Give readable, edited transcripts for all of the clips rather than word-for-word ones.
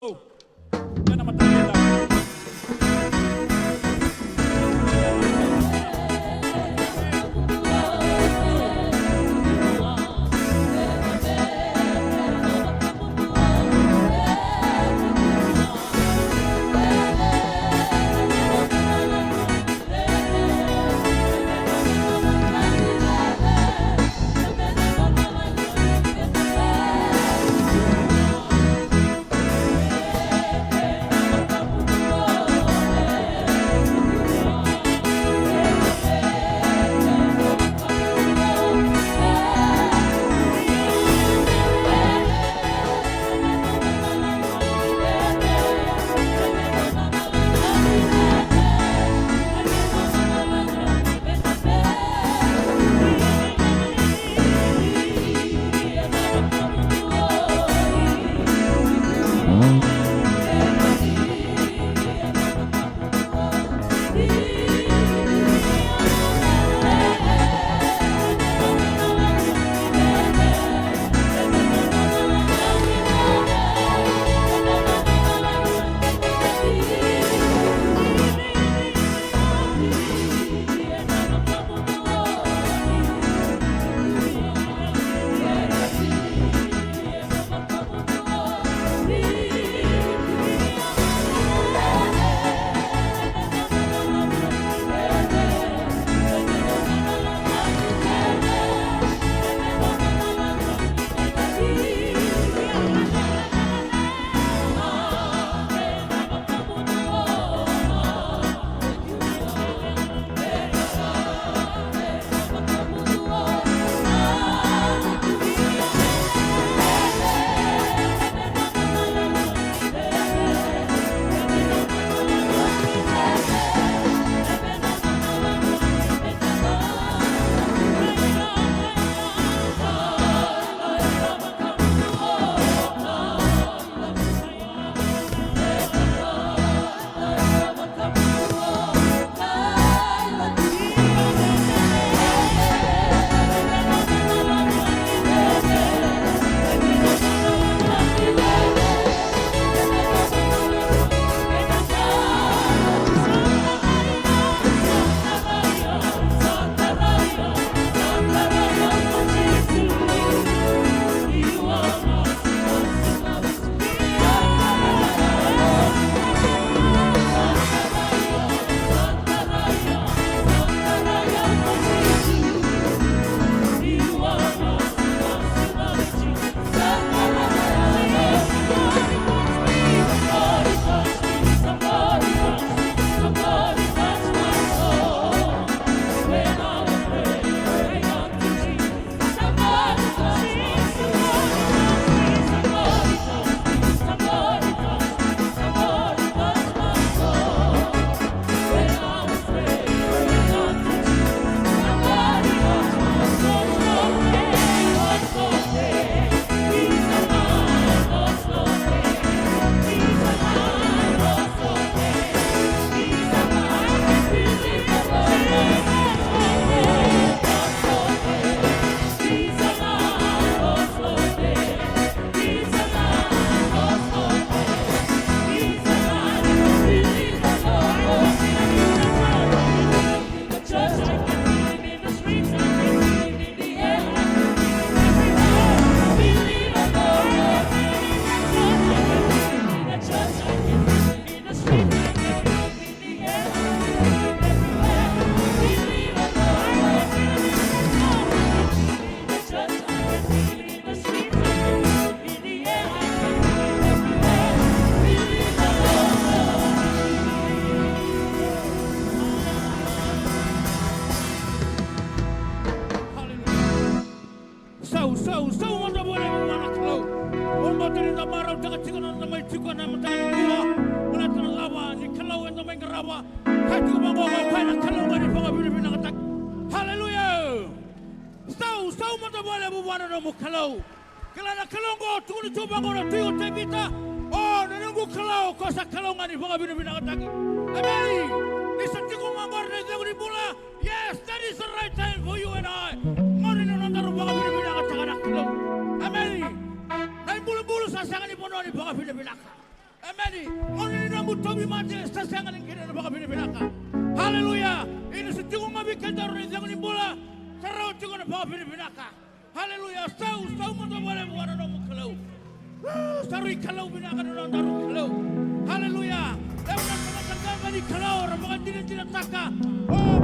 Yan ang matanda. Sau mata boleh anak kau. Ombak dari tamarau dekat cikanan namai cikanan nama tangan dua. Melatan lava di kalau yang namai gerawa. Hati mangga kau kalau bari pangabili bina katak. Haleluya. Sau mata boleh buwana namu kalau. Kelana kalau kau tunggu coba kau nak tunggu tebita. Oh nunggu kalau kau sak kalau ngani pangabili bina katak. Amen. Listen to mangga ni jangan dibula. Yes, that is the right time for you and I. Ngani nonton pangabili bina katak anak kalau. Amen. Naik bulu-bulu sasangan di pondok di bawah bila-bila. Ameni. Ono ni namu tobi mati sasangan yang kira baka pinipinaka. Haleluya. Ini setinggu mabi kendaru ni jangan bola. Sarau tinggu na baka pinipinaka. Haleluya. Sau mo to boleh buana no kalau. Sarui kalau binaka no daru kalau. Haleluya. Lepas sama tangga di kalau orang tidak taka. Oh,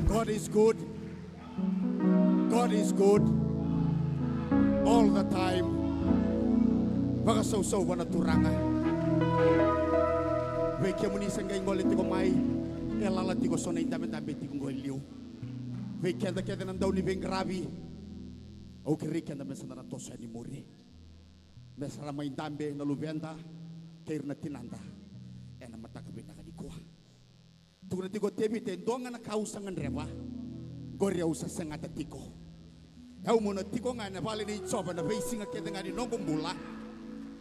God is good. God is good. All the time. Baka so wana turanga. Weke muni sangay ngole tiko mai. Elala tiko sona indame tabe tiko ngoliu. Weke anda kede nandau ni bengrabi. O kerike anda mesana na tosa ni muri. Mesara mai indambe na lubenda kairna tinanda. Ena mataka benda kadikua. Tugna tiko tebi te donga na kausangan rewa. Goria usa sengata tiko. Hau mona tiko ngai na vale ni choba na vesinga kete ngani nongo mula.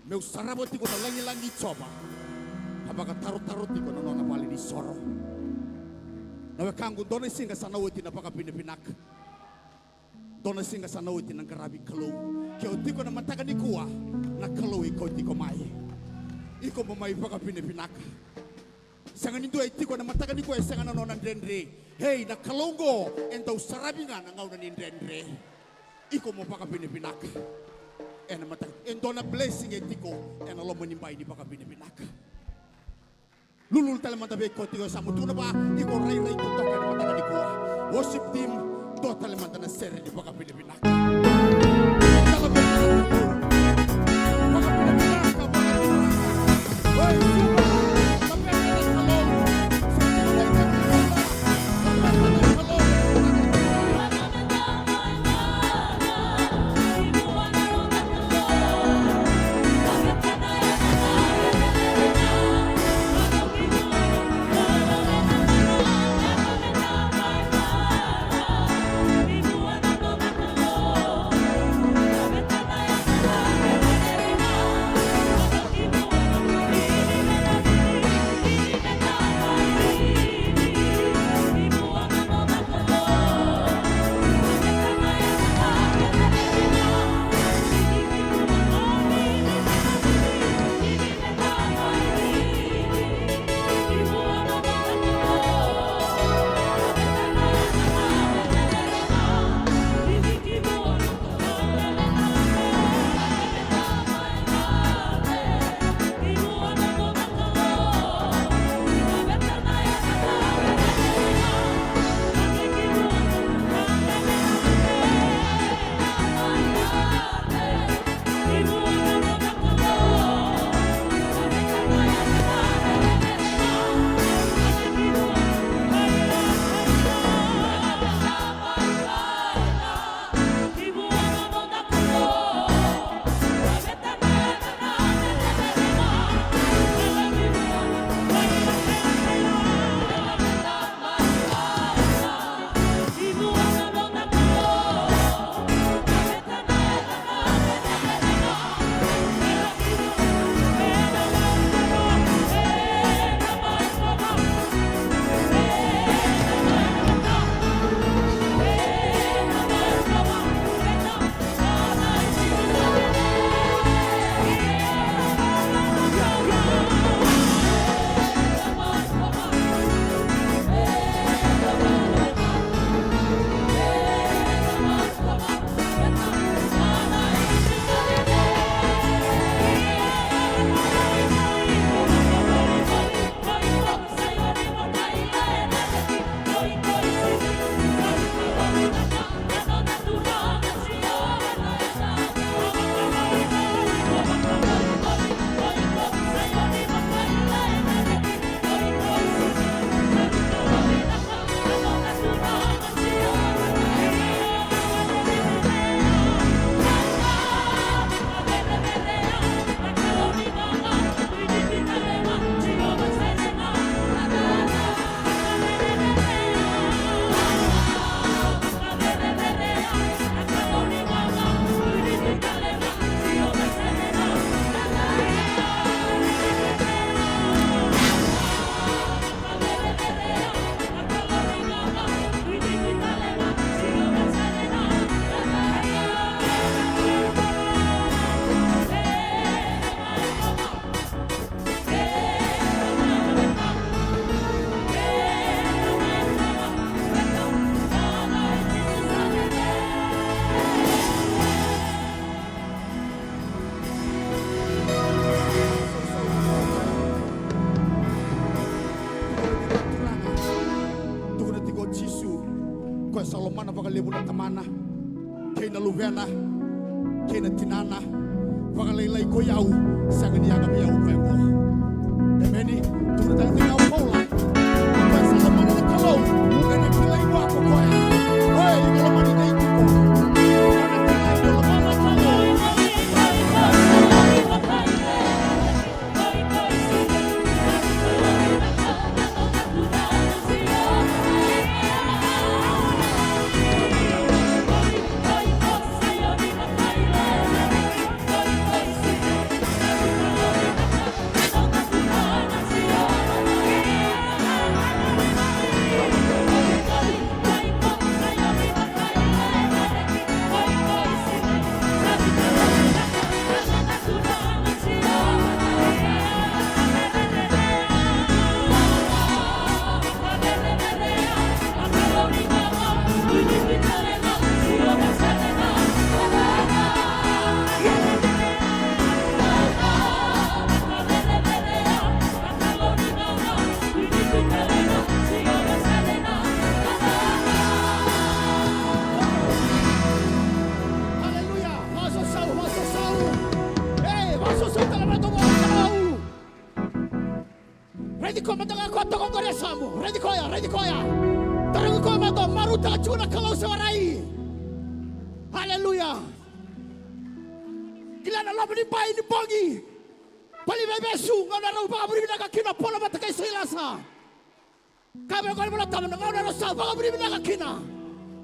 Meu sarabo tiko na langi choba. Habaga taru tiko na nona vale ni soro. Na wekangu dona singa sana uti na paka pinak. Dona singa sana uti na karabi kalau. Kau tiko na mataka ni kuah na kalau iko tiko mai. Iko mamai paka pinak. Sangan itu tiko na mataka ni kuah sangan na nona ndendre. Hey na kalongo entau sarabinga na ngau na ndendre. Iko mo paka pinak. Ena mataka endona blessing etiko ena lo menimbai di paka pinak. Lulul tala mata be koti sa mutuna ba iko rai ko toka na mata ni kuah. Worship team do tala mata na sere di paka pinak. Tala be paka pinak ka ba. Oi suba. Salomana pakalebuna tamana kena luvena kena tinana pakalelai ko yau sangani aga yau pengo emeni tu ta tinga pola ko Salomana kalau kena kilai wa ko koya oi kalau mani dai ko ready ko matanga ko to ko resamu. Ready ko ya. Tarang ko mato maruta chuna kalau sawarai. Haleluya. Kila na laban ni pai ni bongi. Pali bebesu ngana rau ba buri bina kina pola mata kai silasa. Kabe ko mala tamu ngana ro sa ba buri bina kina.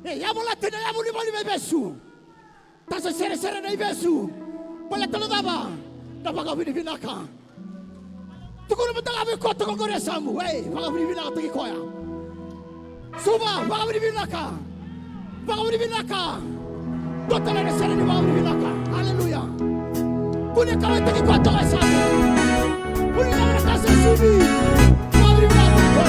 Ya mula tina ya muli bali bebesu. Tasa sere na bebesu. Pala talo daba. Daba ka buri bina ka. Tukul mata kami ko to ko resamu. Ba buri bina ka tagi ko ya. Suba ba buri bina ka. Ba buri bina ka. Totale na sere ni ba buri bina ka. Haleluya. Punya kalau tadi kuat tak sama. Punya orang kasih subi. Kau beri berapa?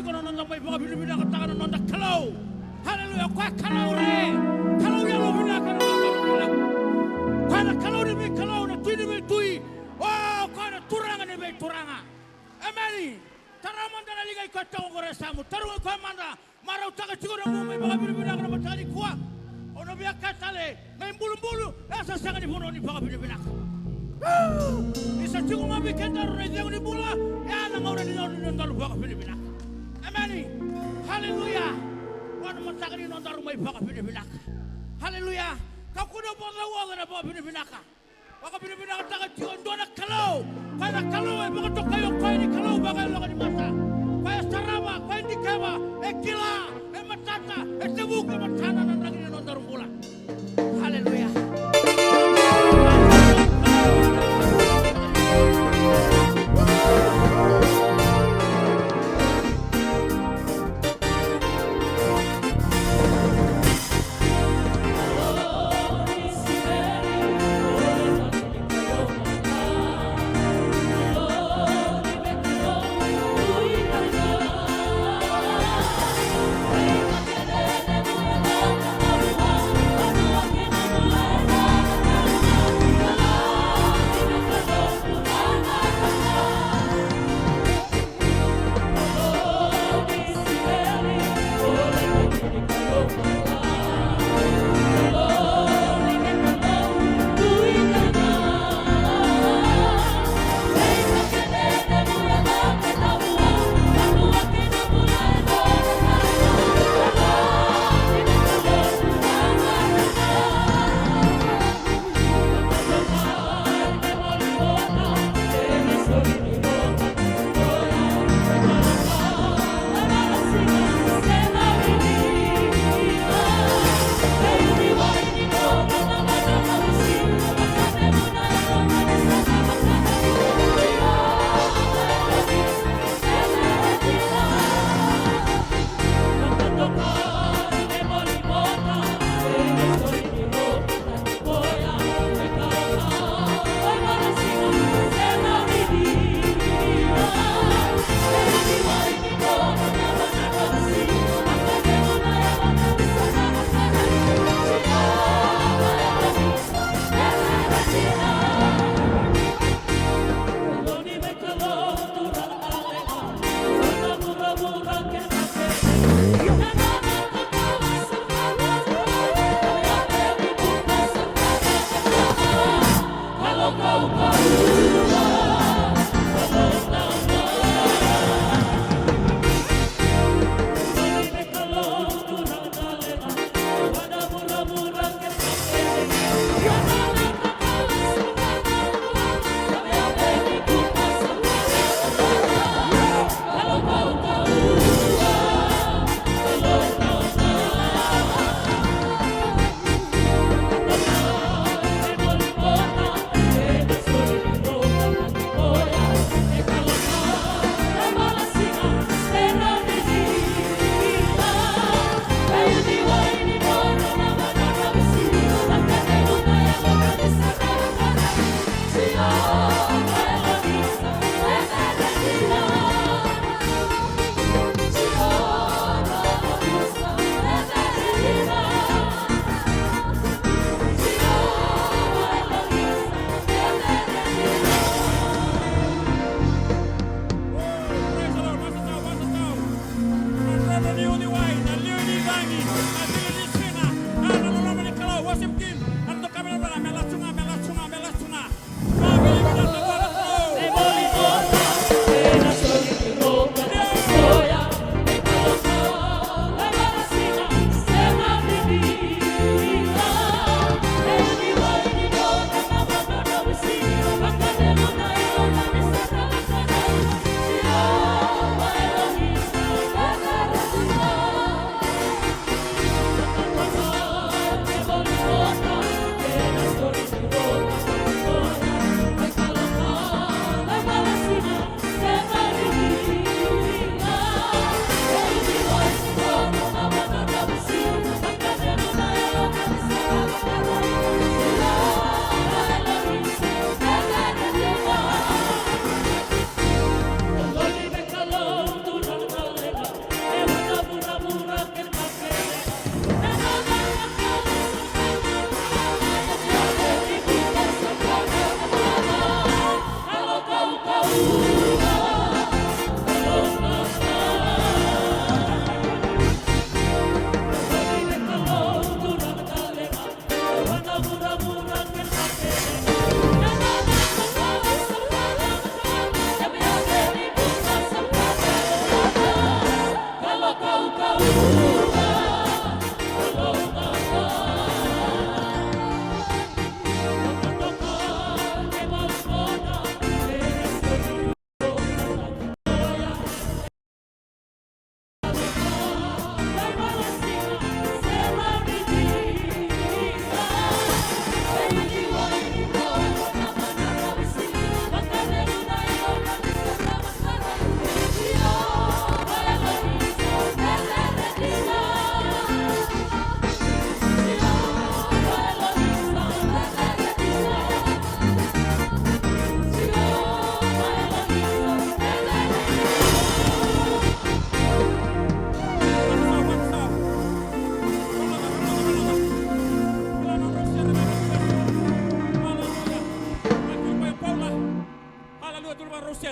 chikono nonda mai baka bina katakan nonda kalau. Haleluya, kwa kalau re. Kalau ya lo bina kana nonda kalau. Kwa na kalau ni me kalau na tui ni me tui. Oh, kwa na turanga ni me turanga. Amen. Taramanda na liga ikata ngore samu. Tarunga kwa manda marau taka chikono mo mai baka bina kana matani kwa. Ono biya katale, mai bulu-bulu, asa sanga ni bono ni baka bina. Isa chiko mabi kendaru na ideng ni bula, ya na ngora ni nondaru baka bina. Amen. Haleluya. Wana mataka ni nondaru mai baka bina. Haleluya. Kau kuda bola wala na baka bina. Baka bina taka chiko ndona kalau. Kana kalau ai baka tokayo kau ni kalau baka loka ni mata. Kaya sarama, kaya di keba, ekila, matata, tebuka matana na lagi ni nondaru bula. Haleluya.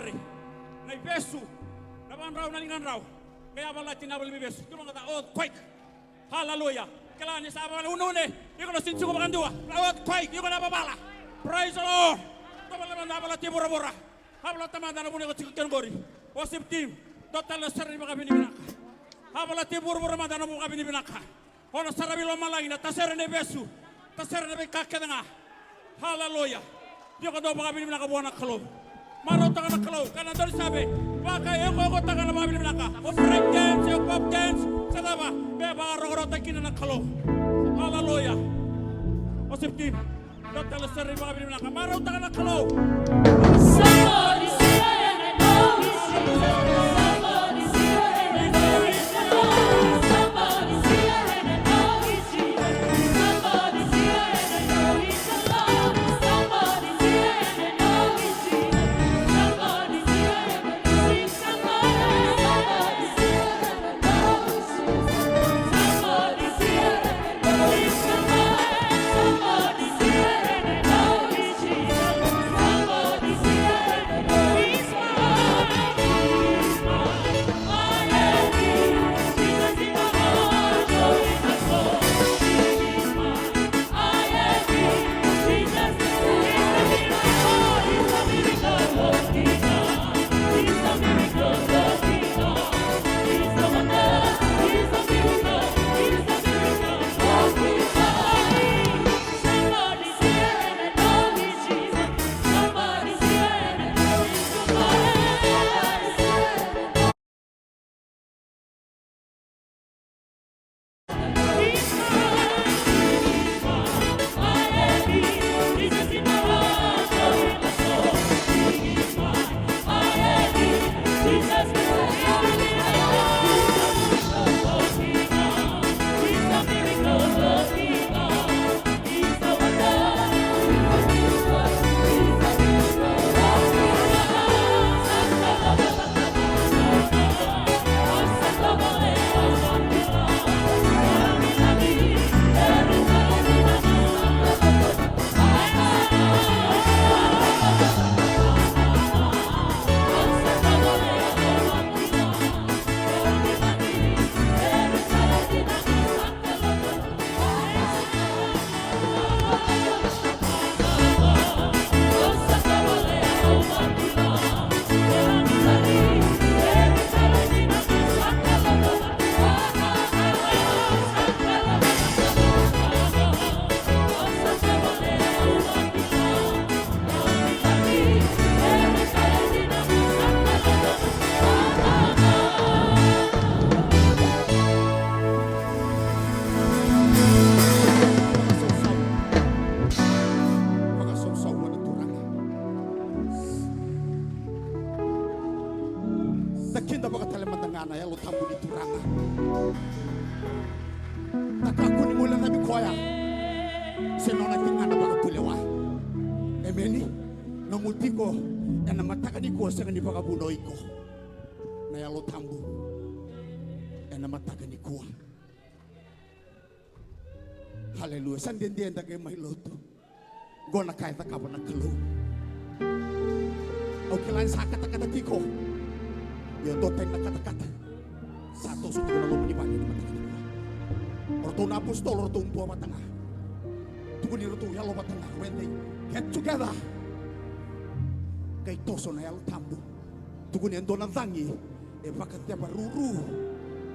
seri. Nai besu. Naban raw nalingan raw. Kaya wala tinawal mi besu. Kung mga earthquake. Hallelujah. Kailangan niya sa abang unune. Yung na sinsu ko magandua. Earthquake. Yung na babala. Praise the Lord. Tabalaman na bala tibura-bura. Habla tamada na muna ko chikin gori. Wasip team. Total na seri mga binibinaka. Habla tibura-bura mada na mga binibinaka. Hono sarabi lo malangin na tasere ne besu. Tasere ne kakeda nga. Hallelujah. Dio ka do mga binibinaka buwan na kalo. Maro ta na kalo. Kana dol sabi. Baka yung ko ta na mga binibinaka. O break dance, o pop dance. Sadaba. Be ba rogoro ta kina na kalo. Hallelujah. Wasip team. Total na seri mga binibinaka. Maro ta na kalo. Somebody say I know it's Jesus. Somebody say I know it's the Lord. Somebody say I know it's Jesus. Somebody say I know it's the Lord. Somebody say I know it's Jesus. Somebody say I know it's somebody. Somebody say I know it's Jesus. Somebody say I know it's somebody. Somebody say I know it's Jesus. Somebody say I know it's Nakinda baka talamatangana ya lo tambu di turanga. Nakakuni mula na bikoya. Senona tingana baka pulewa. Emeni no mutiko na mataka ni ko sa ni baka bunoy ko. Na ya lo tambu. Na mataka ni ko. Hallelujah. Sandian dagay may loto. Gona kaya takabo na kalo. Okay lang sa kata-kata tiko. Yung doten na kata-kata. Satu suti ko na lumanipan yung mataka ni ko. Orto na apostol, orto umpuwa matanga. Tuko ni roto yalo matanga. When they get together. Kay toso na yalo tambo. Tuko ni ando na zangi. E baka tiya baruru.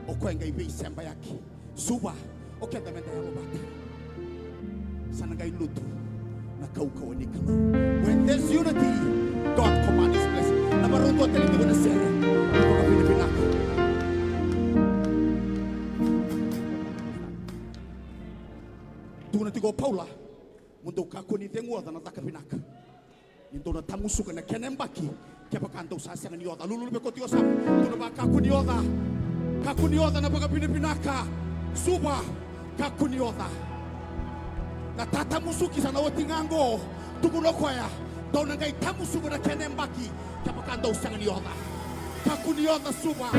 O kaya ngay bay sembayaki. Suba. O kaya damen na yalo bata. Sana ngay luto. Nakaukaw ni kalo. When there's unity, God command His blessing. Namarunto at talindi ko na sere. Mga pinapinak. Tuko na tigo Paula. Mundo kako ni tenguada na takapinak. Nindo na tamusuka na kenembaki. Kaya pakandaw sa asya ni Yoda. Lululube ko tiyo sa. Tuno ba kako ni Yoda. Kako ni Yoda na mga pinapinaka. Suba. Kako ni Yoda. Natatamusuki sa nawatingango. Tugulo ko ya. Daw na ngay tamusuki na kenembaki. Kapag daw sa Yoda. Kakuniyoda suba.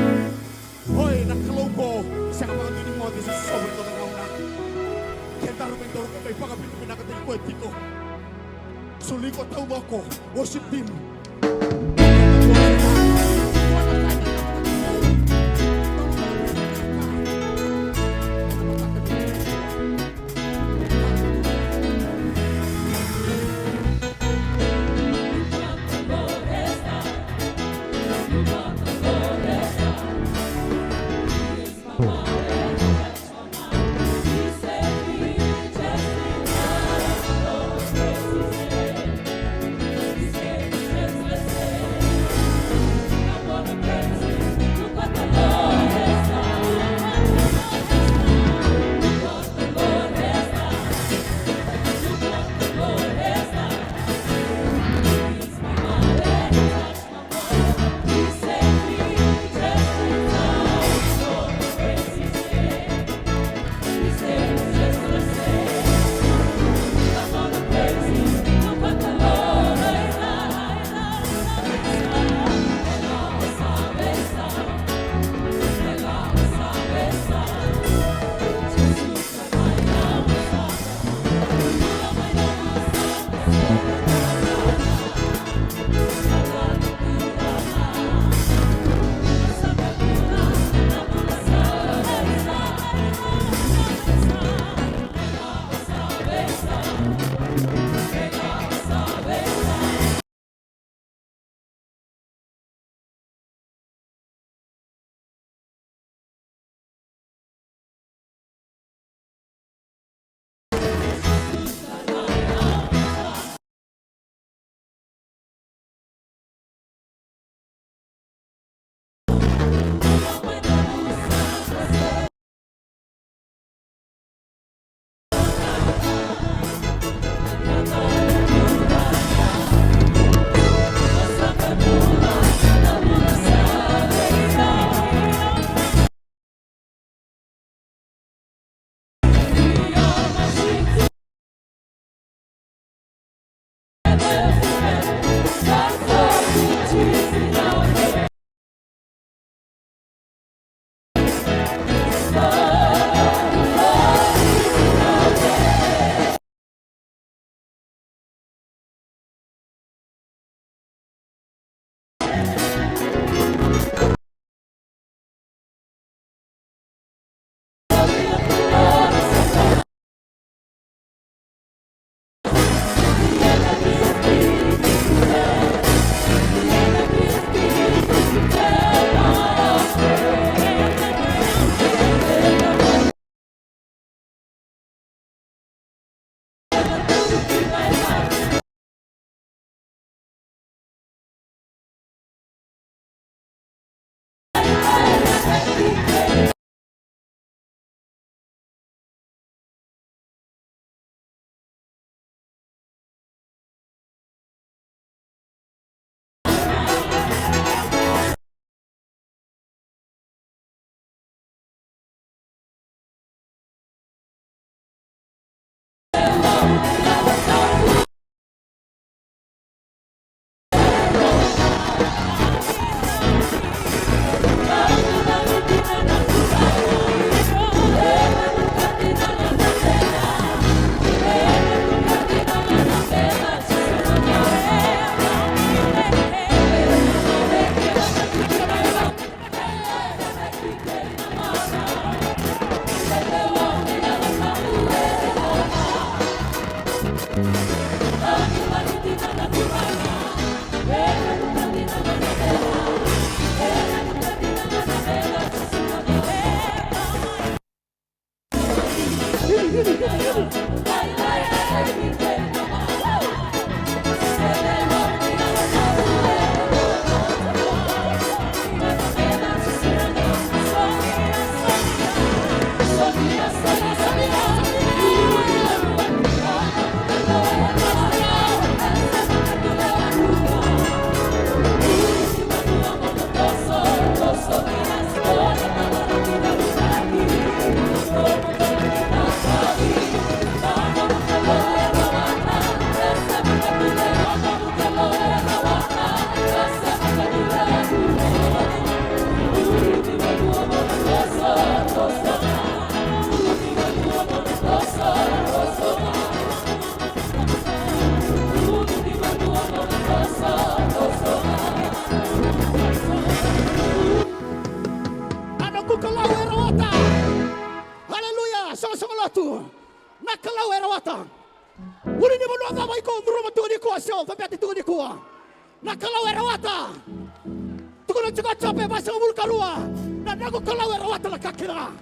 Hoy, nakalungko. Sa mga dining mo, this is sobrang ito na kauna. Kaya daruming daw ko kay pagkapit pinakatil ko etiko. Suli ko tao mo ako. Worship team. masyo, pabati tuko ni kuwa. Nakalaw erawata. Tuko na chika chope basa umul kalua. Na nago kalaw erawata la kakira.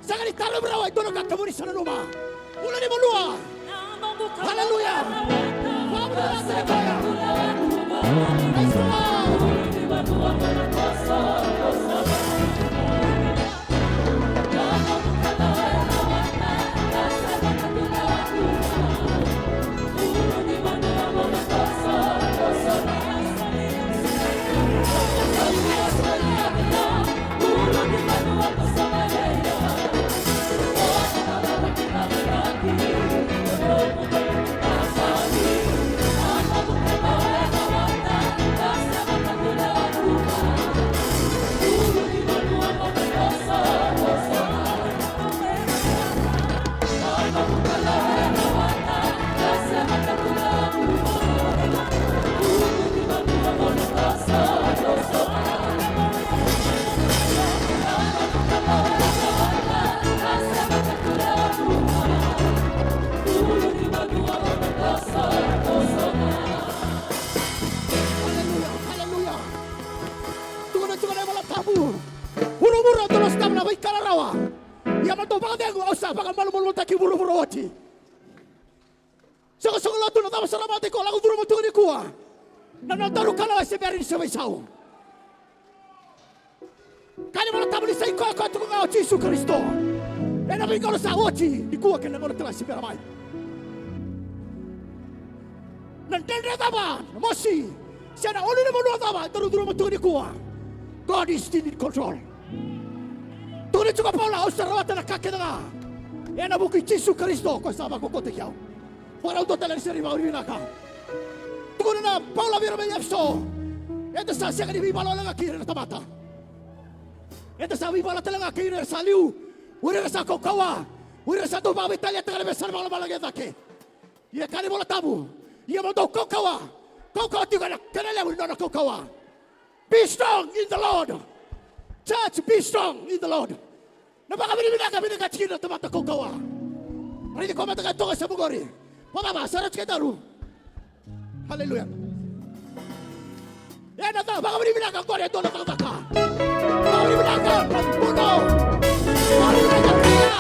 Sakali tarum rawai dono kakamuri sana luma. Ula ni malua. Haleluya. Kani mo tamu sa iko ko tu ngao Yesus Kristo. Ena mi ko sa ochi di kuwa ke mo tela sibera mai. Nantende taba mosi. Sana olu mo no taba duru mo tu di kuwa. God is still in control. Tuni chuka paula osarwata na kakena. Ena buki Yesus Kristo ko sama ko kote kiao. Para uto tela seri maurina ka. Tuni na paula vira me yapso. Eda sa sia ni balo la kire na tabata. Eda sa balo tela kire saliu. Ura sa kokawa. Ura sa to ba Italia tega besar balo balo gedake. Ia kani bola tabu. Ia mo do kokawa. Kokawa tiga na kenele uri no kokawa. Be strong in the Lord. Church, be strong in the Lord. Na baka binibina ka china tabata kokawa. Rini ko mata ka toka sa bugori. Papa ba sarat ke daru. Hallelujah. Ya nata baka binibina ka kore to na taka. Baka binibina ka puno. Baka binibina ka kaya.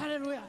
Hallelujah.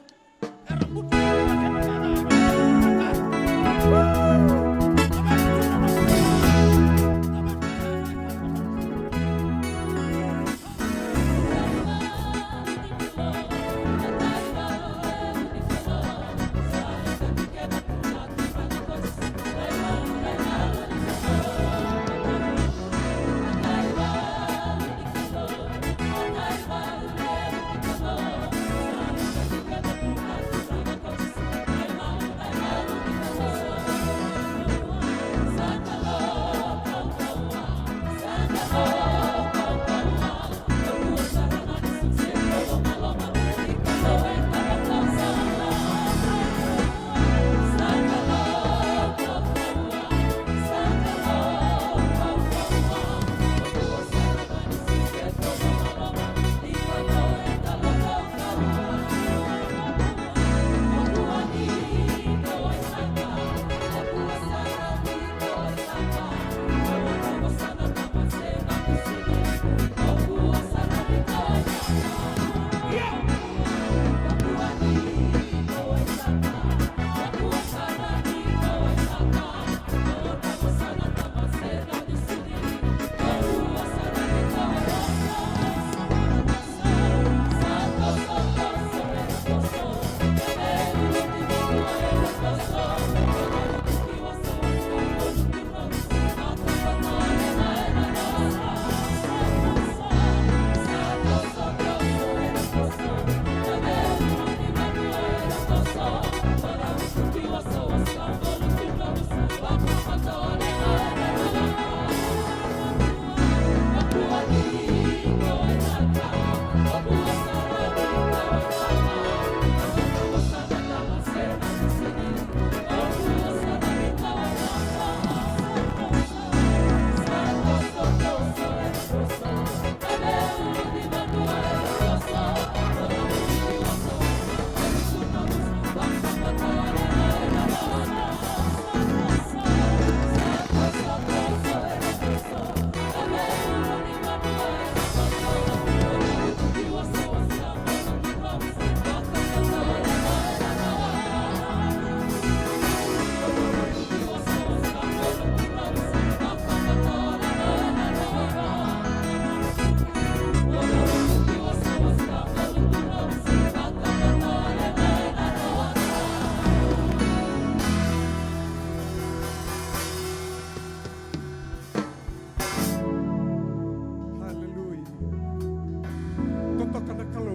totokan na kalau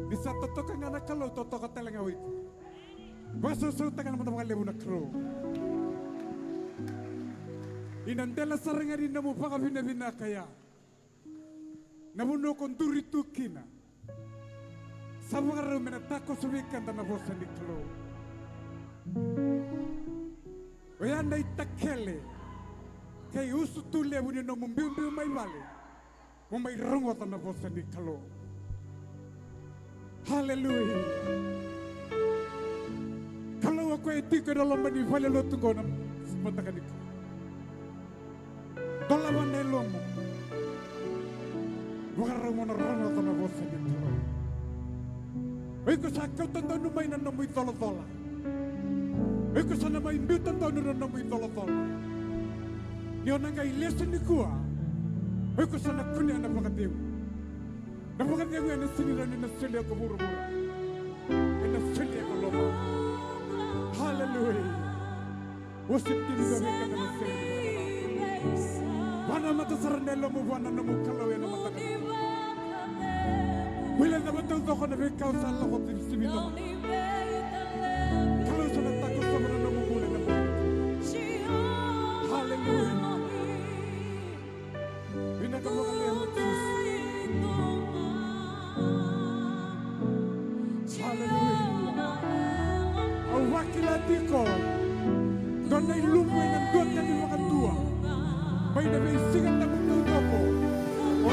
Bisa totokan na kalau totokan telenga wit. Basa tangan mo lebu na kro. Inandela sarangari na mo paka bina kaya. Namuno konturi tukina. Sabagaro menatako subikan na bosa ni kro. Oyanda itakele. Kay usu tulia buni no mumbiumbiu may bale. Mumay rongo na bosa ni kro. Hallelujah. Kalau aku itu ke dalam mani vale lo tunggu nam sepatakan itu. Dalam mani lomu. Bukan ramon ramon tanah bosan itu. Aku sakau tanda numai nan numai tola tola. Aku sana main biu tanda numai tola tola. Ni orang ngai lesen ni kuah. Aku sana kunya na pakatiu. Na pakatiu yang sini dan yang sini aku buru-buru. Yang sini aku lama. Hallelujah. Worship diri kami kata nasi. Wana mata sarandelo mo wana namu kalau yang mata. Wila na betul tu kau nak kau salah kau tidak sibito. Kalau sudah takut sama namu boleh namu. Hallelujah. Bina kamu kali yang Yesus. Hallelujah. Wakilati ko doon ay lumoy ng doon kami makan dua may nabisigan na mong ko o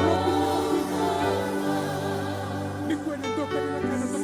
ni ko ng doon kami makan sa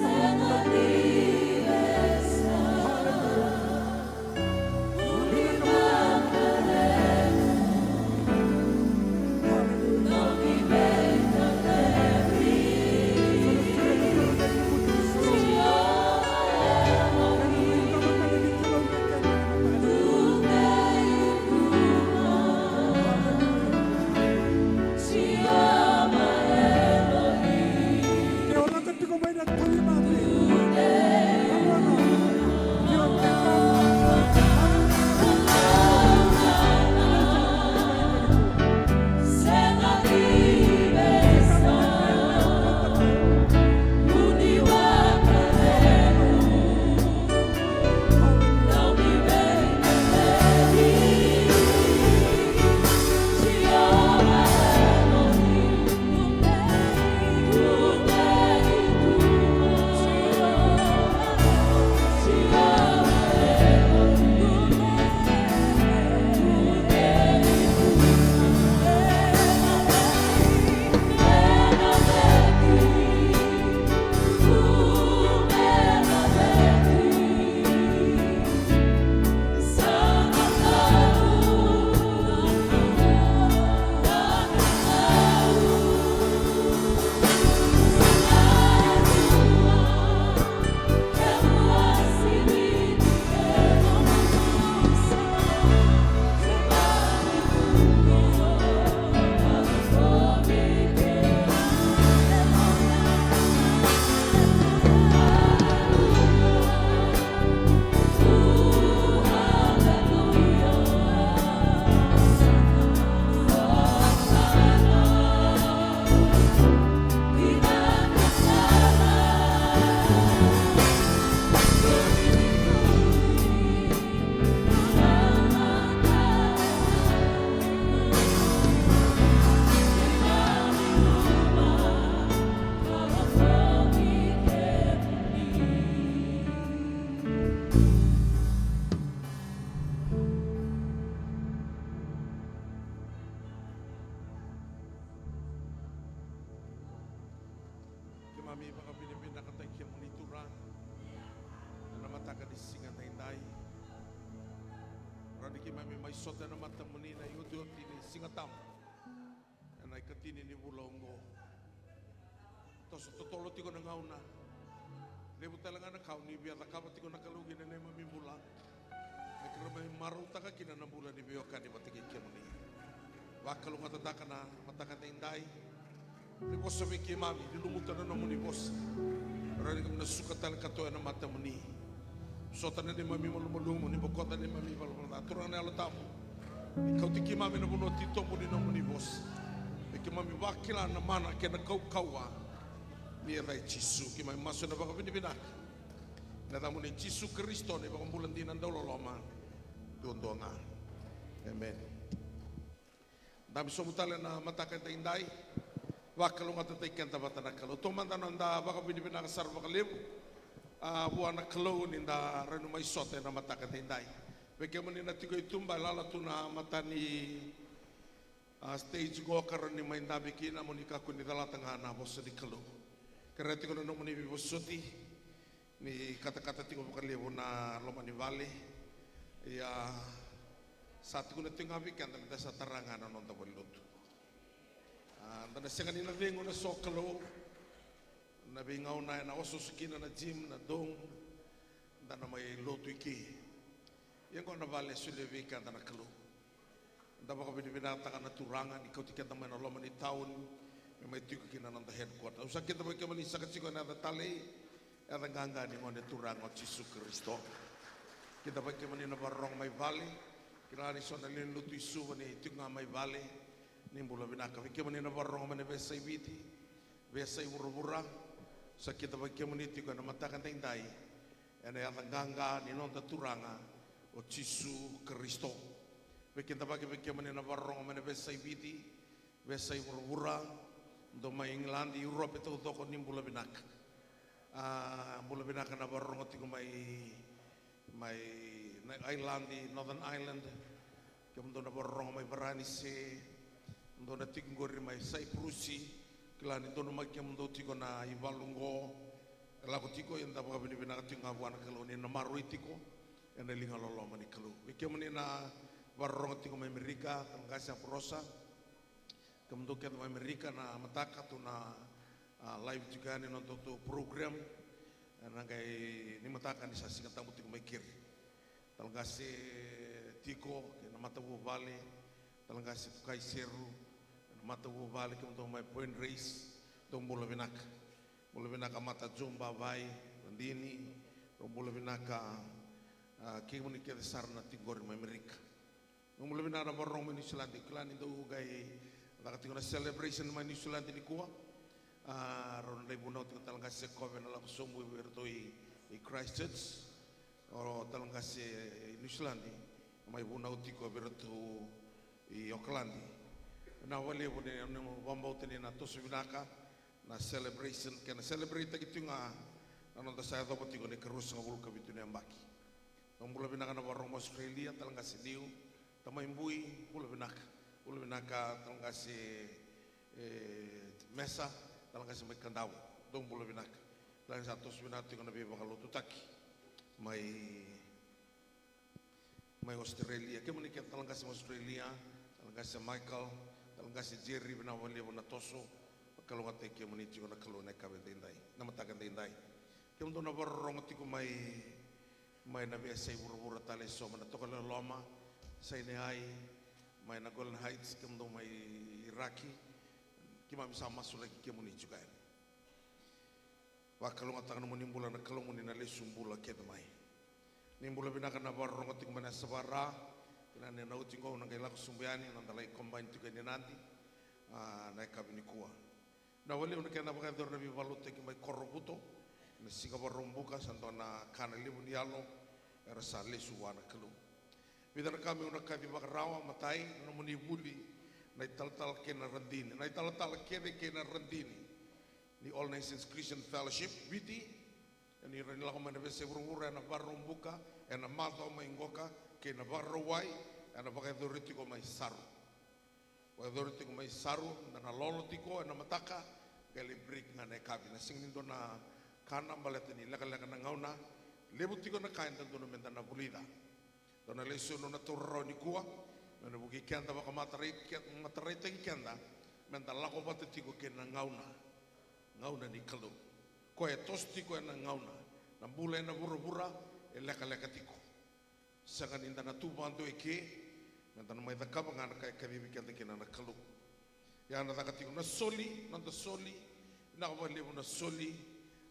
Mami baka Pilipina katay kaya monitoran na mataga di singa tayo. Rani ki mami may sota na mata mo ni na yudot ini singa tam. Na ikatini ni bulongo. Tos totolo tiko na ngauna. Lebu talaga na kau ni biya takama tiko na kalugi na mami mula. Nagkaramay maruta ka kina na mula ni biyoka ni matagay kaya mo ni. Wakalo matataka na mataka tayo. Bos sabi kay mami, dilumutan na naman ni boss. Rani kami nasukat talaga katoy na mata mo ni. Sota na ni mami malumulungo ni bukota ni mami malumulungo. Aturan na alata mo. Ikaw tiki mami na buno tito mo ni naman ni boss. Ikaw mami wakila na mana ke na kaukaua. Mia vai Jisu ki mai maso na baka binibinak. Na tamu ni Jisu Kristo ni baka bulan dinan daw loloma. Dondonga. Amen. Dami somutale na mataka indai. Wakalo ngata tay kenta batana kalo. Tomanda nanda baka binibinak sar baka lebu. Buana kalo ninda renu mai sote na mataka indai. Bagaimana nanti kau tumba lala tuna matani stage go karani main dabi kina monika kuni dala tengah na bos di kelo. Karena tiko na nomoni bi bosoti ni kata-kata tiko bukan lewo na lomani vale. Ya satu kuna tiko abi kan tapi dasa terangan na nonton belut. Dan sekarang ini vengo na sokelo na bingau na osos kina na gym na dong dan na may lotu iki. Yang kau na vale sudah vikan dan na kelo. Dapat kau binatang anak turangan, ikut tiket teman Allah meni tahun, memang itu kena nanti headquarter. Usah kita bagaimana sakit sih kau nanti tali, ada gangga ni mana turangan Yesus Kristus. Kita bagaimana ni barang mai vale, kita ni soalnya ni lutu isu ni itu ngamai vale, ni bola binaka. Bagaimana ni barang mana biasa ibiti, biasa ibura-bura. Usah kita bagaimana itu kau nama takkan tindai, ada gangga ni nanti turangan Yesus Kristus. Kita bagi bagaimana na barong mana besai biti, besai urura, do mai England, Europe itu toko ni bula binak na barong tigo mai Island, Northern Ireland, kemudian na barong mai Veranise, do na tingori mai Cyprusi, kelani do na mai kemudian tigo na Ivalungo, lagu tigo yang dapat bini binak tigo abuan kalau ni na maruitiko, yang na linga lolo mani kalau, bagaimana na barong tiko mai Amerika tangkasa prosa kemudian kita mai Amerika na mataka tu na live juga ni nonton tu program nangai ni mataka ni sasi kata tiko mai kir tangkasa tiko na matabu vale tangkasa kai seru na matabu vale kemudian mai point race tong bola binaka mata jumba vai landini tong bola binaka kini kita sarna tingor mai Amerika. Mula bina na barong New Zealand iklan itu gay nakatingin na celebration man New Zealand ni kuha ron na ibunaw tingin talaga sa Coven na sumbu berto i Christchurch o talaga sa New Zealand may ibunaw tiko berto i Auckland na wali po ni wambaw tini na to subinaka na celebration kaya na celebrate ito nga nanonta sa ito pati ko ni karus nga bulka bito ni ambaki mula bina ka na barong Australia talaga sa New Tamai bui, pula binaka, tolong kasih mesa, tolong kasih mai kandau, dong pula binaka. Lain satu binati kena biar bakal tutaki, mai Australia, kemudian kita tolong kasih Australia, tolong kasih Michael, tolong kasih Jerry binawali bina toso, kalau ngate kemudian juga nak kalau naik kabel tindai, nama takkan tindai. Kemudian na barong tiku mai nabi asai buru-buru tali so mana tokal lama. Saya ni ai mai na Golden Heights kemudian mai Iraki kima bisa masuk lagi ke muni juga ini. Wah kalau ngatakan muni bulan kalau muni nale sumbula kita mai. Nimbula bina kana barong ngatik mana sabara kena ne nau tingko nang kaila sumbiani nang dalai combine juga ni nanti naik kabini kuah. Na wale unak kena pakai dor nabi balut teki mai korobuto na singa barong buka santona kana libu nialo erasa lesu wana kelu. Bidar kami unak kami bakarawa matai namuni buli na ital-tal kena rendini na ital-tal kena rendini ni All Nations Christian Fellowship biti ni ranila ko manabese urura na barong buka na mato mai ngoka kena barowai na bakai doriti ko mai saru wa doriti ko mai saru na lolo tiko na mataka gali break na kami na singin do na kana baletni laka-laka na ngauna lebuti ko na kain tanto na menta na bulida. Dona leso no naturro ni kuah, mana buki kanda baka matarai tegi kanda, menta lako batu tiko kena ngauna ni kalau, koe tos tiko na ngauna, na bula na bura-bura, leka tiko. Sangan inda na tubantu eke, menta na mai takapa ngana kai kabibi kanda kena na kalau. Ya na takatiko na soli, na kabalibu na soli,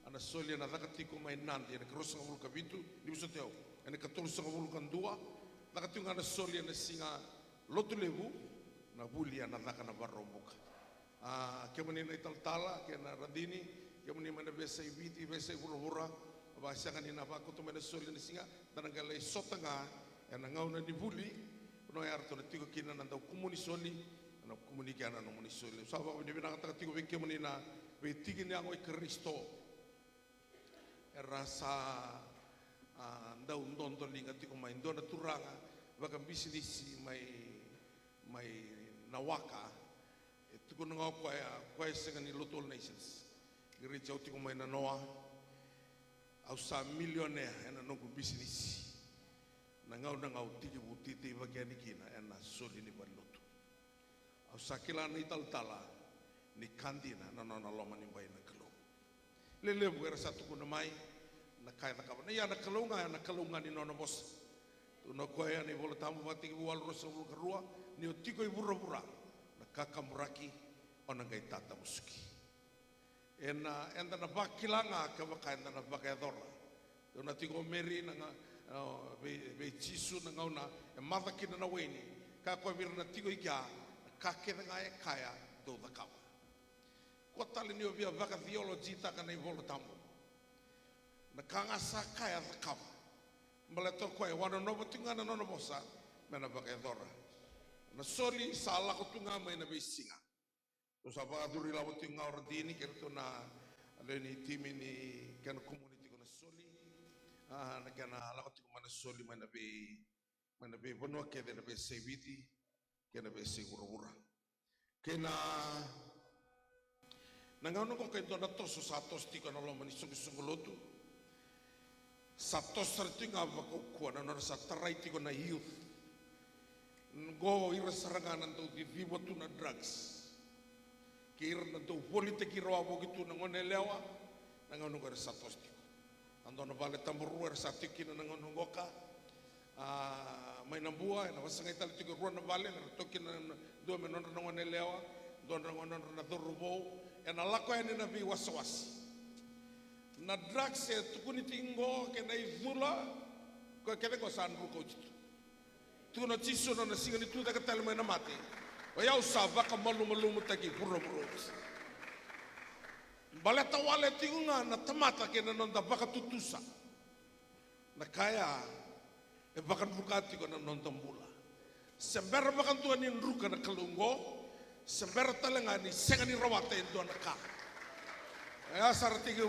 ana soli na takatiko mai nandi, na kerosa ngabulu kabitu, di usa teo. Ane katol sa kabulukan dua, nakatunga na soli na singa lotu lebu, na buli na naka na barong buka. Ke menina italtala, ke na radini, ke menina besa ibiti, besa hura-hura, bahasangan ina apa aku tu mana soli ni singa, dan angkala isotanga, yang ngau na dibuli, no ya arto na tigo kina nanda kumuni soli, na kumuni kiana no muni soli. Sapa ni bina kata tigo ke menina, be tigi ni angoi Kristo, rasa ndau ndondo linga tigo mai ndona turanga, baka bisnis mai nawaka. Tuko nga kwa senga ni Little Nations. Giri chau tiko mai na noa. Au sa millionaire ena nongo business. Na ngau tiki butiti bagian kina ena soli ni balutu. Au sa kila ni tala ni kandina na nona loma ni bai na kalo. Lele buera satu kuna mai na kaya na kawan. Ya na kalunga ni nona bos. Tu na kwa ya ni bola tamu batiki bual rosa bulu karua ni o tiko ibura-bura. Kakamuraki ona gai tata musuki. Ena na bakilanga ka baka enda na bakadora. Dona tigo meri na be chisu na ngauna e mother kina na weni ka ko vir na tigo iga ka ke nga e kaya do da kawa. Ko tali ni obia baka theology ta kana i volo tambo. Na kanga sa kaya da kawa. Mbaleto ko e wana no botinga na no bosa mena bakadora. Na soli salah ko tunga mai na besinga. To sapa duri la botinga ordini ke to na ni timi ni kan community ko na soli. Na kana la ko tunga na soli mai na be bono ke de na be sebiti ke na be segura-gura. Ke na ngano ko ke to na to so satos ti ko na lo mani sungu-sungulutu. Satos tertinga ba ko na no sa tarai ti ko na youth. Go ira sarangan tu di vivo tu na drugs. Kira na tu politik iro abo gitu na ngone lewa na ngono ko satos tiko. Ando na vale tamburu er satiki na ngono ngoka. Mai na bua na wasangai tal tiko ro na vale na toki na do me non na ngone lewa, do na ngono na dorubo, na lako ene na vi waswas. Na drugs e tukuni tingo ke na izula ko kene ko sanru ko jitu. Tu na chiso na singa ni tu da ka tele mai na mate. O ya usava ka malu taki puro. Baleta wale tinga na tamata ke na nonda baka tutusa. Na kaya e baka bukati ko na nonda mula. Sembera baka tu ni nruka na kalungo, sembera talenga ni senga ni rawate ndo na ka. Ya sarati ke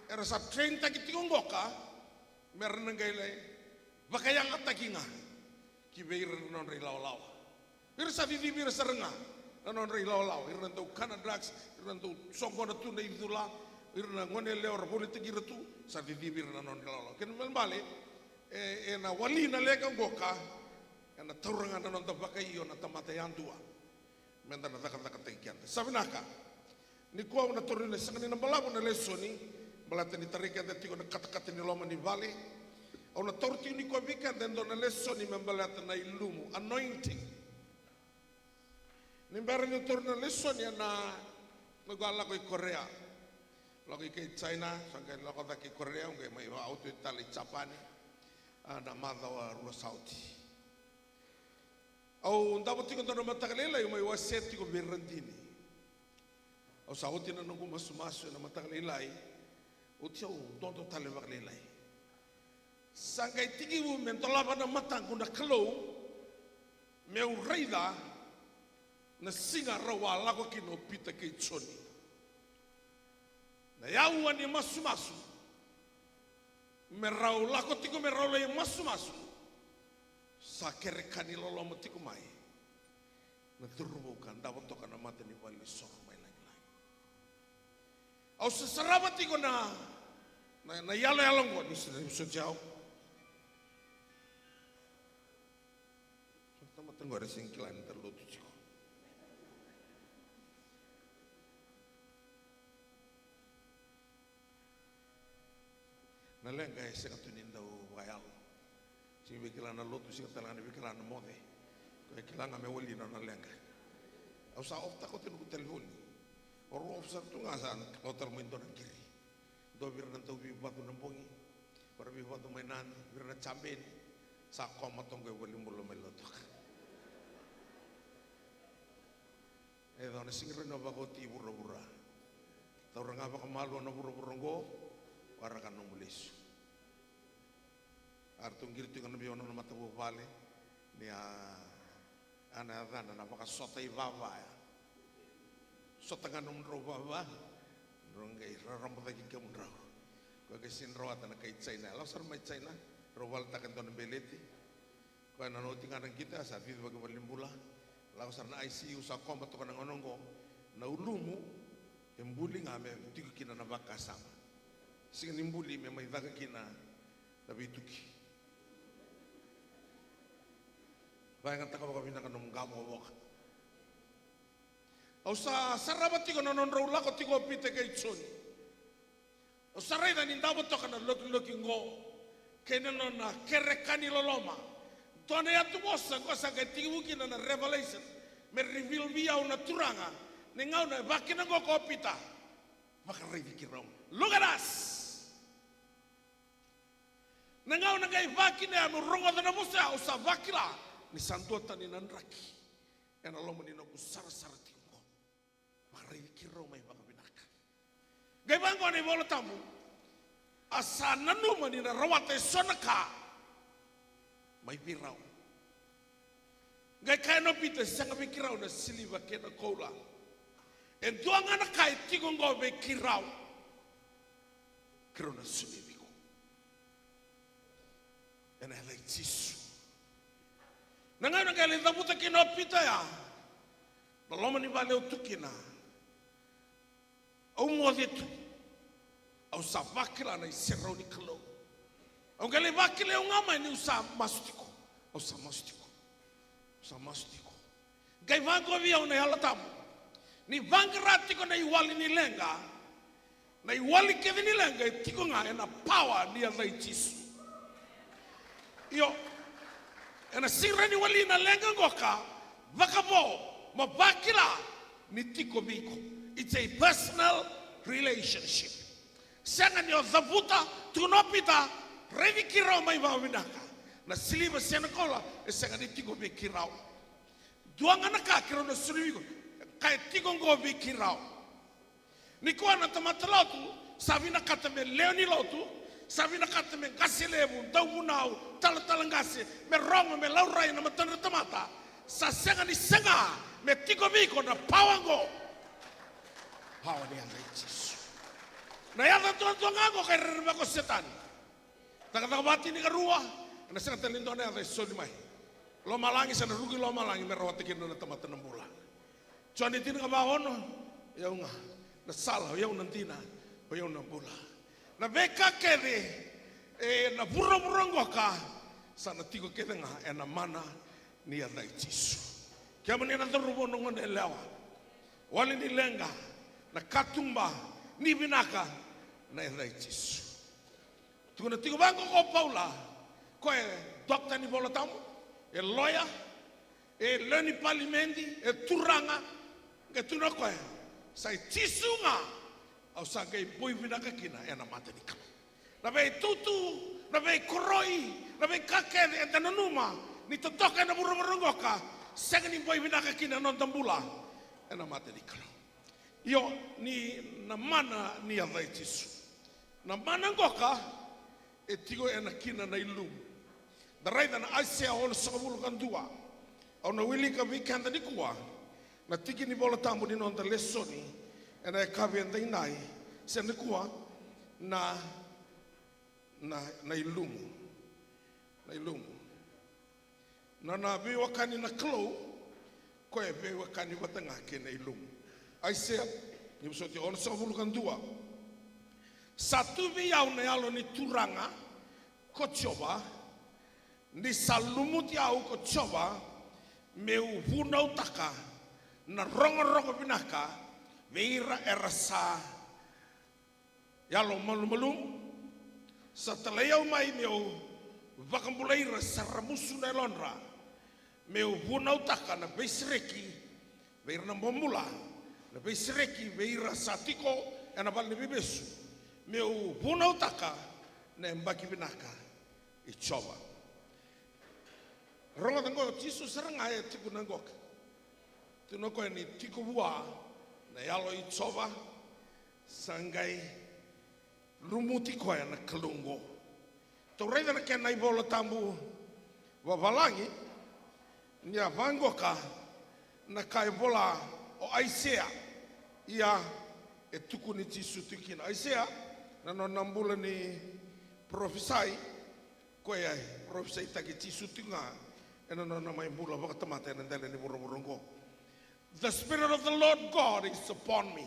era sa train taki tingo ka merna gaile baka yang atakinga. Kibeir non ri law. Bir sa vivi bir serenga. Non ri law. Ir nanto kana drugs, ir nanto songo na tu na idula, ir na ngone leor politik ir tu sa vivi bir non ri law. Ken mel bale na wali na lega ngoka na tauranga na non tabaka iyo na tamata yandua. Menda na taka tekian. Sabinaka. Ni ko na torine sangani na balago na lesoni, balata ni tarika de tiko na kata-kata ni loma ni vale. Ona torti ni ko vika dentro na lesso ni membalata na ilumu anointing. Ni bara ni torna lesso ni na magala ko Korea. Lagi ke China, sangkai lako ta ke Korea ngai mai auto Italy Japan. Na madha wa rua Saudi. Au ndabo tiko to na matalela yo mai waseti ko berandini. Au Saudi na nungu masu na matalela ai. O tio dondo tale maglelai. Sangkai tigi u mentolava na matang kuna kalau meu reida na singa rawa lago kino pita ke choni na yau ani masu merau lago tiko merau le masu sakere kanilo lo motiko mai na turbo kan dapat to kana mata ni bali sor mai lagi au sesaraba tiko na yalo ngo ni sejauh tengok ada singkilan terlutu ciko. Naleng guys saya katunin daw bayal. Sing bikilan na lutu sing talangan bikilan na mode. Kaya kilang ame wali na naleng. Au sa ofta ko tinu telefon. Oro ofsa tu ngasan hotel mo indo kiri. Do bir na taw bi batu nampongi. Para bi batu mainan bir na chamben. Sa ko matong ko wali mulo melotok. E dona singre no bako ti bura-bura. Tau ranga baka malu na bura-bura ngo, waraka no mulis. Artung girtu kan nabi ono na matabu vale, ni ana adana na baka sota I vava ya. Sota kan nomro vava, rongai rampa lagi kamu rau. Kau kesin rawat na kay China, lau sar mai China, rawal takan don beleti. Kau na noti kan kita saat itu bagi berlimbula. Lau sarna ICU sa kombat to kanang onongo na ulumu embuli nga me tiku kina na baka sama sing nimbuli me mai daga kina na bituki bayangan taka baka bina kanong gamo wak au sa saraba tiko nonon raula ko tiko pite kay choni au saray na nindawo to kana loki ngo kena na kerekani loloma Tone atu mosa kosa kay tibuki na revelation me reveal via una turanga nengau na bakina go kopita baka revi kirong look at us nengau na kay bakina no rongo na musa usa bakila ni santuata ni nanraki ena lomo ni no sar tingo baka revi kirong mai baka binaka gay bango ni bolo tamu asa nanu mani na rawate sonaka mai pirau gai kai no pita sanga be kirau na siliva kena kola en duanga na kai tigongo be kirau na sunibigo en ele tisu nanga na gai le daputa kino pita ya baloma ni vale utukina au modetu au savakila na seroni kalo Aunque le va que le un ama ni usa mastico, usa mastico. Gai vango via una yala tamu. Ni vangratico na iwali ni lenga. Na iwali ke ni lenga tiko nga ena power ni ala ichisu. Yo ena sira ni wali na lenga ngoka vakabo mabakila ni tiko biko. It's a personal relationship. Sanga ni ozavuta tunopita Revi kirau mai bawa binaka. Na siliba siana kola esanga di tigo be kirau. Duanga na ka kirau na siliba kai tigo ngo be kirau. Niko na tamata lautu savina kata me leoni lautu savina kata me gasilebu tawunau talatangase me rongo me laurai na matana tamata sa senga ni senga me tigo biko na pawango. Hawa ni anga Jesus. Na yata tuan ngo kai reba ko setan. Takabati ni karua, na sa talindo na ay soli mai. Lo malangi sa narugi lo malangi merawati kino na tamata ng bulan. Choni tin ka bahon, yaw nga na sala, yaw nantina, yaw ng bula. Na beka kede, na burong ka sa natigo kede nga na mana niya na Jisu. Kaya man nila tarubo nung elewa. Wali ni lenga na katumba ni binaka na Jisu. Tuna tigo bango ko Paula, ko doktor ni bola tamu, lawyer, leni parliamenti, turanga, tuna ko sai tisunga, au sa kay boy binaka kina na mata ni kama. Na bay tutu, na bay koroi, na bay kakene tananuma, ni totoka na burong ka, sa ni boy binaka kina non tambula, na mata ni kama. Yo ni na mana ni avai tisu. Na mana ngoka e tigo e na kina na ilum. Darai na aisea holo sakabulu kandua. Au na wili ka vikanda ni kuwa. Na tiki ni bola tambu ni nonda lesoni. E na e kavi enda inai. Se ni kuwa na ilumu. Na ilumu. Na viwa kani na klo. Koe viwa kani watanga ke na ilumu. Aisea ni busoti holo sakabulu kandua. Satu viau na yalo ni turanga ko coba ni salumut yau ko coba meu vuna utaka na rongo binaka veira erasa yalo malum setelah yau mai meu vakambulaira saramusu na lonra meu vuna utaka na beisreki veira na bomula na beisreki veira satiko ena balni bibesu meu vuna utaka na mbaki binaka ichoba ronga tango Jesus seranga e tiku nangoka Tino koe ni tiko bua na yalo I tsova sangai lumuti koe na kalungo. Tau reida na kena I bola tambu wawalangi nia vangoka na kai bola o Aisea ia e tuku ni tisu tukina. Aisea na no nambula ni profesai koe ai profesai taki tisu tunga e na no namai mula wakatamata e na ndele ni murumurungo. The Spirit of the Lord God is upon me,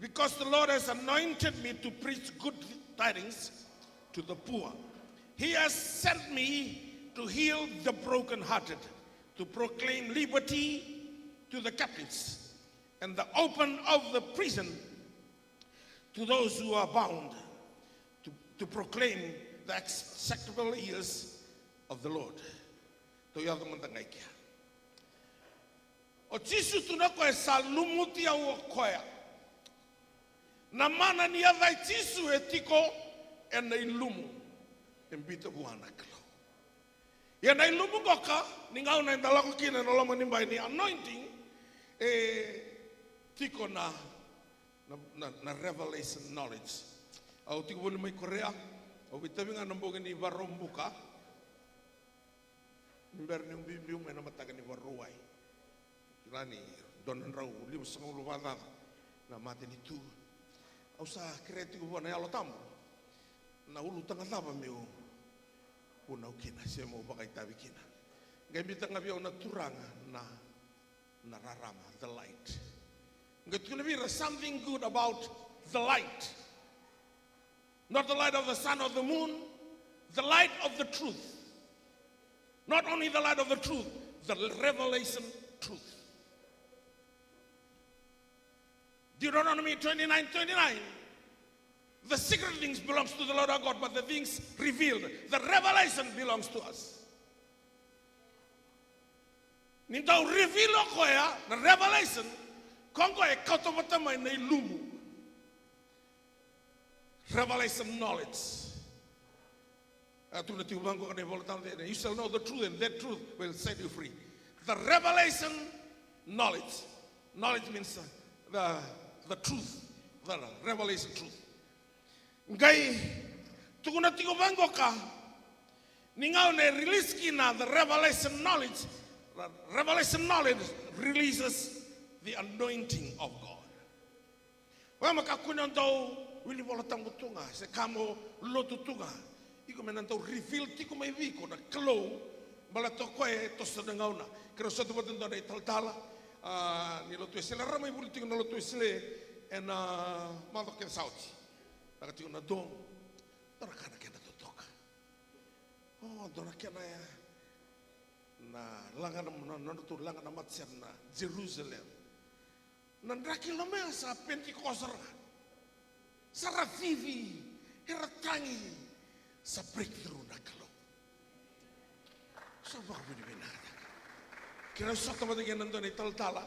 because the Lord has anointed me to preach good tidings to the poor. He has sent me to heal the brokenhearted, to proclaim liberty to the captives, and the open of the prison to those who are bound, to proclaim the acceptable years of the Lord. O tisu tuna koe sa lumuti au o koea. Na mana ni avai tisu e tiko e nei lumu. E mbita buana kalo. E nei lumu goka, ni ngau na indalako kina no lama nimbai ni anointing, e tiko na revelation knowledge. Au tiko boni mai Korea, au vitavinga namboga ni varombuka. Nimber ni umbiu me na mataga ni varuai. Lani donan rau liu sangulu vada na mate ni tu au sa kreti ko na yalo tamu na ulu tanga lava meu puna ukina se mo bakai tabi kina ngai bitanga bia na turanga na rarama the light ngai tuna bira something good about the light, not the light of the sun or the moon, the light of the truth. Not only the light of the truth, the revelation truth. Deuteronomy 29:29. The secret things belongs to the Lord our God, but the things revealed, the revelation belongs to us. Nintau reveal koea, the revelation, kongo e kautopata mai nei lumu. Revelation knowledge. You shall know the truth, and that truth will set you free. The revelation knowledge. Knowledge means the truth, the revelation truth. Ngai tukuna tiko bango ka ningau ne release kina the revelation knowledge. The revelation knowledge releases the anointing of God. Wa makakuna ndo wili bola tangutunga se kamo lotu tunga. Iko menantau reveal tiko mai viko na klo bala to koe to sadangauna. Kero satu boten do nei taltala ni lotu esele ramai buli tiko na lotu esele en mando ken sauti. Taka tiko na dom. Dona kana kena totoka. Oh, dona kena ya na langana na tu langana matser na Jerusalem. Na draki lomea sa Pentikosara. Sara vivi heratangi sa breakthrough na kalo. So baka binibinada. Kira sota mo tingin nandun ay taltala.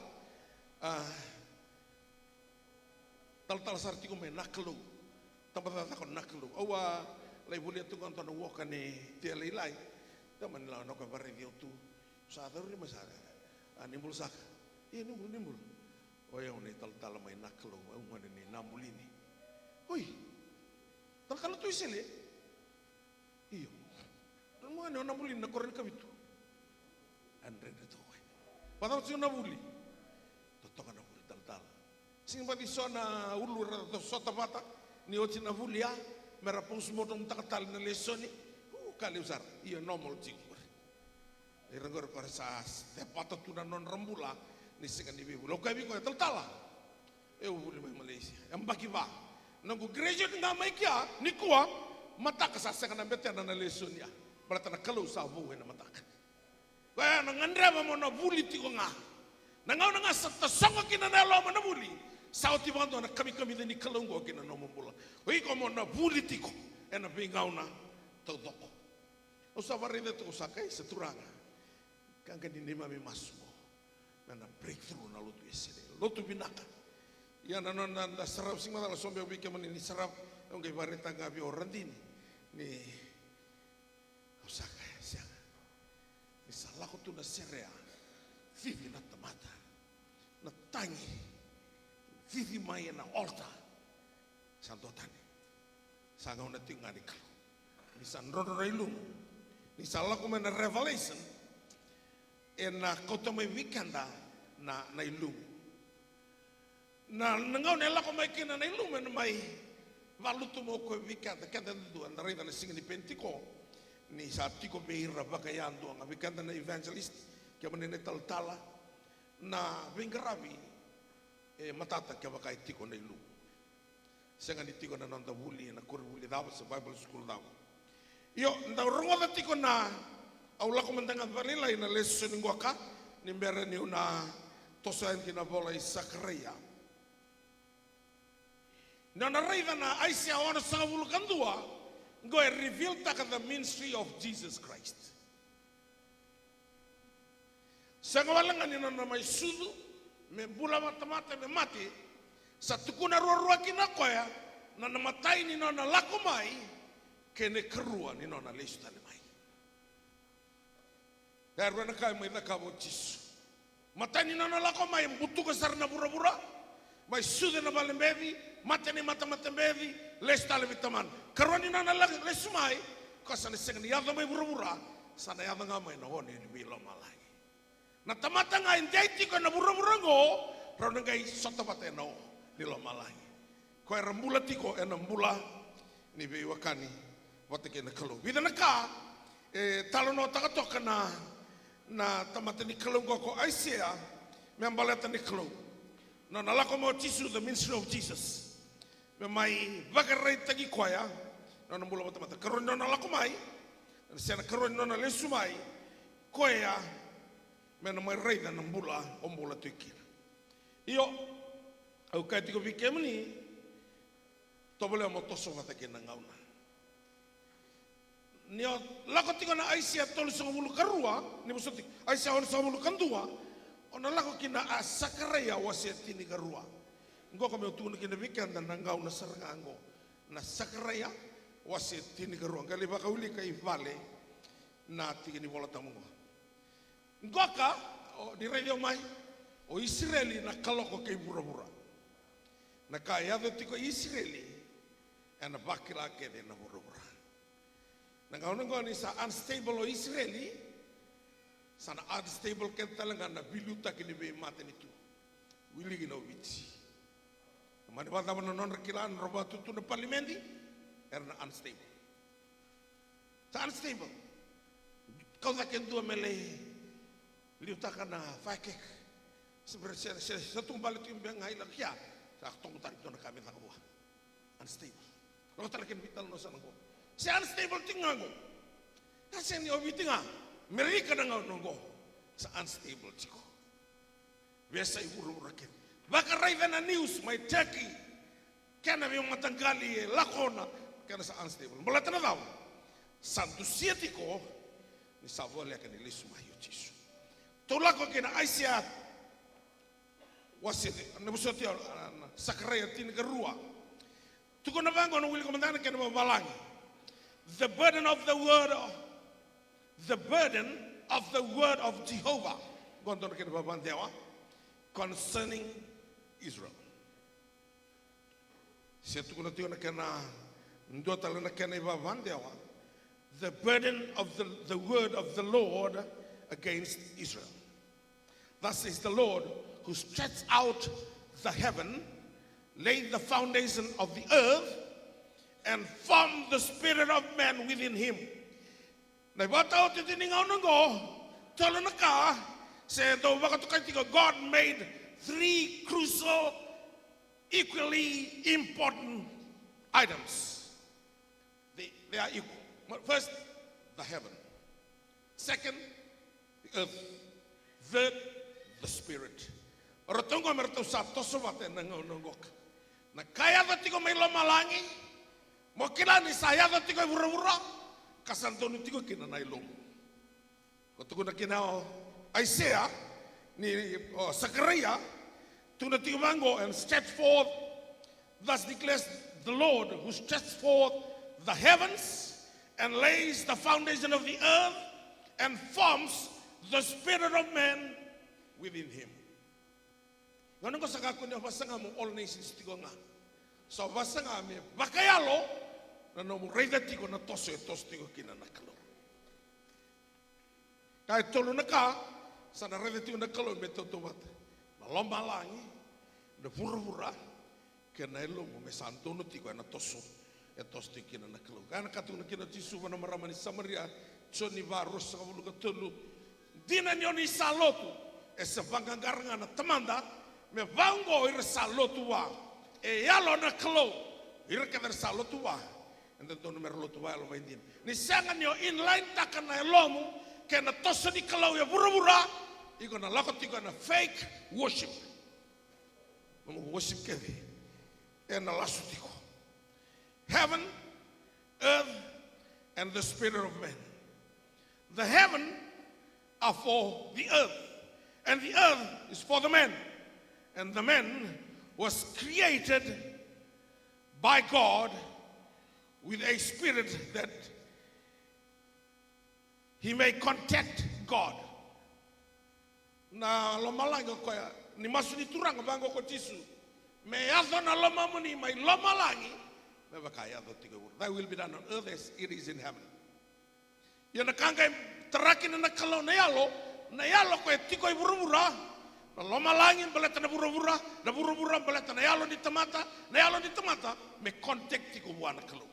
Taltala sa artiko may nakalo. Tamatata ko nakalo. Awa, lay buli ito kong tanong waka ni Tialaylay. Taman nila ano ka barigyo to. Sa ataro rin masaka. Nimul saka. Nimul. O yaw ni taltala may nakalo. Ang ni nambulini. Uy, talkala to isili. Iyo. Dan mo ano nambulin na koren kabito. Andre na to. Patang siyo nabuli. Totoo ka nabuli taltala. Sing pati so na ulur to sota bata ni oti nabuli ya merapos mo tong takatal na lesoni. Kali usar. Iyo normal jing. Irangor ko sa depata tu na non rambula ni singa ni bibu. Lo kabi ko taltala. Uli may Malaysia. Ang bakiba. Nanggu graduate nga may kya, ni kuwa, mata kasasa ka na bete na naleson niya. Balata na kalau sa buhay na mata ka. Kaya nangandrama mo na buli ti ko nga. Nangaw na nga sa tasong kinanalo mo na buli. Sao ti bando na kami-kami na ni kalunggo kinanalo mo bula. Uy ko mo na buli ti ko. E na bingaw na todo ko. O sa varida to sa kay sa turanga. Kang kanini mami masmo. Na na breakthrough na lutu esile. Lutu binaka. Ya nanon na sarap sing mata sombe ubi kemen ini sarap ang kay barita gabi orang dini ni Osaka siang ni salah ko tu na serea vivi na tamata tangi vivi mai na altar santo tani sanga una tingani kalo ni san rodo ilum ni sala ko na revelation na kota mai wikanda na ilum na ngau nela ko mai kina na ilum na mai valutu mo ko wikanda kanda do na rida na singa ni pentiko ni sa tiko beira bakayando ang wikanda na evangelist kaya manene taltala na vingaravi matata kaya bakai tiko na ilum senga ni tiko na nanda wuli na kurwuli dawa sa Bible school dawa yo nda rongo da tiko na au lako mandanga vanila ina leso ni ngwaka ni mbere ni una tosa enti na bola i Sakaria na reida na aisia ona sanga wulu kandua ngo e reveal taka the ministry of Jesus Christ sanga walanga ni na mai sudu me bula mata me mati sa tukuna ruarua kina koya na matai ni na lako mai kene kerua ni na leso tale mai Darwana kai mai da kabo Jisu. Matani na lako mai mbutu ka sarna bura-bura. Mai sude na balembevi, matani mata bevi, lestale vitaman. Karwani na lesu mai, kasane sengi yada mai bura-bura, sana yada nga mai na honi ni bilo malai. Na tamata nga indaiti ko na bura-bura ngo, rona ngai sota bate no nilo malai. Ko era mbula tiko ena mbula ni be wakani wate ke na kalu. Vida na ka talo no takatoka na tamata ni kalung ko Isaiah me ambaleta ni kalung no nalako mo Jisu the ministry of Jesus me mai vagarai tagi koya no mbula tamata karon no nalako mai sena karon no na lesu mai koya me no mai rei na mbula ombula tukira io au kai tiko vikemni tobole mo toso vata ke na ngauna Nio lako tiko na Aisia tolu sa mulu karua ni musuti Aisia on sa mulu kandua ona lako kina a Sakaria wase tini karua ngo kame utuna kina vikanda na ngau na sarangango na Sakaria wase tini karua ngali baka uli kai vale na tiki ni bola tamungo ngoka di radio mai o Israeli na kaloko kai bura-bura na kaya tiko Israeli ana bakila ke na bura-bura Nangau ni sa unstable o Israeli, sana unstable ken talaga na biluta kini be mate nitu. Wili gina witi. Mani bata mana non rekilan roba tutu na parlimendi, erna unstable. Sa unstable. Kau tak kentua mele liuta kana fakek. Sebenarnya satu balik tu yang ngai lagi ya. Sa tong tarik tu nak kami tak buat. Unstable. Kalau tak ken vital no sana ko. Si unstable tingango. Kasi ni obi tinga. Mereka nangau nongo. Sa unstable chiko. Biasa ibu raket. Baka raiva na news may Turkey. Kana yung matanggali lakona. Kana sa unstable. Mula tanadaw. Santo sietiko. Ni savolia ka nilisu mayo Jisu. Tulako kina Aisia. Wasit. Nabusoti Sakaria tinigarua. Tuko na bango no wili komandana kena mabalangi. The burden of the word of Jehovah concerning Israel. The burden of the word of the Lord against Israel. Thus is the Lord who stretched out the heaven, laid the foundation of the earth, and formed the spirit of man within him. Na bata o titingaw ngo, tolo na ka, say do God made three crucial, equally important items. They are equal. First, the heaven. Second, the earth. Third, the spirit. Rotongo merto sa toso wate na ngok. Na kaya tiko may lomalangi. Mo kila ni saya da tiko bura-bura kasanto ni tiko kina nailong. Kotuko na kina Isaiah ni Sakaria to the tiko mango and stretch forth. Thus declares the Lord who stretched forth the heavens and lays the foundation of the earth and forms the spirit of man within him. Ngano ko saka ko ni basanga mo all nations tiko nga. So basanga me bakayalo na no mo reida tiko na toso e tos tiko kina nakalo. Kay tolo na ka sa na reida tiko nakalo me toto bat. Malomba langi na pura-pura kena elo mo me santono tiko na toso e tos tiko kina nakalo. Kana katu na kina tisu wana maramani Samaria Johnny Varos sa kabulu katulu. Dina nyoni salotu e sa bangangaranga na tamanda me vango ira salotu wa e yalo na klo ira kadar salotu wa and then tono merlo tu wa lo vaindin ni sangan yo inline takana elomu kena toso di klo ya bura-bura iko na lakot iko na fake worship mo worship keve e na lasutiko heaven, earth and the spirit of man. The heaven are for the earth, and the earth is for the man. And the man was created by God with a spirit that he may contact God. Na loma langi ko ya ni masu ni turang bango ko tisu. Me yazo na loma muni mai loma langi. Me bakaya do tiga ur. That will be done on earth as it is in heaven. Yana kanga terakin na kalau na yalo ko tiko iburu-bura. Na loma langin baleta na buru-bura, na buru-bura baleta na yalo di tamata, me contact tiko buana kalau.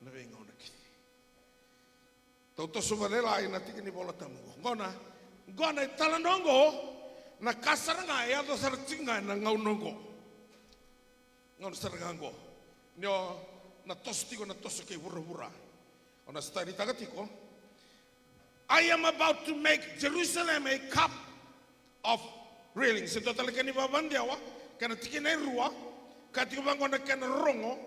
Na venga ona ki. Toto suvarela ina tiki ni bola tamu. Ngona talandongo na kasaranga ya do sartinga na ngaunongo. Ngona sargango. Nyo na tostiko na tosoke buru-bura. Ona stari tagatiko. I am about to make Jerusalem a cup of railing. Se total kani babandiawa, kana tikina rua, katibangona kana rongo.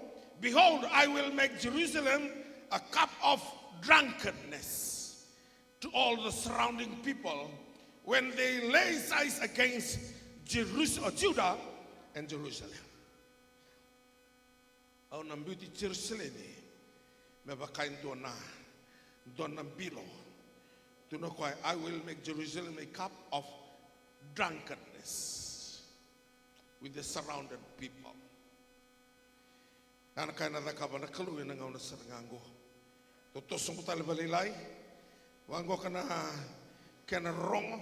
Behold, I will make Jerusalem a cup of drunkenness to all the surrounding people when they lay eyes against Jerusalem, Judah and Jerusalem. Au nambuti Jerusalem me bakain dona bilo. I will make Jerusalem a cup of drunkenness with the surrounded people. Ana kaina da kabana kalu ina ngauna sarngango. Toto sungutale balilai. Wango kana wrong.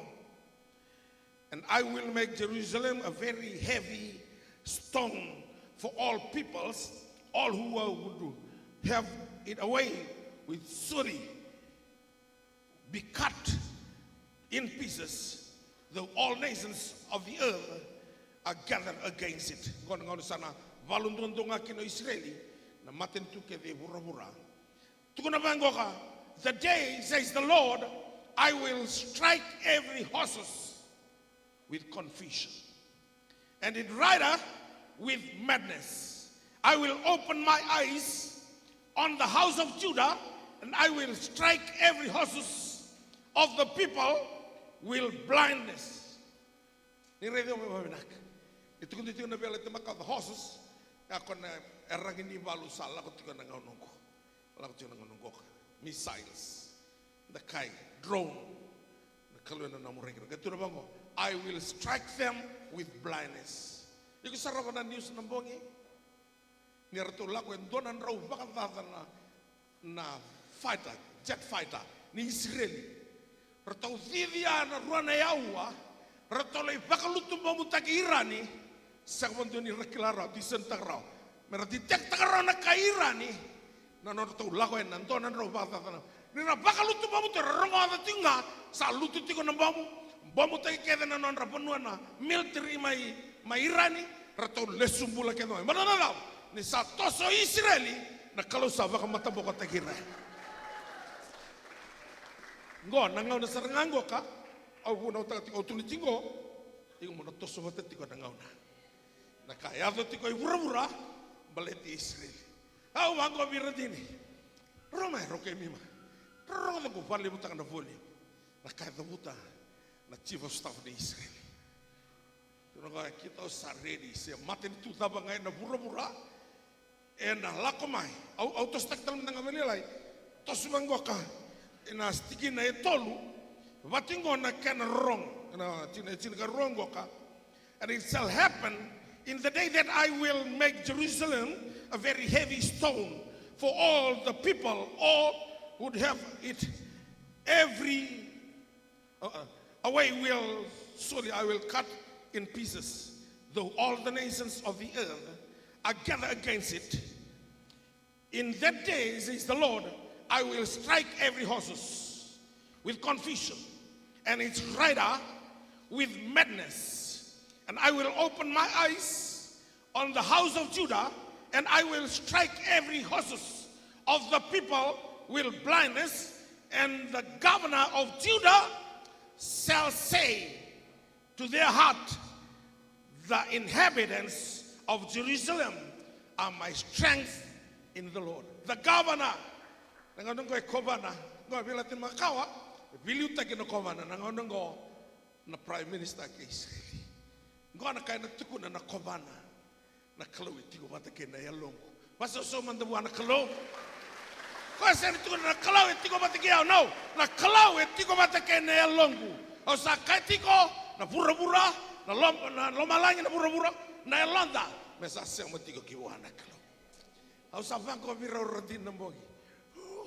And I will make Jerusalem a very heavy stone for all peoples, all who would have it away with suri, be cut in pieces, though all nations of the earth are gathered against it. Ngona sana valundondonga kino Israeli na matentuke de burabura. Tukuna bangoka, the day, says the Lord, I will strike every horses with confusion, and its rider with madness. I will open my eyes on the house of Judah, and I will strike every horses of the people with blindness. Ni radio mo babinak. Ito kundi tiyo na bela temaka the horses. Ako na erangin ni balu sala ko tiyo na ngaunongko. Wala ko tiyo na ngaunongko. Missiles, the kai, drone. Nakaluan na namurengin. Gato na bango. I will strike them with blindness. Iko sarap na news ng bongi. Nirtula ko yung doon ang raw bakal na fighter, jet fighter ni Israeli. Ratau thivia na ruan na yawa. Ratau lay bakalutum mo mutaki Irani. Sa kamanto ni Rakilaraw, di Santa Raw. Merati tek takaraw na ka Irani. Na nortau lako yung nandoon ang raw bakal. Nira bakalutum mo mutaki rongo at tinga. Sa lutut ko ng bamu. Bamu tayo kaya na non rapunuan na military may Irani. Ratau lesumbula kaya na. Mananalaw. Ni sa toso Israeli na kalau sa baka matabo ka tagira. Ngo nangaw na saranganggo ka au bunaw tagati ko tunitingo ing mo na toso matati ko nangaw na. Nakaya do ti ko ibura-bura baleti Israeli. Au wango biradini. Roma roke mima. Roma ko pali buta na voli. Nakaya do buta na chief of staff ni Israeli. Tuno ka kita sa ready siya matin tu tabang ngay na bura-bura. Na lakomai au tos taktal menanga melilai tos manggoka ina stiki na etolu vatingo na ken rong na tina ka rongoka And it shall happen in the day that I will make Jerusalem a very heavy stone for all the people, all would have it every away will, sorry, I will cut in pieces, though all the nations of the earth are gathered against it. In that day, says the Lord, I will strike every horse with confusion and its rider with madness. And I will open my eyes on the house of Judah, and I will strike every horse of the people with blindness, and the governor of Judah shall say to their heart, the inhabitants of Jerusalem are my strength in the Lord. The governor, nangonongo governor, ngo bilatin makawa, biliuta kino governor, nangonongo na prime minister case. Ngo na kaya na tukuna na governor, na kalo itigo mata kena yalongo. Basta so man dawa na kalo. Kaya sa itigo na kalo itigo mata kaya no, na kalo itigo mata kena yalongo. O sa kaitiko na pura-pura, na lomalangin na pura-pura, na yalonda. Mesa siya matigo kiwa na kalo. Au sa vango vira rodin na mogi.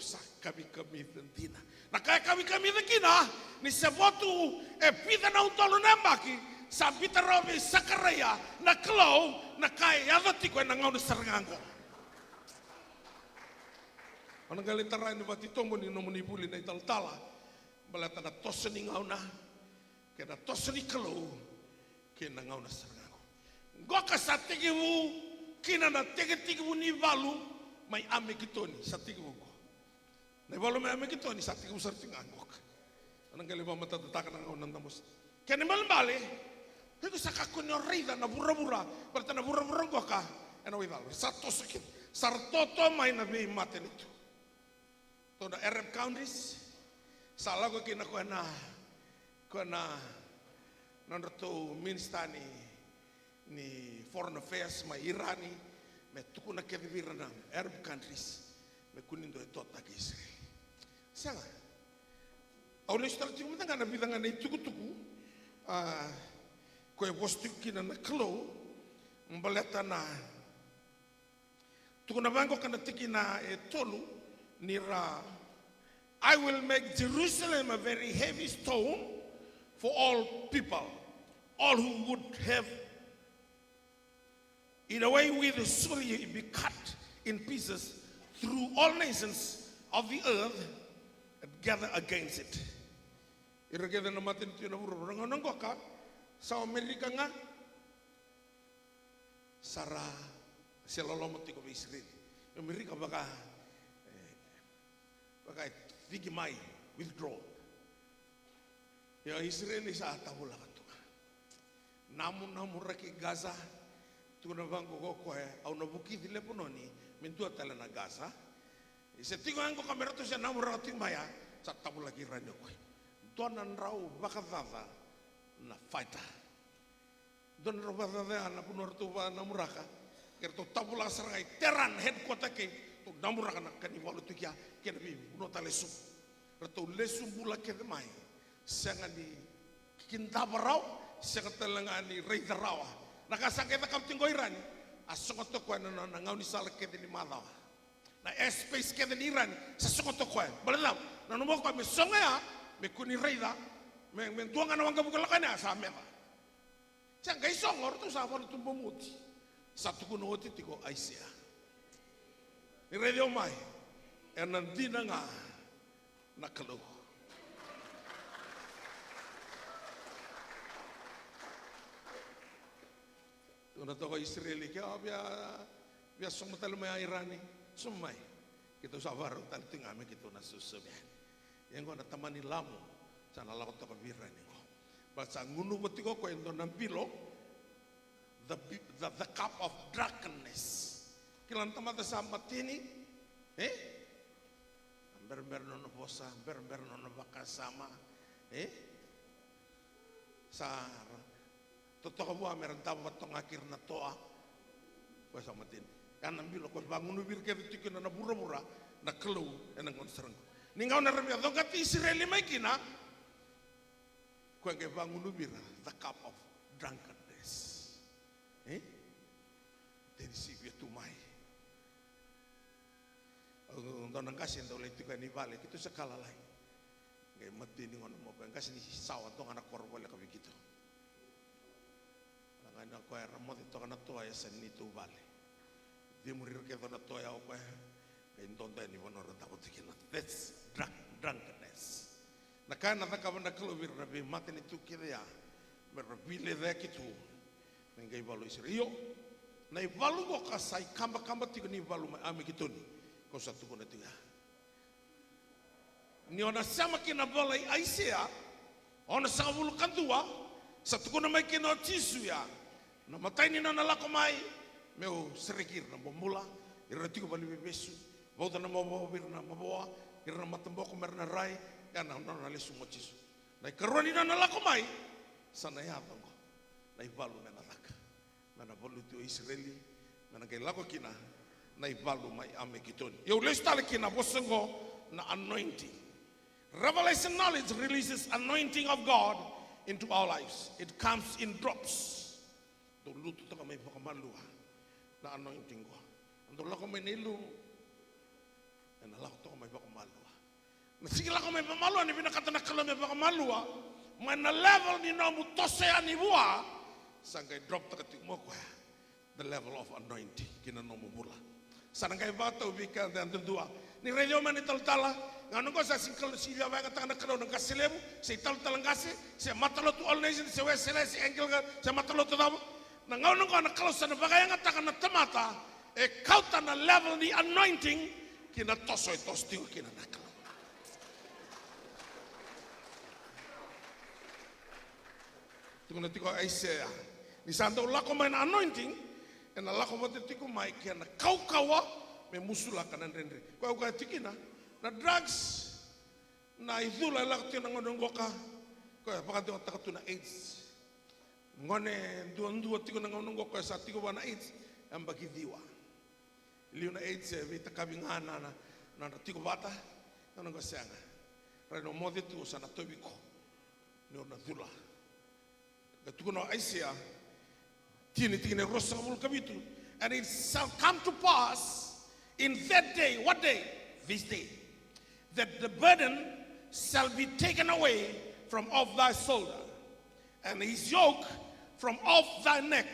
Sa kami tentina. Na kaya kami tentina ni sebotu e pita na utolo nembaki sa pita robi sakaraya na klo na kaya yado tiko na ngau na saranganga. Ana galintara ni bati tombo ni nomuni puli na italtala. Balata na tosa ni ngau na ke na tosa ni klo ke na ngau na saranganga. Goka sa tigiwu kina na tigiwu ni valu mai ame kitoni sa tigiwu ko. Na walau may kita ni sakti usar tingangok. Anang kali mama tatatakan ang unang damos. Kaya naman bali, kaya sa kakun yung rida na bura-bura, berarti na bura-bura ko ka. Ano iba? Satu sakit, sartoto may nabi mati nito. To the Arab countries, salah ko kina ko na nanto minister ni foreign affairs may Irani, may tukuna kevira ng Arab countries, may kunin do ito tagis. Siapa? Oleh setelah itu kita kan bilang ada tuku-tuku, kue postik na klo, membaleta na, tuku na bangko kan tiki na tolu nira. I will make Jerusalem a very heavy stone for all people, all who would have. In a way, with the soul be cut in pieces through all nations of the earth. Gather against it. Irageda na matin tiyo na buro. Ranganang ko ka, sa Amerika nga, Sara, sila lomot ko Israel. Amerika baka tigimay, withdraw. Ya Israel isa atabula ka to. Namun raki Gaza, tuko na bang ko au nabuki dile punoni, mintua tala na Gaza. Isa tigo ang ko kamera to siya namun rating maya, sa tabu lagi ranyo ko. Donan raw bakadada na fighter. Donan raw bakadada na punor to ba na muraka. Kerto tabu la sarangay teran headquarter ke to na muraka na kanibalo to kya kenabi puno talesu. Rato lesum bula ke mai. Sanga ni kintabaraw, sanga talanga ni reidarawa. Nakasakita kam tinggoy ran. Asongot to ko na ngaw ni salak ke ni malaw. Na airspace ke ni ran sa songot to ko. Balalam. Nanu mo ko me songa ya me kuni reida me tuanga na wanga bukala kana sa mema. Siya kay songor to sa fon tumbo muti. Sa tukuno oti tiko Aisia. Ni radio mai nanti na nga nakalo. Tuna to ko Israeli kaya biya sumatal may Irani sumay. Kita sabar tanting ame kita nasusubihan. Yang ko natamani lamu sa nalakot to kabira ni ko. Basta ngunu bati ko endo nampilo the cup of drunkenness. Kilan tamata sa matini ber no posa ber no bakasama sa totoo mo meron tama tong akir na toa basta matin. Kan nampilo ko bangun bir ke tikin na bura-bura na kelo enang konserang. Ningaw na rami atong kat Israeli may kina ko ang bangun bir the cup of drunkenness. nang kasi ndo le tiko ni vale kito sakala lai ngai mati ni ngono mo kan kasi ni sawa to anak korbo le kabi kito nanga na ko era mo to kana to ya sen ni tu vale di murir ke na to ya ko ngai ndonda ni wono ra ta tikina that's drunkenness na kana ta ka banda klovir na be mati ni tu kire ya merbile de kitu ngai valu isri yo na valu ko kasai kamba tiko ni valu mai ami kitoni ko satu ko na tiga ni ona sama kina bola i Aisea ona sa vulu kantua satu ko na mai kina tisu ya na matai ni na lako mai meu serikir na bomula ira tiko bali bebesu volta na mo birna maboa ira matambo ko merna rai kana na lesu mo tisu na karoni na lako mai sana ya bango na ivalu na nataka na bolu tu Israeli na kai lako kina na ivalu mai ame kitoni yo lestale kina bosengo na anointing. Revelation knowledge releases anointing of God into our lives. It comes in drops. Do lutu taka mai pakamalua na anointing ko. Ando lako mai nilu na lako taka mai pakamalua. Na sige lako mai pamalua ni pinakata na kala mai pakamalua. Mana level ni no mutose ani bua sangai drop taka tikmo ko. The level of anointing kina no mubula. Sangai bata ubika dan dua. Ni radio mani tala ngano ko sa singkal silya wa ngata na kalo ng kasilemu sa tal ngase sa matalo to all nation sa wesela sa angel sa matalo to daw na ngano ko na kalo sa bagay ngata na tamata e kauta na level ni anointing kina tosoy tostiu kina nakalo. Tiko na tiko Aisea ni santo lako man anointing en lako mo tiko mai kina kaukawa me musula kanan rendre ko ka tikina na drugs na idula lakti na ngodong goka ko pakati takatu na AIDS ngone duan tiko na ngodong goka sa tiko na AIDS ang bagidiwa liu na AIDS vita kabingana na tiko bata na ngosanga reno modi tu sana tobiko no na dula da tiko na Aisea tini rosa bul kabitu and it shall come to pass in that day, what day? This day. That the burden shall be taken away from off thy shoulder, and his yoke from off thy neck,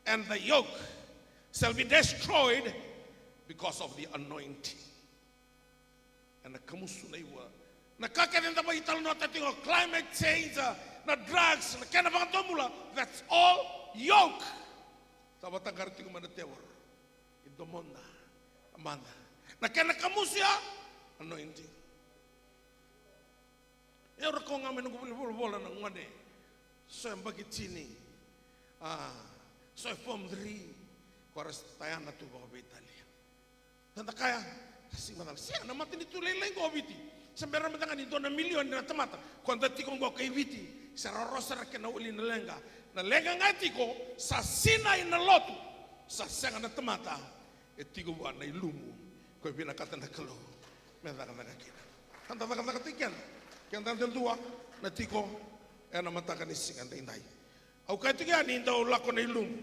and the yoke shall be destroyed because of the anointing. And the kamusunaiwa. Na kakarin da ba ital no tatingo climate change, na drugs, na kena bang tomula. That's all yoke. Sabatang karating man tewor. Idomonda. Amanda. Na kena kamusia anointing. Eu rako nga menunggu bola nang ngane. So yang bagi sini. So form 3 koras tayana tu bawa Italia. Dan tak kaya si madal siya na mati itu leleng ko biti. Sembera mentangan itu na milion na tamata. Konta tikong go kay biti. Sa rosa ra kena uli na lenga. Na lenga ngati ko sa sinay na lotu. Sa senga na tamata. Etigo wa na ilumu ko bina kata na kalo menda kata kina tanta kata katikan kan tanta dua na tiko na mata ni singan tindai au katikan ni ndo lako na ilumu.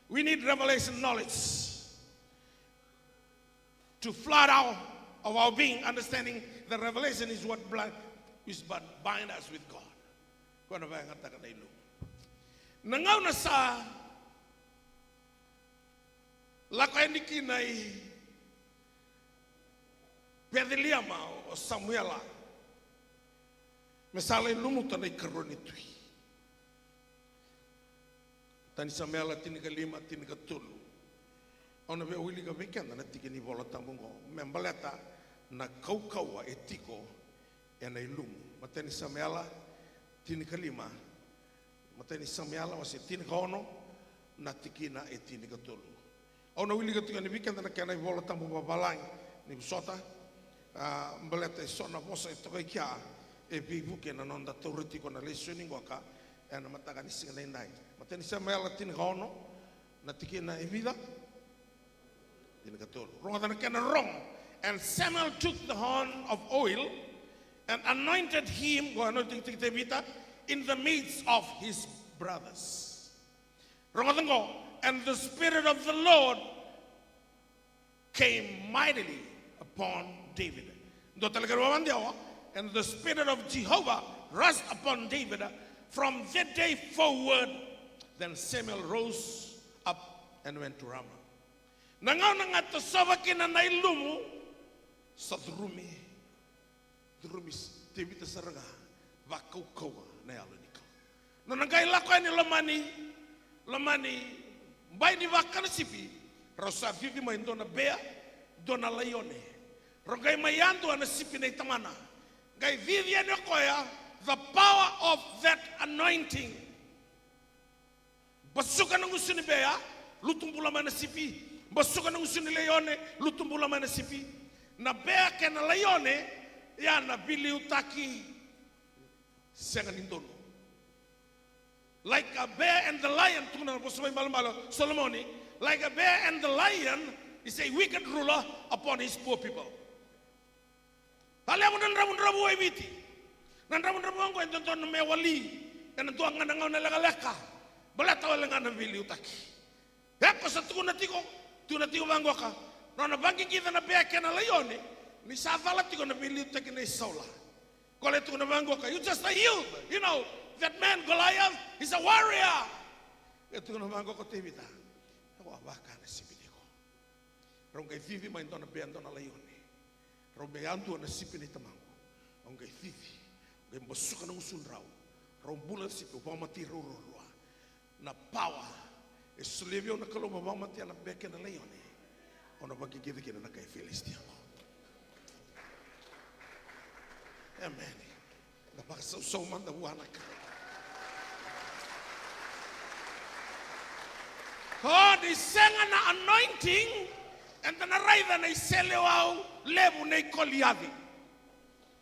We need revelation knowledge to flood out of our being, understanding the revelation is what bind us with God. Ko na ba ngata na ilumu nangaw na sa lako endiki nai pedeliama o Samuela mesale lumuta nai karoni tui tani Samuela tinika 5 tinika 3 ona be wili ka weekend na tikini bola tambungo membaleta na kaukawa etiko ena ilumu matani Samuela tinika 5 matani Samuela wasi tinika ono na tikina etinika 3. Ona wili ketika ni weekend na kena bola tambu babalang ni sota mbelete sona bosa itu kia bibu kena nonda teoreti kona listening waka na mataka ni singa nai mateni Samuel tin hono na tikina evida tin katol ronga na kena wrong and Samuel took the horn of oil and anointed him go anointing tikitebita in the midst of his brothers ronga and the Spirit of the Lord came mightily upon David. And the Spirit of Jehovah rest upon David. From that day forward, then Samuel rose up and went to Ramah. Nangaw na nga to sawakin na nailumu sa drumi David saranga vakau na yalonika. No nangaila ko ni lamani bai ni vakan sipi rosa vivi mo indona bea dona layone. Rogai mayando ana sipi na itamana. Gai vivi ano koya the power of that anointing. Basukan ng gusto ni Bea, lutumbula man na sipi. Basukan ng gusto ni Leone, lutumbula man na sipi. Na Bea ke na Leone, ya na bili utaki sengan indono. Like a bear and the lion, tuna posumay malo Solomoni, like a bear and the lion is a wicked ruler upon his poor people. Taliamu nandramu ay biti. Nandramu angko ito na may wali. Yan ang tuwang nga nangaw na leka. Balataw lang nga ng bili utaki. Heko sa tunatiko bango ka. No nabangking kita na beya kena layone. Ni savala tiko na bili utaki na isola. Kole tiko na bango ka. You just a youth. You know, that man Goliath is a warrior. Ito na bango ko tibita. Ako abaka na sipi ko. Rong kay vivi ma ito na beya ito na layone. Rong beyanto na sipi ni tamango. Rong kay vivi. Kay masuka ng usunraw. Rong bulan sipi upang matirururua. Na power e slevio na kalau mabang mati na beke na leone ono pagkikita kina na kay Filistia. Amen. Napakasaw man na wanak. God is saying na anointing and then arrive na iselewao lebu na ikoliavi.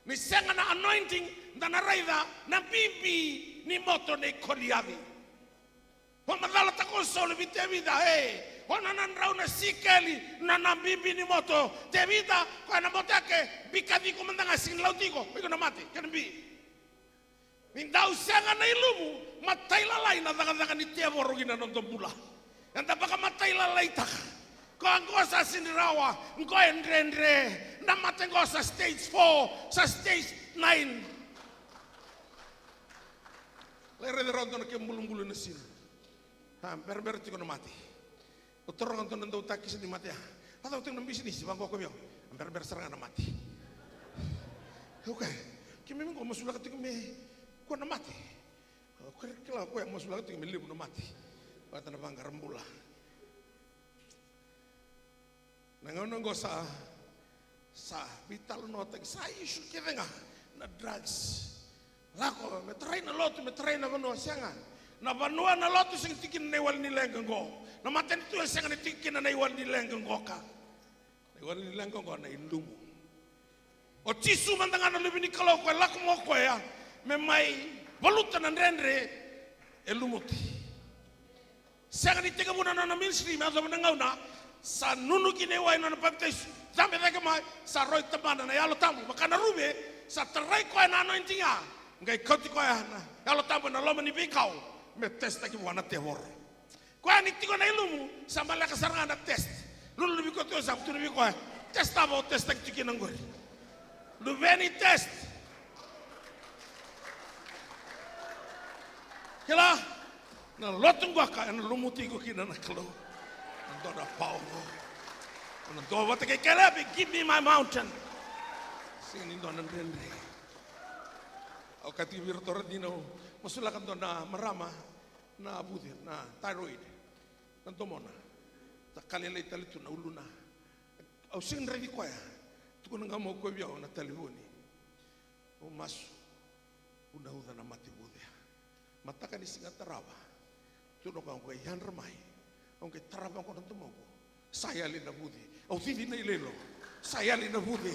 Ni saying na anointing dan arrive na bibi ni moto na ikoliavi. Pamadala tako solo vite vida ona nandrau na sikeli na nambibi ni moto te vida kwa na motake bikadi kumandanga sin lautigo iko na mati kanbi mindau sanga na ilumu mataila lai na daga ni tevo rogina non tombula anda baka mataila lai taka ko angosa sinirawa ngoendre na matengosa stage 4 sa stage 9 lere de rondo ke mbulu na sin ber tiko na mati. Otorong anton nando takis di mati. Atau teng bisnis bang ko mio. Ber serang na mati. Okay. Kimi mo masula ka tiko me ko na mati. Kala ko yang masula ka tiko me libu na mati. Bata na bang rembula. Nangono go sa vital no tek sa isu kirenga na drugs. Lako me try na lot me try na no sianga. Na banua na lotu sing tikin na iwal ni lenggang go. Na maten tu sing na tikin na iwal ni lenggang go ka. Iwal ni lenggang go na indumu. O tisu mandangan na lubi ni kalau ko lak mo ko ya. Memai voluta na rendre elumuti. Sing ni tiga muna na ministry ma so mandangaw na sa nunu kinewa na baptize. Zambe daga mai sa roy tamana na yalo tamu makana rube sa taray ko na anointing ya. Ngai koti ko ya na yalo tamu na loma ni bikau. Me test taki wana tewor. Kwa ni tiko na ilumu sama la kasaranga na test. Lulu lebih ko to sam tu lebih ko test abo test taki tiki nangori. Lu veni test. Kila na lotung gua ka na lumuti ko kina na klo. Ndo na pau. Na do wata ke kala give me my mountain. Sini ndo na ndende. Au kati virtor dino masulakan to na marama na abudir na thyroid nanto mona ta kalele talitu na uluna au sin revi koya tuko nga mo ko biao na talihoni o masu una uda na mati bude mataka ni singa taraba tuno ka ko yan ramai aunque taraba ko nanto mo saya li na bude au vivi na ilelo saya li na bude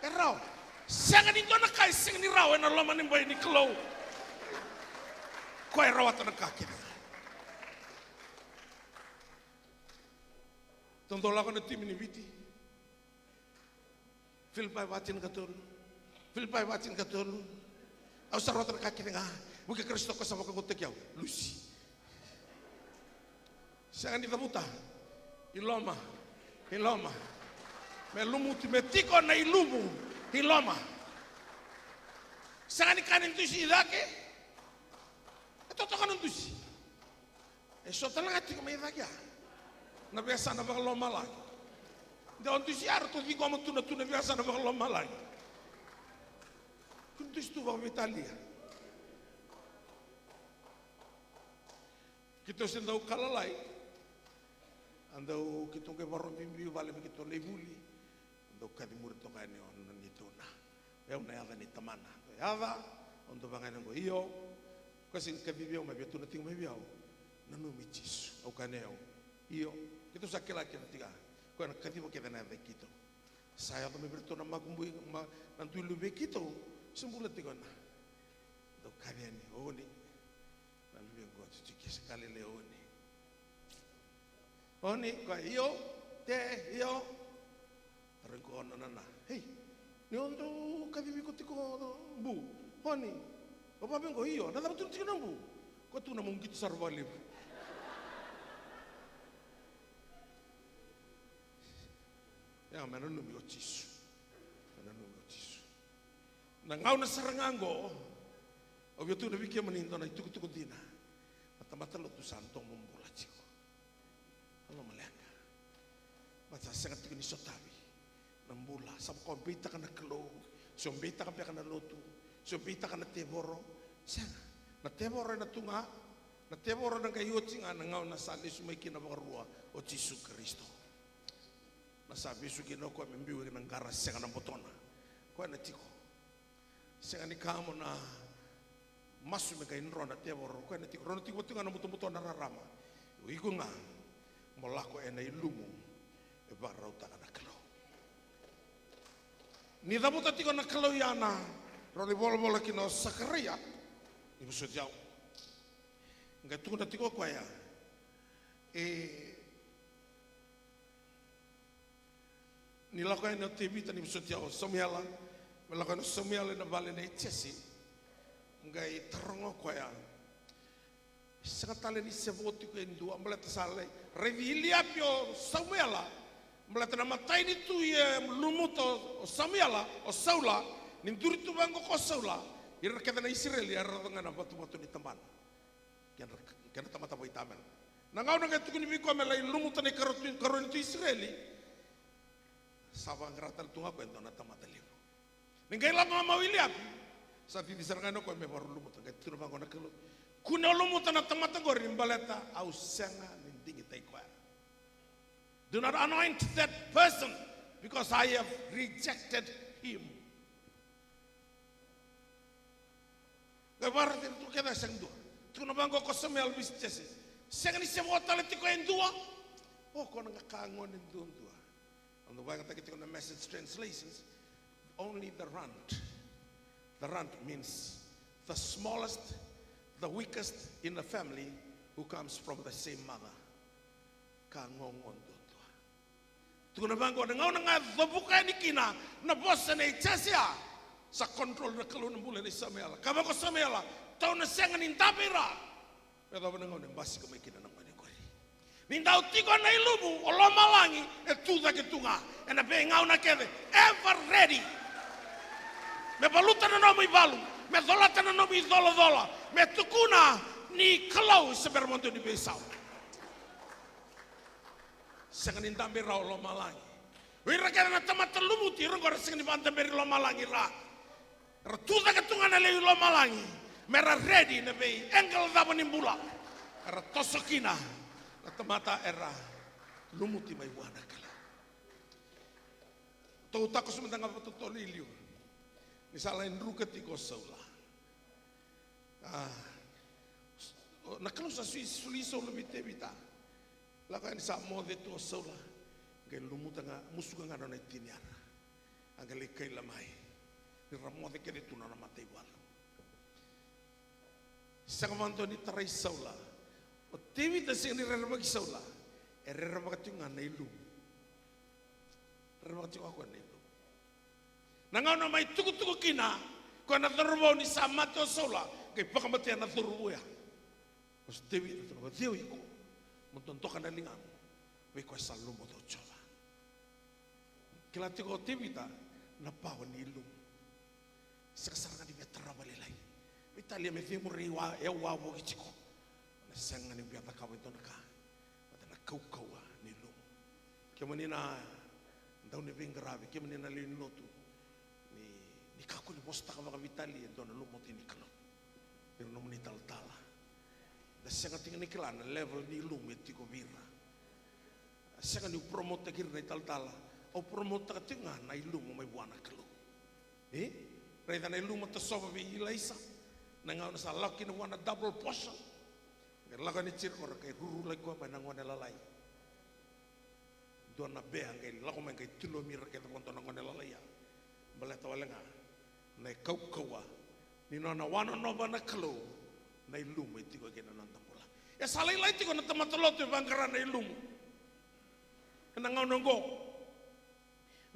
erao sanga ni dona kai sing ni rawe na loma ni boy ni klo ko rawat na kakit tondo la ko na tim ni viti Filipai watin katul au sarwat na kakit nga buke Kristo ko sa ko tek yaw lusi sanga ni tabuta iloma Me lumu ti me tiko na ilumu hiloma. Sangani kanin tusi idake. Ito to kanin tusi. E so talanga tiko me idake. Na biasa na bakaloma lagi. Da on tusi ar to vigo mo tuna biasa na bakaloma lagi. Kun tusi tu va Italia. Kita sendau kalalai. Andau kita ke baru mimpi vale kita lebuli. Andau kadi murid to kani on nito na. Eu na ada ni tamana. Ada ondo bangana go io. Kasi ka viveu ma betu na tingo viveu. Nanu mitis. O kaneo. Io kita sakela kira tiga. Ko na kadi mo kita na kita. Saya to me berto na magumbu ma nantu lube kita. Sembula tiga na. Do kaniani oni. Lalu yang gua cuci sekali leoni. Oni kwa io rengko nana hey ni ondo kavivi kotiko bu oni apa bengo io nada betul tiko nambu ko tu na mungkit sarvalib ya menanu mi ochisu nangau na sarangango obyo tu na bikia manindo na itukutuku dina mata-mata lo tu santong mumbula chiko ano malanga bata sangat tikuni sotabi nambula sab kompita kana klo sombita ka kana lotu sombita kana teboro sanga na teboro na tunga na teboro na kayo tinga na ngau na sali sumay kinabakarua o Jesu Kristo na sabi su gino ko membiwe ng garas sanga na botona ko na tiko sanga ni kamo na masu me kain rona teboro ko na tiko rona tiko tinga na muto na rarama iku nga molako ena ilumu e barau taka na kalo ni dabuta tiko na kalo yana roli bolo kino Sakaria ibu sojau ngai tu na tiko kwa ya ni lako ena TV tani ibu sojau somiala melako ena somiala na bale na ichesi ngai tarongo kwa ya sangat tale ni sevoti ko indua melata sale revilia pio Samuela melata na matai ni tu ye lumuto o Samuela o Saula ni duri tu bango ko Saula ira kata na Israel ya ranga na batu ni tamban kian tamata boy tamen na ngau na tu ni biko melai lumuto ni karon tu Israeli sabang ratal tunga ko ento na tamata libo ningai lama mawiliap sa fi disarngano ko me baru lumuto ngai tu bango na kelo kuna lumuto na tamata gor ni baleta au senga nindingi taikwa. Do not anoint that person because I have rejected him. Gabar tu keda sengdu. Tu na bango ko Samuel bis chese. Senga ni semo talenti ko endua. Oh ko nga kangon endua. On the way ta kitiko na message translations only the runt. The runt means the smallest, the weakest in the family who comes from the same mother. Kangongon dotua. Tukuna bango na ngau nga dhabuka ni kina na bossa na ichasia sa control na kalu na mula ni Samuel. Kama ko Samuel, tau na senga ni tapira. Pero na ngau na basi ko may kina na mani kori. Nindau tiko na ilubu olomalangi e tuda ke tunga. E na pe ngau na keve ever ready. Me baluta na nomo ibalu. Me dolata na nomo idolo. Me tukuna ni kalau sebermonto di besau. Sanganin tambe ra lo malangi. Wira kana na tamata lumuti ro gora sangani bantambe lo malangi ra. Ra tuda ka tunga na le lo malangi. Mera ready na be engel da bonimbula. Ra tosokina. Na tamata era lumuti mai wana kala. Tau tako sumendanga patotolilio. Ni salain rukati ko Saula. Na kalau sa suliso lebih tebita, lakukan sa mode tu Saula, gay lumuta nga musuga nga na tiniara, ang galikay lamay, ni ramode kaya dito na namatay wala. Sa kamanto ni taray Saula, o tebita siya ni rarabag Saula, rarabag ito nga na ilum, rarabag ito ako na ilum. Nangaw na may tugo-tugo kina, kung natarabaw ni Samat o Saula, kay pakamatian na turubo ya. Os dewi itu, dewi ko, mentontokan na lingam, may kwa salum mo to chola. Kila tiko tibita na pawa ni ilum. Sekasaranga di betra balilai. Italia me fimuri wa wa gitiko. Na sanga ni biata kawa itu naka. Mata na kau ni ilum. Kemanina ndau ni vingravi, kemanina linotu. Ni kaku ni posta ka Italia dona lumoti ni kalo. Pero no ni tal-tala. Da sanga tinga ni kilana level ni ilum etiko vira. Sanga ni promote kir na tal-tala. O promote ka tinga na ilum may buana kalo. Reda na ilum ta sofa vi ilaisa. Nanga na sa laki na wana double portion. Ngalaka ni cirko kay ruru lay ko ba nang wana lalay. Dona be angay lako man kay tulo mi ra kay konto nang wana lalay. Baleta wala nga na kaukawa ni nona wana no ba na kalo na ilum ay tiko kay nananda pula. Ya salay lay tiko na tamatoloto bangara na ilum. Nang nongo.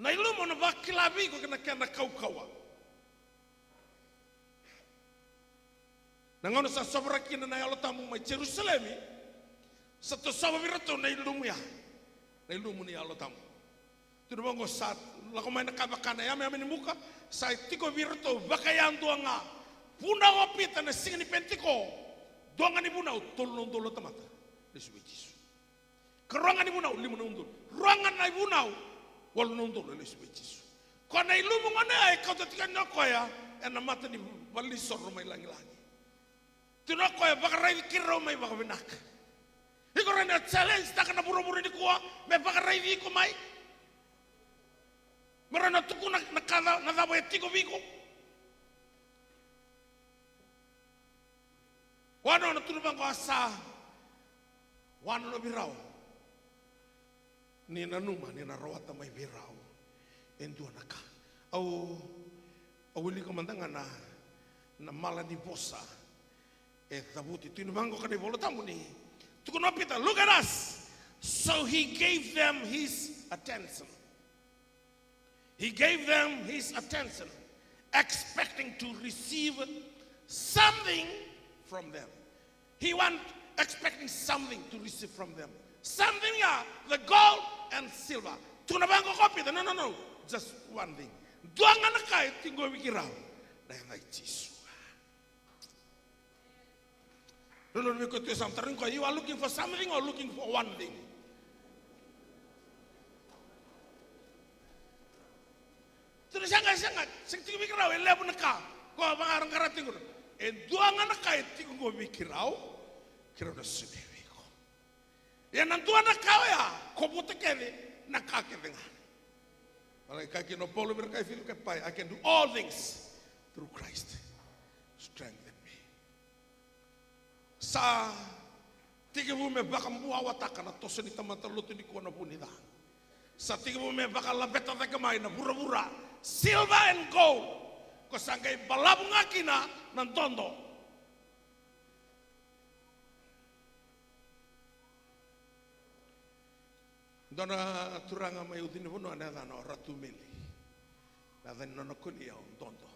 Na ilum na ba kilabi ko na kaukawa. Nangono sa sobra kina na yalo tamu mai Jerusalem sa to sobra virato na ilum ya na ilum ni yalo tamu tu bango sat la ko mai na kabakana ya me muka sa tiko virato bakayan doanga puna opita na singani pentiko doanga ni buna tolong dolo tamata lesu Jesus kerongan ni buna limu nundul ruangan na buna wal nundul lesu Jesus ko na ilum ngone ay ka to tikan nokoya ena mata ni balisor mai langi Tino ko ya bakarai kiro mai bakabinak. Iko rena challenge tak na buru-buru di kuwa me bakarai di ko mai. Merana tuku na kada na dabo etiko biko. Wano na tunu bangko asa. Wano no birao. Ni na numa ni na rawata mai birao. Endu naka. Au wili komandanga na mala di bosa. Tabuti tu bango kani bolo tamu ni tu kono pita look at us. So he gave them his attention. He gave them his attention, expecting to receive something from them. He expecting something to receive from them. Something, yeah, the gold and silver. Tu kono bango kopita no, just one thing. Duangan kai tinggo wikirau. Dah Jesus. Lulu mikut tu samtarin ko you are looking for something or looking for one thing. Terus sangat sing tiga mikirau lebu neka ko bangarang karatingur. Duangan neka tiga ko mikirau kira na sudewi ko. Ya nantuan neka ya ko buta kene naka kedenga. Malay kaki no polo berkai feel kapai I can do all things through Christ. Strength. Sa tiga bume baka muawa takana toso ni tamata lutu ni kuana punida. Sa tiga bume baka labeta takamay na bura-bura silver and gold ko sangay balabong akina ng tondo. Dona turanga may udin puno na no ratumili. Na dan no kuliya ang tondo.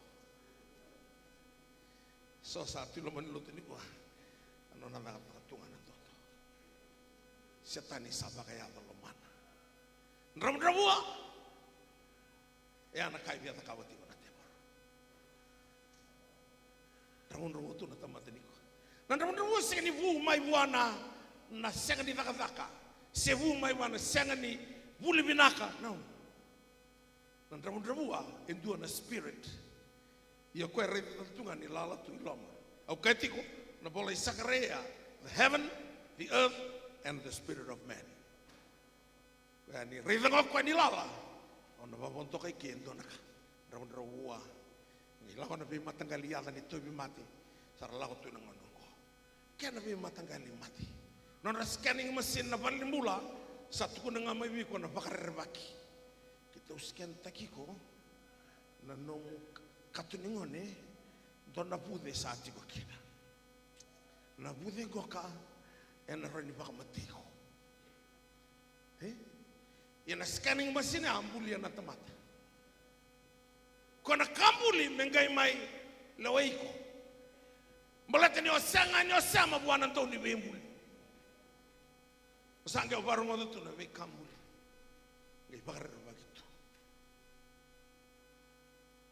So sa tiluman lutu ni kuana. Ano na nakatungan ng toto. Siyatan isa ba kaya malumana. Nram-ramua. Yan nakaibiyat na kawati ko na temor. Nram-ramua ito na tamatani ko. Nram-ramua siya ni vu may buwana na siya ni nakataka. Siya vu may buwana siya ni bulibinaka. No. Nram-ramua endua na spirit. Iyo ko ay tungan ni lalatu iloma. Au kaitiko. Na boleh sakarea, the heaven, the earth, and the spirit of man. Ni ridangok ko ni lala. Ono babonto kay kendo naka. Raw-rawa. Ngila ko na bi matanggaliyatan ito bi mati. Sarala ko to nang anong. Kaya na bi matanggali mati. Non scanning machine na balimula satu ko na nga may ko na bakarebaki. Kita scan takiko na nung katuningon don na pude sa ati ko kina. Na bude goka en rani baka matiko. Yana scanning machine ambuli na tamata. Kona kambuli mengai mai lawaiko. Balata ni osanga buana to ni bembuli. Osanga baru mo to na be kambuli. Ngai bakar bagitu.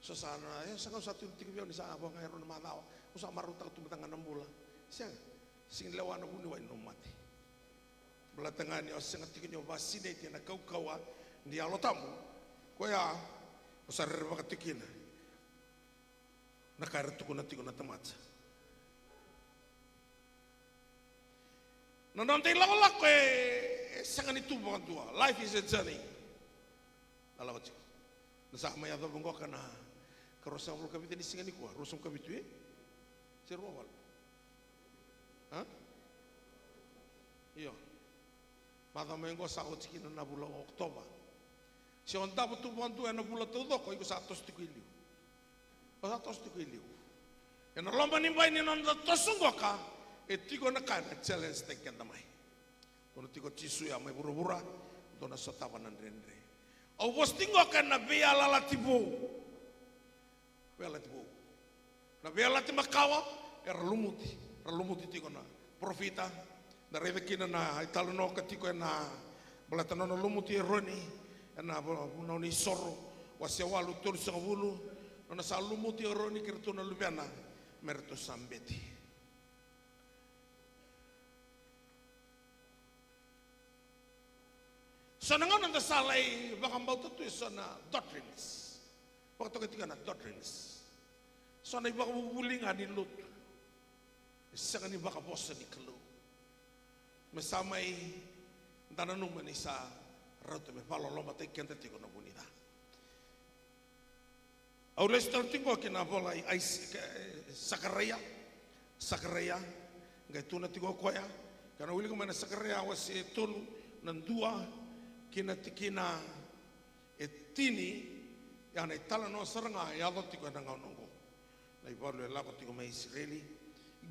So sana ya sanga satu tiga biar nisa abang air na malaw. Usa maru tak tumatang enam bulan. Siang sing lewan na buni wa mati. Belatangan ni osang tiga nyo vaccinated na kau di alotamu. Koya usar baka tikina. Nakartu ko na tigo na tamatsa. Nanonte lawak ko sangan itu bukan tua. Life is a journey. Alawat ko. Nasa maya do bungo kana karosang ul kabite ni singani ko. Rosong kabitu Seru awal. Ha? Iyo. Mata mengo sa ko tikina na bulan Oktober. Si onta butu bantu na bulan todo ko iko sa tos tikiliu. Sa tos tikiliu. Yang lomba nimbai ni non tosunggo ka etiko na kana challenge tekan tamai. Tono tiko cisu ya mai buru-bura dona sotava nan rendre. Au postingo kana bea lalatibo. Bea lalatibo. Na bea latimakawa era lumuti tiko na profita na revekina na italono katiko na balatanono lumuti eroni na buno ni sorro wasewalu tursa wulu na sa lumuti eroni kirtuna lubiana merto sambeti. So nangon ang salay baka mbauta to so na doctrines. Baka to ketika na doctrines. So na baka bubuling ani lut. Isa ni baka bosa ni kelu. Mesamay tananong manisa rato me palo loma te kente tiko na bunida. Aules tantingo kina bola ai Sakaria ngai tuna tiko koya kana wili ko mana Sakaria wasi tulu nandua kina tikina etini yana itala no saranga ya tiko na ngongo na ibalu la ko tiko mai Israeli.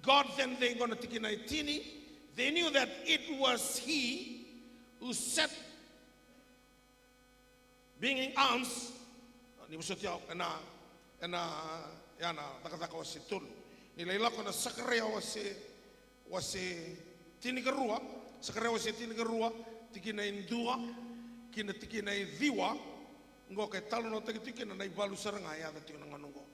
God then they gonna tikina etini. They knew that it was he who set being in arms ni musotia na yana takataka wasi tulu nila ilako na Sakaria wasi tini kerua Sakaria wasi tini kerua tikina indua kina tikina diwa ngo ke talo no tikina na ibalu saranga ya tikina nganongo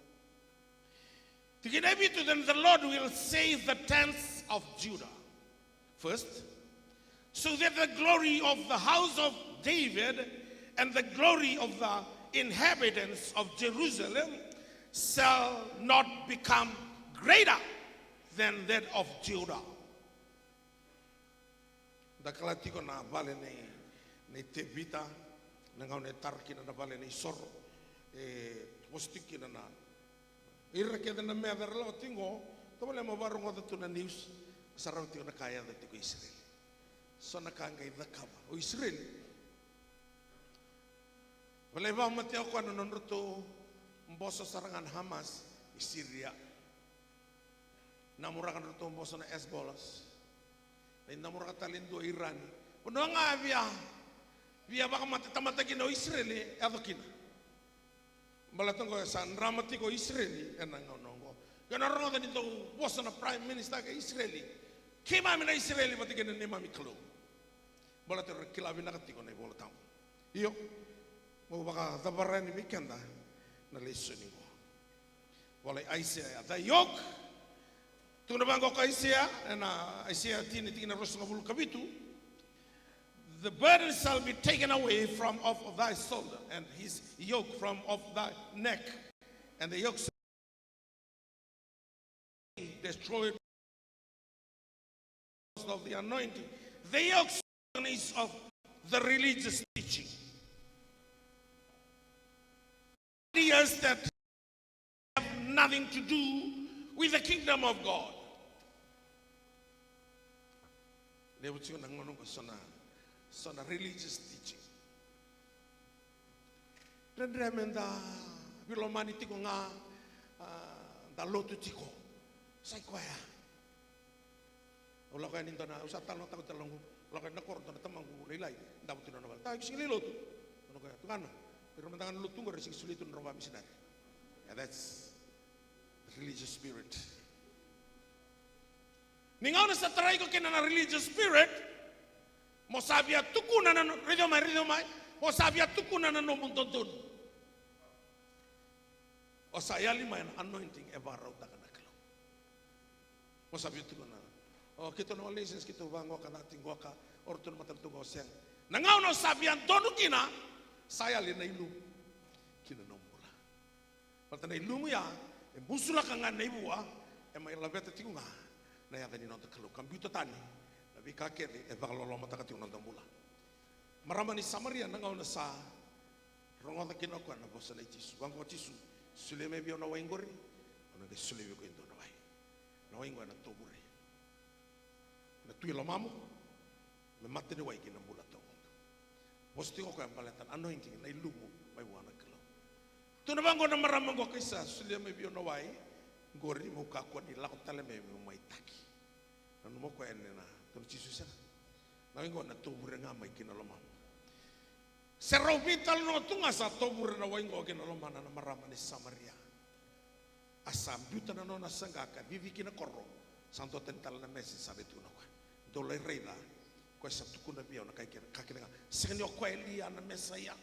tikina bitu. Then the Lord will save the tents of Judah first, so that the glory of the house of David and the glory of the inhabitants of Jerusalem shall not become greater than that of Judah. Dakala tiko na vale ne tebita na ngau ne tarkina na vale ne sorro postikina na irake na me averlo tingo to le mo barongo da tuna news sarau tiko na kaya da tiko Israel so na kanga ida kaba o Israel wala ba mate ako ano nonroto mboso sarangan Hamas di Syria namurakan roto mboso na Hezbollah namura talendo Iran. Uno nga via baka matamatagin o Israeli adokina. Balatong ko sa dramati ko Israeli enang nongo. Ganaro nga dito boss na prime minister ka Israeli. Kima na Israeli matigan ni mami klo. Balatong kilabi na katiko na ibolatang. Iyo mo baka tabaran ni mikanda na listening ko. Wala Isaiah the yoke. Tuna bangko ka Isaiah na Isaiah tini tingin na bulu kabitu. The burden shall be taken away from off of thy shoulder, and his yoke from off thy neck, and the yoke shall be destroyed of the anointing. The yoke is of the religious teaching. Ideas that have nothing to do with the kingdom of God. Sona religious teaching. Rendremenda bilomani tiko nga da lotu tiko. Sai koya. Ola kaya ninto na usa talo takot talong ola kaya nakor to na tamangu relay dapat tino na bal. Ta sing lotu. Ono kaya tukana. Pero mandangan lotu ngor sing sulit no roba misinari. Yeah, that's the religious spirit. Ningaw na sa try ko kinana religious spirit. Mo sabia tukuna na ridomay mo sabia tukuna na no muntontun. O saya lima yang anointing e barau takana kalau. O sabi itu kana. O kita no license kita bango kana tinggo ka orton matan tungo seng. Nangau no sabian tonu kina saya lina ilu kina nombula. Pata na ilu ya e busula kanga na ibua e mai labeta tinga na ya tani nonta kalau kambuto tani na bikake e bagalolo mata ka tinga nonta mula. Maramani Samaria nangau na sa rongo ta kina ko na bosa na Jisu. Bango Jisu suleme bio na waingori ona ke suleme ko indo na wai. Na waingwa na tobure. Na tuila mamu me mate de wai kina mula to. Posti ko yang palatan anointing na ilumu mai wana kelo. Tu na bango na maramango kisa suleme bio na wai gori mo ka ko ni la ko tale me mai taki. Na mo ko ene na to Jisu sa. Na waingwa na tobure nga mai kina lo mamu. Serau vital no tunga sa tobur na waingo kina lomana na marama ni Samaria. Asam buta na nona sangaka vivi kina korro santo tental na mesi sabe tu na kwa. Dole reida ko sa tukuna biya na kai kina kakina senyo ko elia na mesaya.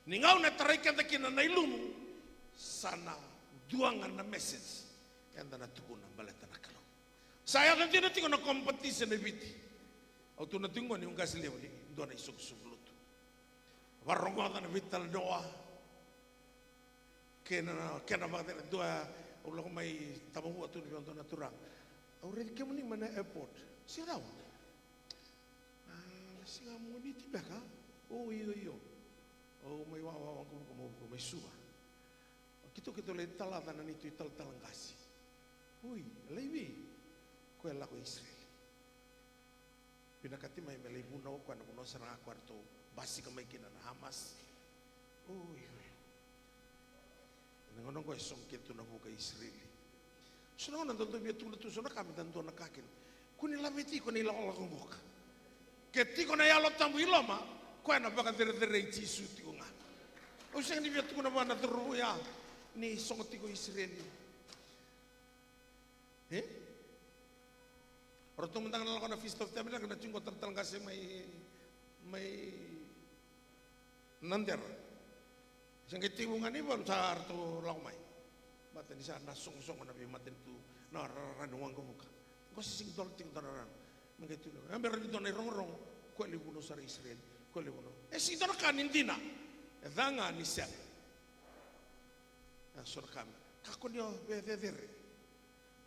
Ningau na taraika ta kina na ilumu sana duangan na message yanda na tukuna baleta na kalo. Saya kan tidak tingo na kompetisi na biti. Au tu na tingo ni ungas lewi do na isuk sublut. Varongoda na vital doa kena magdena doa ulang mai tamu atu ni untuk naturang aure ke muni mana airport sirau singa muni tiba ka oh iyo oh mai wa ko mai suwa kita le talada na itu talangasi ui lewi ko la ko Israel pinakati mai melibu no ko na serang kwarto basi kamay kina na Hamas. Uy. Nangonong ko isong kito na buka Israeli. So nangon nandun biya tulad to na kami nandun na kakin. Kunilamiti ko nila ko lakong buka. Keti ko na yalot tambu iloma. Kuya na baka dire-dire Jisu ti ko nga. O siyang ni biya ko na ba na turuya ni songoti ko Israeli. Orang tu mentang na na Feast of Tabernacle na tingko tantal kasi may nander. Isang kitibungan ni baru sa arto laumay. Matan di sana song-song na bimatin tu na ranuang ko muka. Ko sising dolting tanaran. Mangkitu. Amber dito na rong-rong ko libuno sa Israel. Ko libuno. Si dona kanin dina. Danga ni siya. Sur kami. Kako niyo vedere.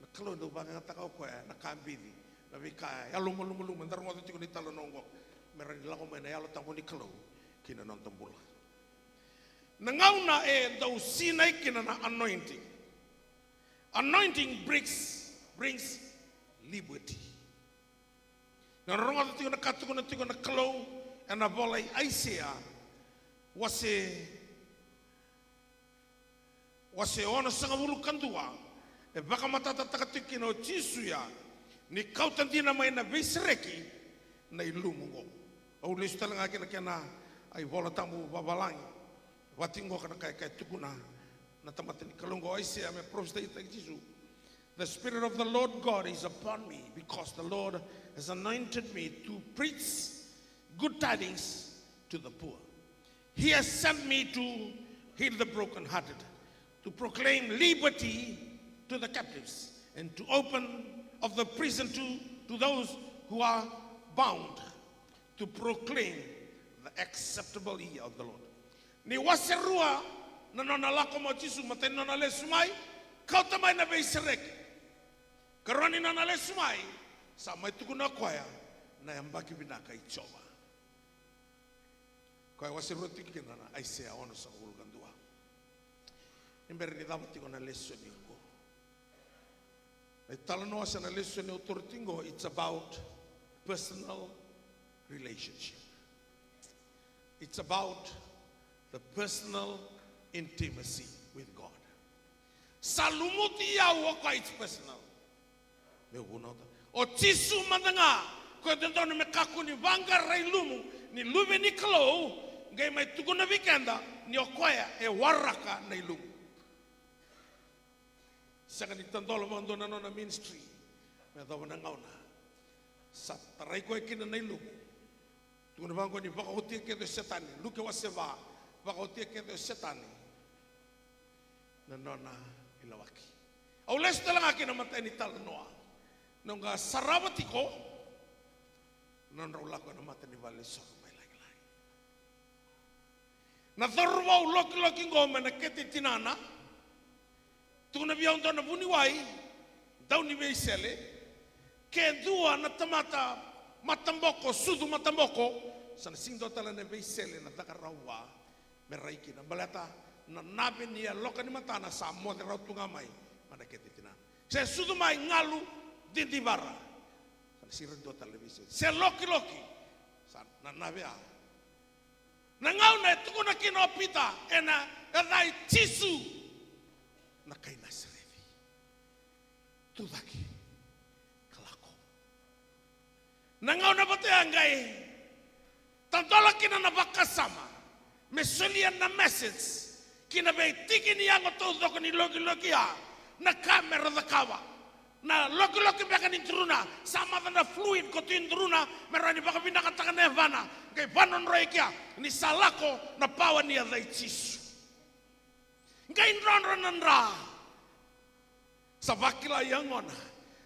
Nakalo do bang takaw ko nakambidi. Nabi kay alum-alum ndarong ato tiko ni talonongo. Meron nila ko may nayalo tango ni kalo kina ng tambula. Nangaw na daw sinay kina na anointing. Anointing brings liberty. Narong ato tiko na katuko na tiko na kalo and na bolay Isaiah wase ono sa ngabulu kandua e baka matatatakatik kina o Jisuya ni kautan di na may nabisreki na ilumungo. O listo lang akin na kena ay bola tamu babalang. Watingo ka na kay tukuna na tamatin kalunggo ay siya may prostate ay Jisu. The Spirit of the Lord God is upon me because the Lord has anointed me to preach good tidings to the poor. He has sent me to heal the brokenhearted, to proclaim liberty to the captives, and to open of the prison to those who are bound, to proclaim the acceptable year of the Lord. Ni waserua na nonalako mo Jisu matay nonale sumay, kau tamay na beiserek. Karani nonale sumay, sa may tukuna kwaya na yambaki binaka ichoba. Kaya waserua tikina na Isaiah ono sa hulgan dua. Imberi ni dapat tiko na lesson ingo. Ay talano sa na lesson ni authority, it's about personal relationship. It's about the personal intimacy with God. Salumuti yawo ka it's personal. Me bunota. O Jisu mandanga ko dentro me kakuni vanga railumu ni lume ni klo ngai mai tukuna vikenda ni okoya e waraka na ilumu. Saka ni tandolo mando na na ministry. Me daw na ngauna. Sa taray ko ikina na ilumu. Tukuna vango ni baka uti ke do setani. Luke waseva baka uti ke do setani. na nona ilawaki. Au les talang aki na mata ni tal noa. Nonga sarawati ko non raulako na mata ni vale so mai lai. Na thorwa loki ngoma na kete tinana. Tuna biang dona buni wai dau ni beisele ke dua na tamata matamboko sudu matamboko sana singdo tala na beisele na takarawa meraiki na balata na nabe ni loka ni matana sa mo de rautunga mai mana kete tinana. Se sudu mai ngalu di bara. Si rendo televisi. Se loki na navea. Na ngau na tuku na kino pita ena edai tisu na kaina serevi. Tudaki kalako. Na ngau na bate angai tantola kina na bakasama. Mesulian na message kina be tiki ni yango to ni loki ya na kamera da kawa. Na loki baka ni truna sama na fluid ko tin truna merani baka pinda katakan nevana kay panon roikia ni salako na pawa ni adai tisu ngai nra sa vakila yangona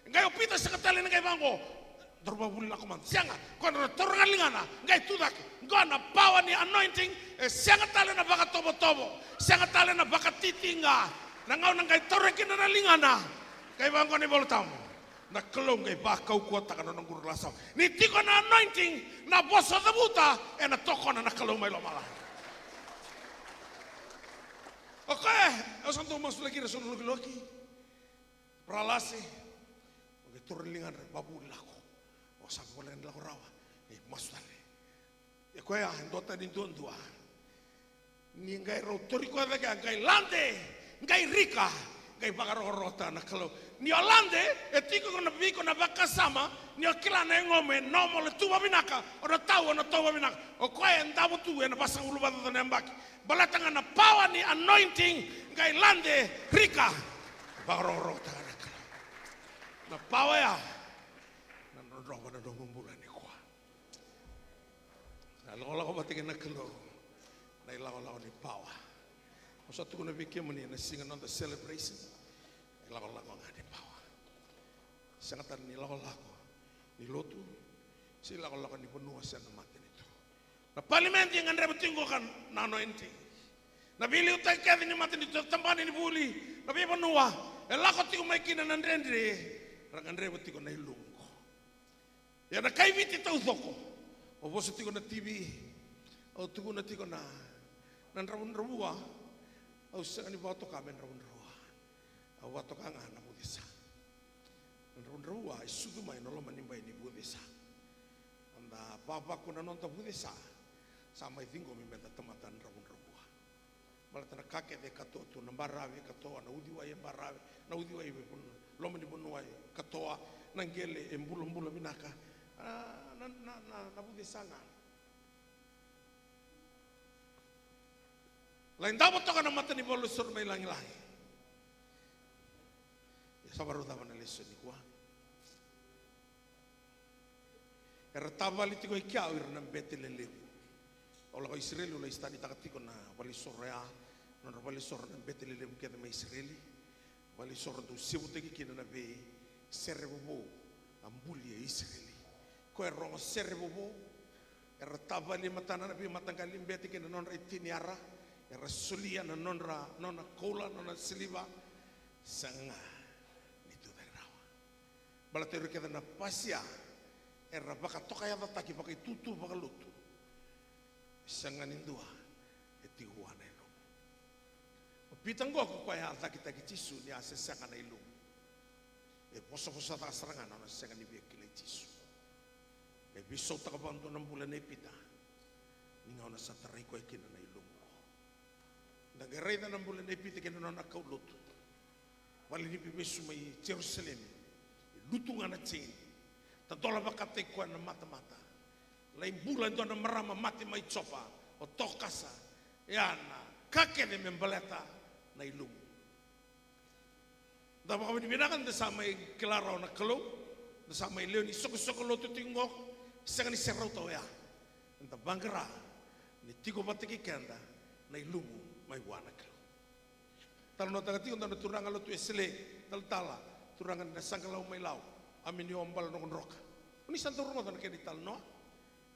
ngai opita sa katali ngai bango dorba bulla ko man sianga kono torgalingana ngai tudak ngona pawa ni anointing sianga tale na baka tobo sianga tale na baka titinga na ngau ngai torrekina na lingana. Kay bangko ni boltamu na kelong kay bakau kuat takkan nang guru lasau ni tiko na anointing na boso debuta na toko na kelong may lomala. Oke, asan tu mas lagi rasul loki pralasi oke turlingan babu lako o sa bolen lako rawa mas tale ya koya ndota ni dua ni ngai rotori ko da ngai lande ngai rika kay bagarorota na kalau ni olande etiko na biko na bakasama ni okila na ngome no mo le tuwa binaka ona tawo na tawo binaka o koe ndabu tu na pasang ulu batu na mbaki balatanga na power ni anointing kay lande rika bagarorota na kalau na power ya na roba na dongumbulan ni kwa na lo batige na kalau na ilaw ni power. Satu kuna bikin meni na sing on the celebration. Lago ngade pawa. Sangatan ni lago ni lotu. Si lago ni benua sana mati itu. Na parliament yang andre betinggo kan nano enti. Na bili utai kadi ni mati itu tambani ni buli. Na bi benua. Lago tingo mai kina nandrendre. Rang andre betinggo na ilungo. Ya na kai viti tau thoko. O boso tingo na TV. O tingo na tingo na nanrawun-rawua. Au sanga ni bato kamen rawun-rawua. Au bato kanga na budisa. Rawun-rawua isudu mai nolo manimbai ni budisa. Anda papa kuna nonta budisa. Sama itingo mi menta tematan rawun-rawua. Malatana kake de katoa tu na barawe katoa na udiwa ye barawe na udiwa ye pun loma ni bunua katoa nangele embulu-embulu minaka. Na budisa nga. Lain dapat tokan na mata ni bolu sur may langi-langi. Sabaru tama na lesson ni kuha. Era tabali tiko ikiao irna bete lelebu. Ola ko Israeli ola istani takatiko na bali sorrea. Non bali sor na bete lelebu keda ma Israeli. Bali sor tu sibute kina na be serrebobo ambuli Israeli. Ko ero serrebobo. Era tabali matana na be matanggali bete kina non retiniara. Era sulia na nona kola nona siliva sanga itu derawa. Balatero kita na pasya era baka toka ya taki baka tutu baka lutu sanga nindua eti huana ilo. Pitanggo ko kaya taki tisu ni ase sanga na ilo. E poso ta serangan nona sanga ni bekile tisu. E biso taka bantu ng bulan epita. Ningaw na sa taray ko ikina na ilo. Nagaray na ng bulan na ipiti kaya na nakaulot. Wali ni pimesu may Jerusalem. Luto nga na tsin. Tadola ba katay ko na mata-mata. Lain bulan doon na marama mati may tsopa. O tokasa. Yan na. Kakene membaleta na ilum. Dapat kami dibinakan da sa may kilaraw na kalo. Da sa may leon. Isok-isok loto tinggo. Isa ka ni seraw to ya. Anta banggara. Ni tigo patiki kanda na ilumu. May wana kalo. Talno tagati on turanga lo tu esele tala turangan na sangkalau mai lau amini ombal no roka. Ni santo rongo tan kedi talno.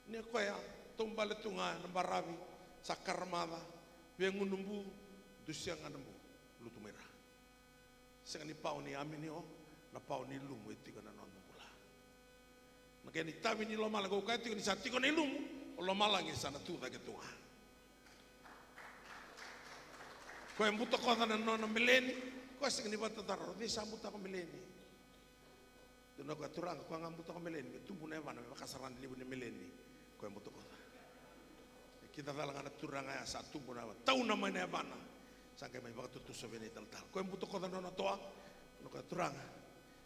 Ni koya tombal tunga na barabi sakarmada bengunumbu dusiang anambu lutu mera. Sangani pau ni amini o na pau ni lumu itiga na non mula. Makeni tabi ni lo malago ka itiga ni satiko ni lumu o lo malangi sana tu da ketunga. Ko embuto ko na non mileni ko sangani bata taro di sambuta ko mileni. Dono ko turang ko ngambuto ko mileni tumbu na wana makasaran libu ni mileni ko embuto ko. Kita dalang anak turang aya sa tumbu na tau na mai na wana. Sangkai mai baka tutu sobeni tal. Ko embuto ko na non toa no ko turang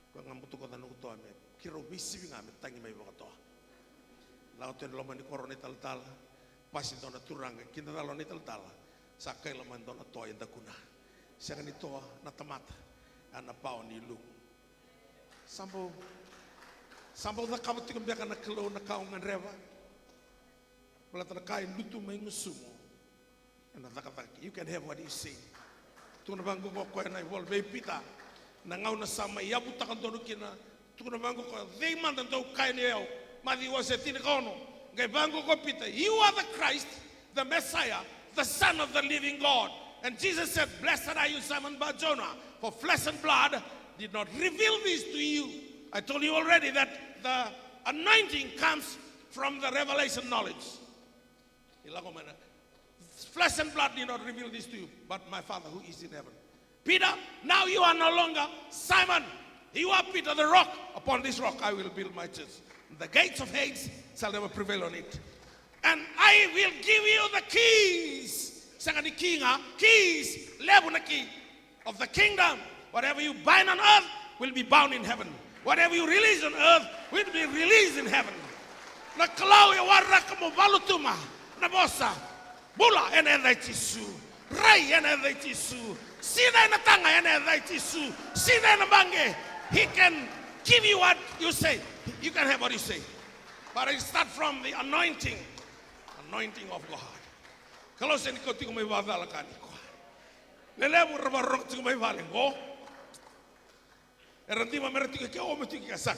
ko ngambuto ko na no toa me kiro bisi binga me tangi mai baka toa. Lau ten lo mani korone tal pasi dona turang kita dalo ni tal sakai lo man dona toa inda kuna. Sanga ni toa na tamata ana pau ni lu. Sambo na kabati ko biaka na kelo na kaungan reva. Belata kai lutu mai ngusumo. And you can have what you say. Tuna bangu ko ko na vol be pita. Na ngau na sama ya buta kan tonu kina. Tuna bangu ko they man do kai ne yo. Madi was it in kono. Ngai bangu ko pita. You are the Christ, the Messiah, the Son of the living God. And Jesus said, "Blessed are you, Simon Bar-Jonah, for flesh and blood did not reveal this to you." I told you already that the anointing comes from the revelation knowledge. Flesh and blood did not reveal this to you, but my Father who is in heaven. Peter, now you are no longer Simon. You are Peter the rock. Upon this rock I will build my church. The gates of Hades shall never prevail on it. And I will give you the keys. Sangani kinga, keys, lebuna key of the kingdom. Whatever you bind on earth will be bound in heaven. Whatever you release on earth will be released in heaven. Na kalau ya waraka mo balutuma na bosa. Bula ene dai tisu. Rai ene dai tisu. Sida na tanga ene dai tisu. Sida na bange. He can give you what you say. You can have what you say. But it starts from the anointing of God. Kalau saya ni kau tiga mai wala kani ko. Lelebu rabarok tiga mai wala ko. Eranti ma merti ke o meti ke sak.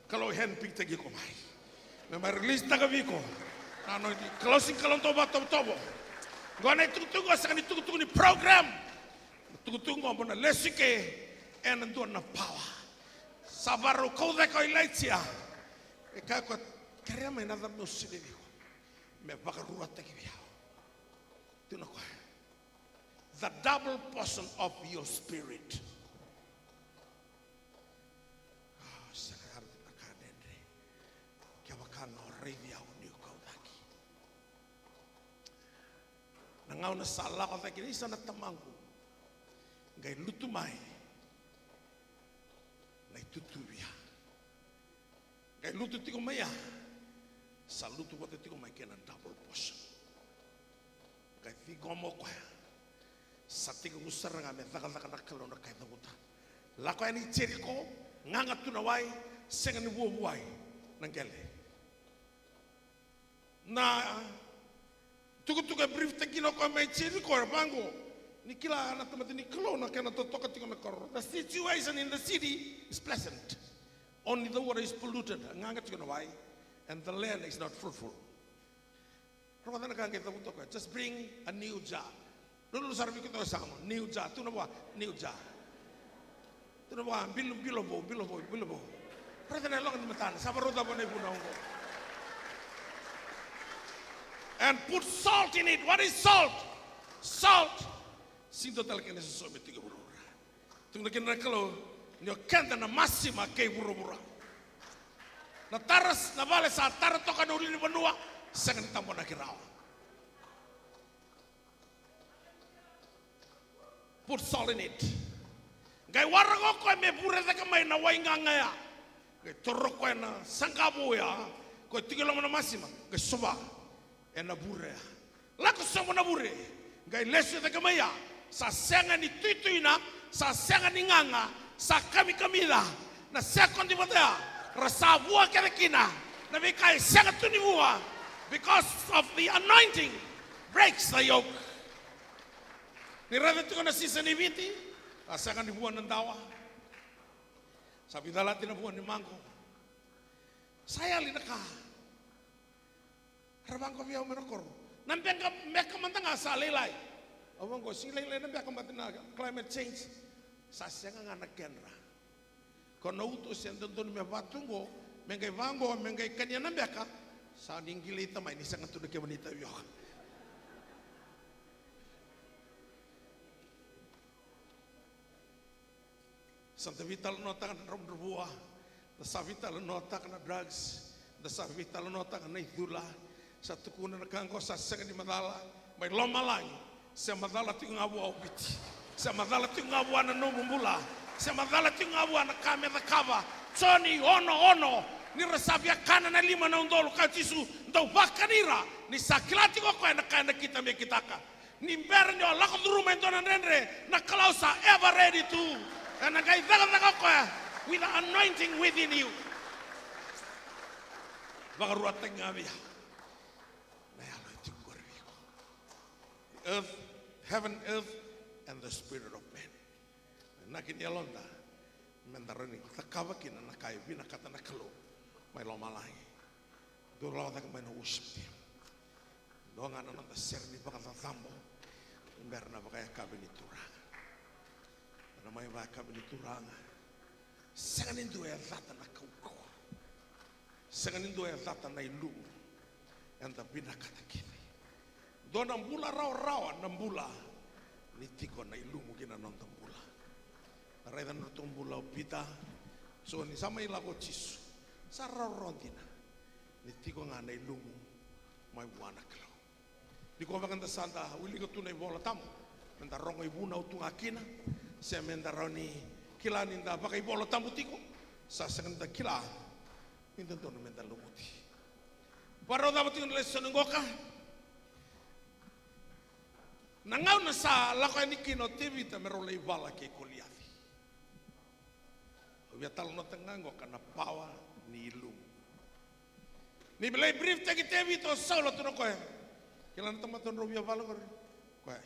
Kalau hen pik tagi ko mai. Me mai release taga viko. Ano kalau sing kalau toba tobo. Gona tugu sak ni tugu ni program. Tugu mo na lesike en ndo na power. Sabaru kau da ko ilaitia. E ka ko kare mai na da no sile viko. Me bagarua tagi via. The double portion of your spirit. Nangau na salah ko kini sana tamangku. Ngai lutu mai. Ngai tutu via. Ngai lutu tiko maya. Salutu ko tiko mai kena double portion. Kai figomo ko sati ko usaranga me taka na kalo na kai tabuta la ko ni Jericho nganga tuna wai senga ni wo wai nangele na tuku brief tekino ko me Jericho bango ni kila na tamati ni kalo na kana toka tiko me koro. The situation in the city is pleasant, only the water is polluted nganga tuna wai and the land is not fruitful. Just bring a new jar. Dulu sarvi kita sama new jar. Tu nama new jar. Tu nama bilobo. Perhatian elok ni matan. Sabar roda bone punaugo. And put salt in it. What is salt? Salt. Sinto tal kene sesuatu tiga burura. Tu nak kena kalau ni kanta na masima kei burura. Na taras na vale sa taras toka nuli ni benua. Sangat tambah nak kira. Put salt in it. Gai warang ko me pura ta kamay na wainga ngaya. Gai torok ko na sangkabu ya. Ko tigilo mo na masima. Gai soba. Ena bure. La ko soba na bure. Gai lesu ta kamaya. Sa senga ni tuituina, sa senga ni nganga, sa kami kamila. Na second di bata. Rasa buah kena. Na bikai senga tuni buah. Because of the anointing breaks the yoke. Ni rada tiko na sisa ni viti, asakan di buwan ng dawa. Sabi dalati na buwan ni Mangko. Saya linaka. Rabang ko biyaw menokor. Nampeng ka meka mantanga sa lelay. Awang ko silay lay nampeng ka mantanga climate change. Sa siya nga genra. Kono utos yan doon me batungo, mengay vango, mengay kanya nampeng ka. Sa ninggilita may nisang tunog kaya manita yok. Santa Vital nota kan rom berbuah, Dasa Vital nota kan drugs, Dasa Vital nota kan idula, satu kuna nakangko sa second madala, may loma lang, sa madala ting abu obiti, sa madala ting abu na nombula, sa madala ting abu na kame na kava, Sony ono, ni resabia kana na lima na undolo katisu, ndau bakanira, ni sakilati ko na kana kita me kitaka, ni bernyo lakot rumah itu na nendre, na klausa ever ready to. And with the anointing within you. Earth, heaven, earth, and the spirit of man. Nakin yalonda, mendarani takawakin na kayo binakata na kalo, may lomalay. Dulaw na kamay na worship team. Doon nga na serni pagkatatambo, meron na ba kaya kabinitura. Namay baka binituranga. Sanganin doa zata na kau. Sanganin doa zata na ilu. Anda binakata kini. Doon ang bula raw ng bula. Nitiko na ilu mungkin na nonton bula. Naray na nonton bula pita. So ni sama ilago chisu. Sa raw rontina. Nitiko nga na ilu mo. May buwana kalaw. Di ko maganda santa. Wili ko tunay bola tamo. Mendarong ibuna utung akina. Saya mendaroni kila ninda pakai bolo tambutiko sa segenda kila ninda dono menda lumuti paro da butin lesson ngoka nangaw na sa lako ni kino TV ta merole bala ke kuliafi obya tal no tengango kana pawa ni ilum ni belai brief ta ki TV to solo to no ko kila tama ton robya bala ko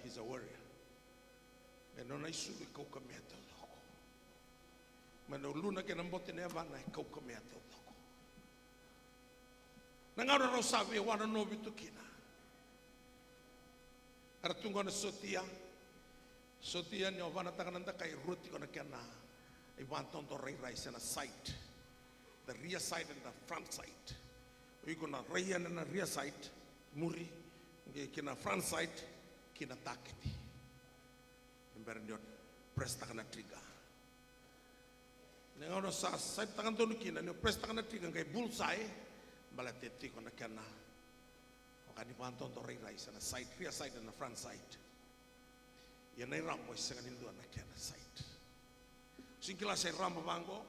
he's a warrior. Não é isso que eu cometo logo. Mas não luna que não bote neva na que eu cometo logo. Não agora não sabe o ano novo tu kina. Artungo na sotia ni ovana takananda kai ruti kona kena. Ibanton to rai na side, the rear side and the front side. We gonna rai na rear side muri, kina front side kina takiti. Berdion press takana trigger. Nengono sa side takan tonu kina ne press takana trigger kai bullseye balateti kona kana. Okani panton to rai na side rear side and the front side. Yan ay rambo isa kanin doon na kana side. Singkila say rambo bango,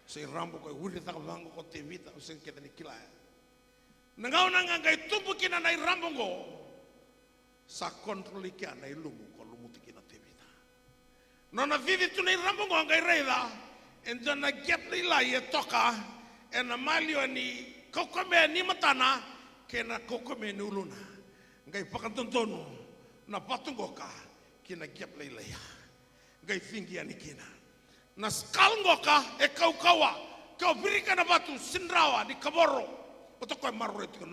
say rambo ko wuri ta bango ko tevita usen kita ni kila. Nangaw nang kay tubu kina na rambo go sa control kya na ilumu ko lumuti kina tevita. Nona vivi tu nei rambo go ngai reida endo na gepli la ye toka ena malio ni kokome ni matana kena kokome ni uluna ngai pakantontonu na patungoka kina gepli la ya ngai fingi ani kina na skalngoka e kaukawa kau birika na batu sindrawa di kaboro otoko marro itu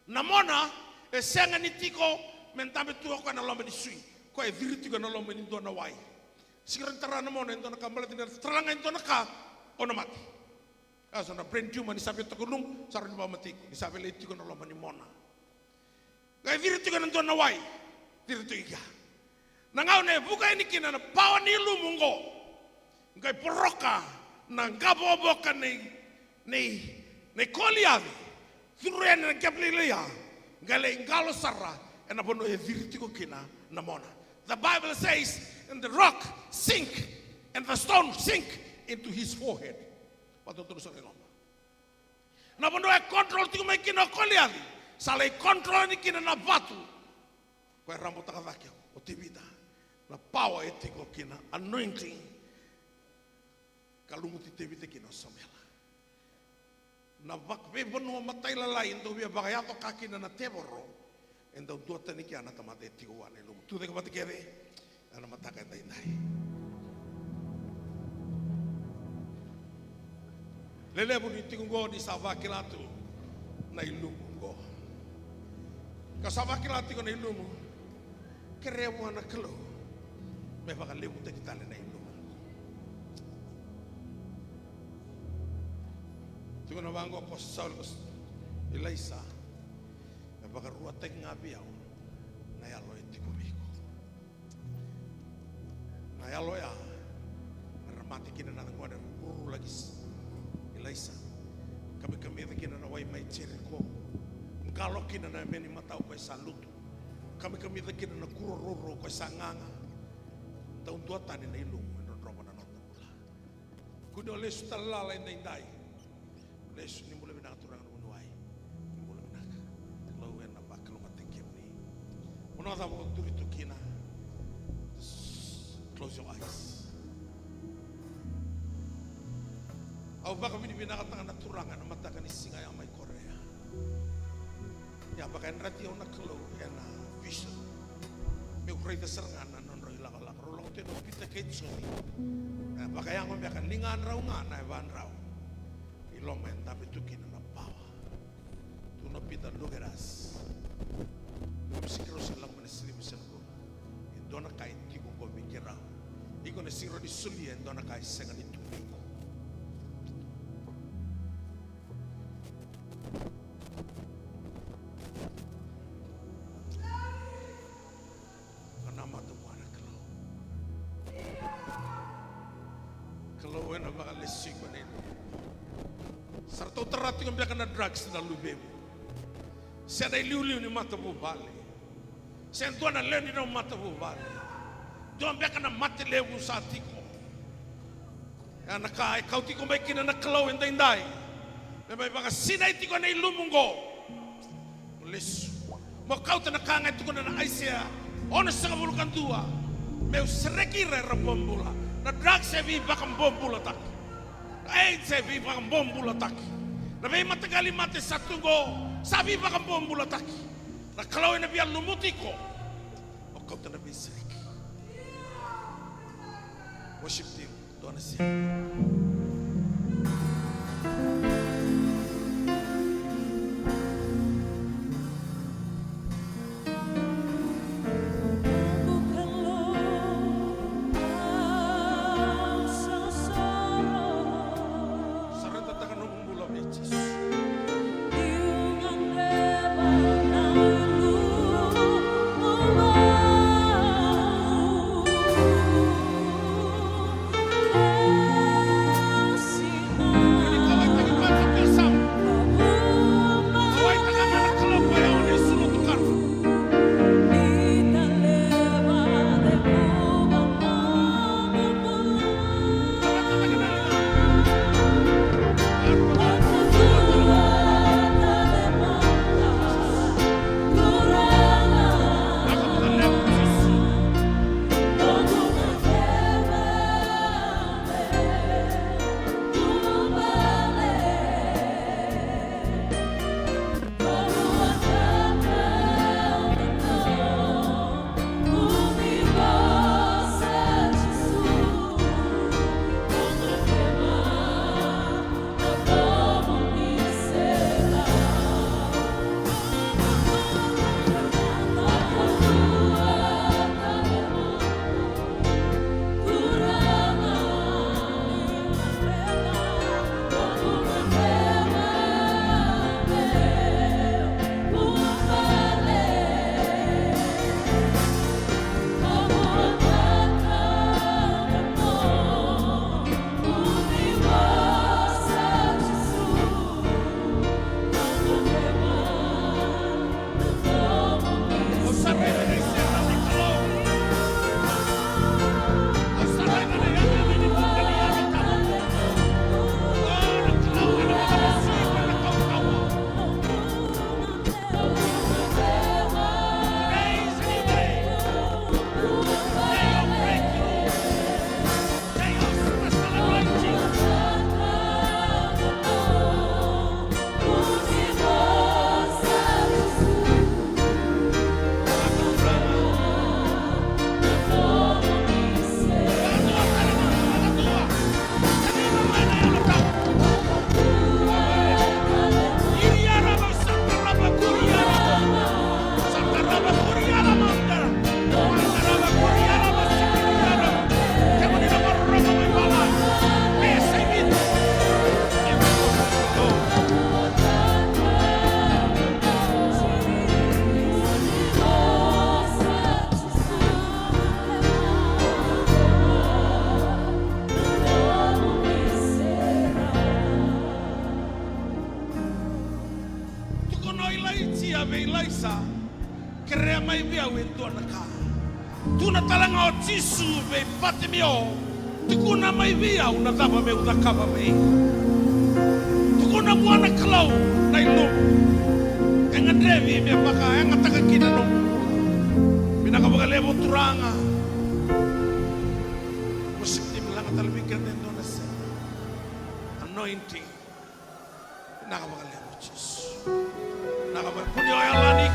namona e senga ni tiko mentambe tu ko na lomba di sui ko e viriti ko na lomba ni dona wai sigaran tarana mo na indona kambala tinir teranga indona ka ona mati aso na brain tumor ni sabi to kunum saron ba mati ni sabi le tiko na lomba ni mona ga viriti ko na dona wai viriti ya nangaw ne buka ni kina na pawa ni lumungo ngai poroka na ngabo boka nei koliavi thuruen na gablilia ngale ngalo sarra ena bono e viriti ko kina na mona. The Bible says, and the rock sink and the stone sink into his forehead. Pato terus ngomong. Na bono e control tiko mai kina koliavi, sale control ni kina na batu. Ko rambo takavake o tibita. Na power etiko kina anointing. Kalumuti tibita kina somela. Na bakbe bono matai lalai ndo bia bagayato kaki na teboro. Endo dua tani kia na tamate tigo wane lumu. Tu deka batikere Ana mataka tainai. Lele buni tingo di savakilatu na ilumu go. Ka savakilatu ko na ilumu. Keremu ana kelo. Me baka lebu te kitale na ilumu. Tingo na bango ko Saul ko Elisa. Me baka rua tek ngabiao. Na yalo etikomiko. Na yalo ya. Ramati kina na ngwada uru lagi. Elisa, kami kina na wai mai Jericho, ngalo kina na meni matau ko salutu, kami kina na kuro roro ko sanganga, taun tua tani na ilung no romo na nota pula. Kuno lesu talala inda indai, lesu ni mula binaka turangan unuai, ni mula binaka, lau na bakal matingkim ni. Uno ta mo turitu kina, close your eyes. Au baka mini binakatanga na turangan na matakan isinga yang may Korea. Ya baka en ratio na kelo na vision. Me ukray ta serangan na non roy lak rolong te no pita ketsoni. Na baka yang me kan lingan raw nga na van raw. Ilo men tapi tukin na pawa. Tu no pita lugeras. Musikro selang meneslim sengo. Indona kai tiku ko mikira. Iko na siro di suli indona kai sengan itu. Sarto terati kami akan drugs na lubemu. Saya ada liu-liu ni mata bubali. Saya tuan ada leni na mata bubali. Tuan akan mati lewu satiko. Anak kau tiko baikin anak kelau endai-endai. Memang baka sinai tiko na ilumungo. Ulis. Mau kau tanah kangai tiko na Aisyah. Ono sa kabulukan tua. Meu serekira rambambula. Na drugs saya vi bakam bombula tak. Saya vi bakam bombula tak. Na may matagali mati satu go. Sabi bakam bombula tak. Na kalau na biar lumutiko. O kau tanah biserik. Worship team. Tuhan siap. Oh sia ve laisa krea mai via wento naka tuna talanga o tisu ve patimio tukuna mai via una tava me uda kava me tukuna buana kalau nai lu enga drevi me baka enga taka kina no minaka baka levo turanga musik di melanga talbika dentro nasa anointing minaka baka levo Jesus naka baka kunyo ayalani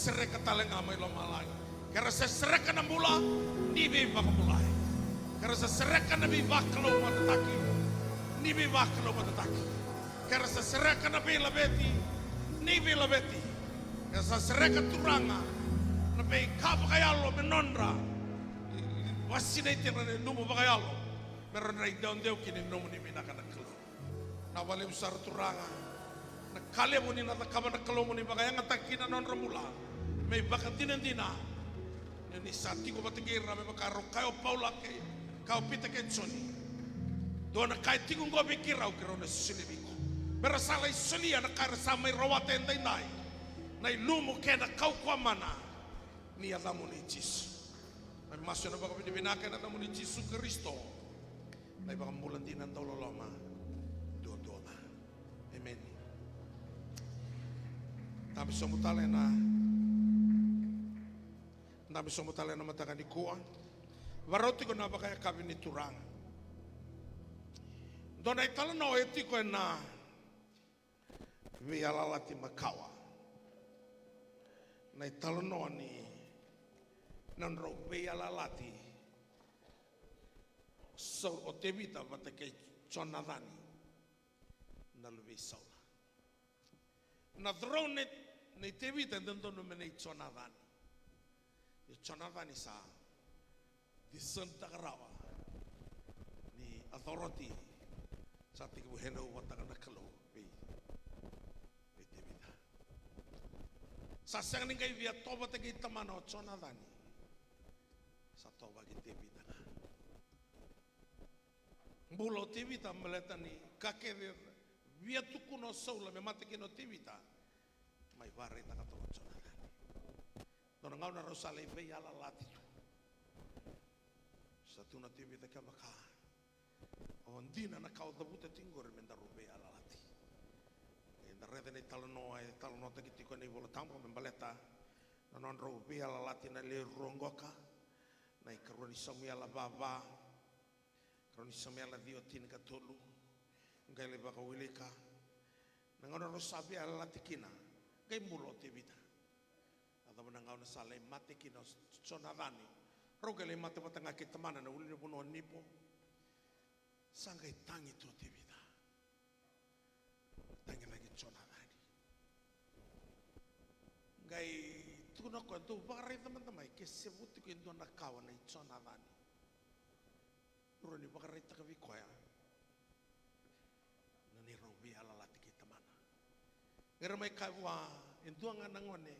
sereka talenga mai lo malai kera se sereka na mula ni be ba mulai kera se sereka na bi baklo matataki ni be baklo matataki kera se sereka na be labeti ni be labeti kera se sereka turanga na be ka bakayalo menondra wasina itena numu bakayalo merona idon deu kini nomu ni minaka na klo na wale usar turanga na kale muni na takaba na klo muni bakayanga takina non ramula me bakatina dina ni sati ko bategira me bakaro kayo paula ke kau pita ke soni dona kai tingu go bikira o krona silibiko berasala solia na kara samai rawate ndai nai lumu ke na kau kwa mana ni adamu ni Jesus me maso na baka binaka na adamu ni Jesus Kristo nai baka mulan dinan tololoma dona amen tapi somutale na nami somutale na mataka ni kuwa varoti ko na baka kabini turanga dona itala no etiko na via lalati makawa na itala no ni nanro via lalati so o te vita vatake chonadani na luvi saula na drone ne te vita dentro no mene chonadani chonadani sa di Santa Grawa ni authority sa tiku heno watanga na kalo pe te vita sa sang ningai via toba te kita mano chonadani sa toba ki te vita mbulo te vita meletani kake via tukuno soula me mate kino te vita mai vare ta kato chonadani dona ngau na rosale ve ala lati satu na te vita ka baka ondina na kau dabuta tingor menda rube ala lati e na rede ne talano te kitiko nei vola tampo me baleta na non rube ala lati na le rongoka na ikaroni samuela baba karoni samuela dio tin ka tolu ngai le baka wileka na ngau rosabe ala lati kina ngai mulo te vita atau na ngau na sale mate kina chonadani Roga le mata matanga ke tamana na uli bono nipo. Sanga tangi tu te vida. Tangi lagi chona dani. Gai tu na ko tu bagare teman-teman ke sebuti ko indo na kawan na chona dani. Roni bagare ta kavi koya. Nani robi ala lati ke tamana. Ngera mai kawa indo ngana ngone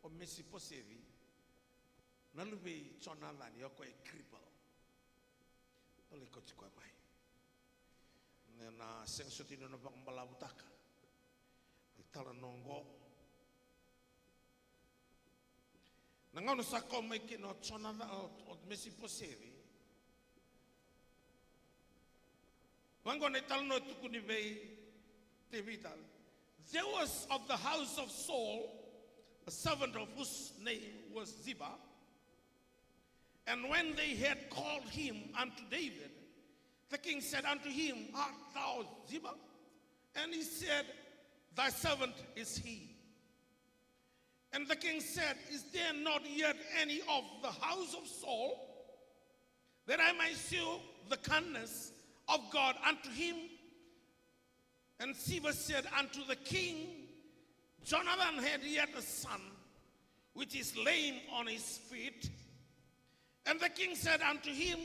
o mesi posevi. Nalubi chona dani ko e cripple. Tole ko tiko mai. Na seng sutino na bang balabutaka. Itala nongo. Nangono sa ko mai kino chona na o mesi posevi. Wango ne tal no tukuni bei te vital. There was of the house of Saul a servant of whose name was Ziba. And when they had called him unto David, the king said unto him, Art thou Ziba? And he said, Thy servant is he. And the king said, Is there not yet any of the house of Saul, that I might show the kindness of God unto him? And Ziba said unto the king, Jonathan had yet a son, which is lame on his feet. And the king said unto him,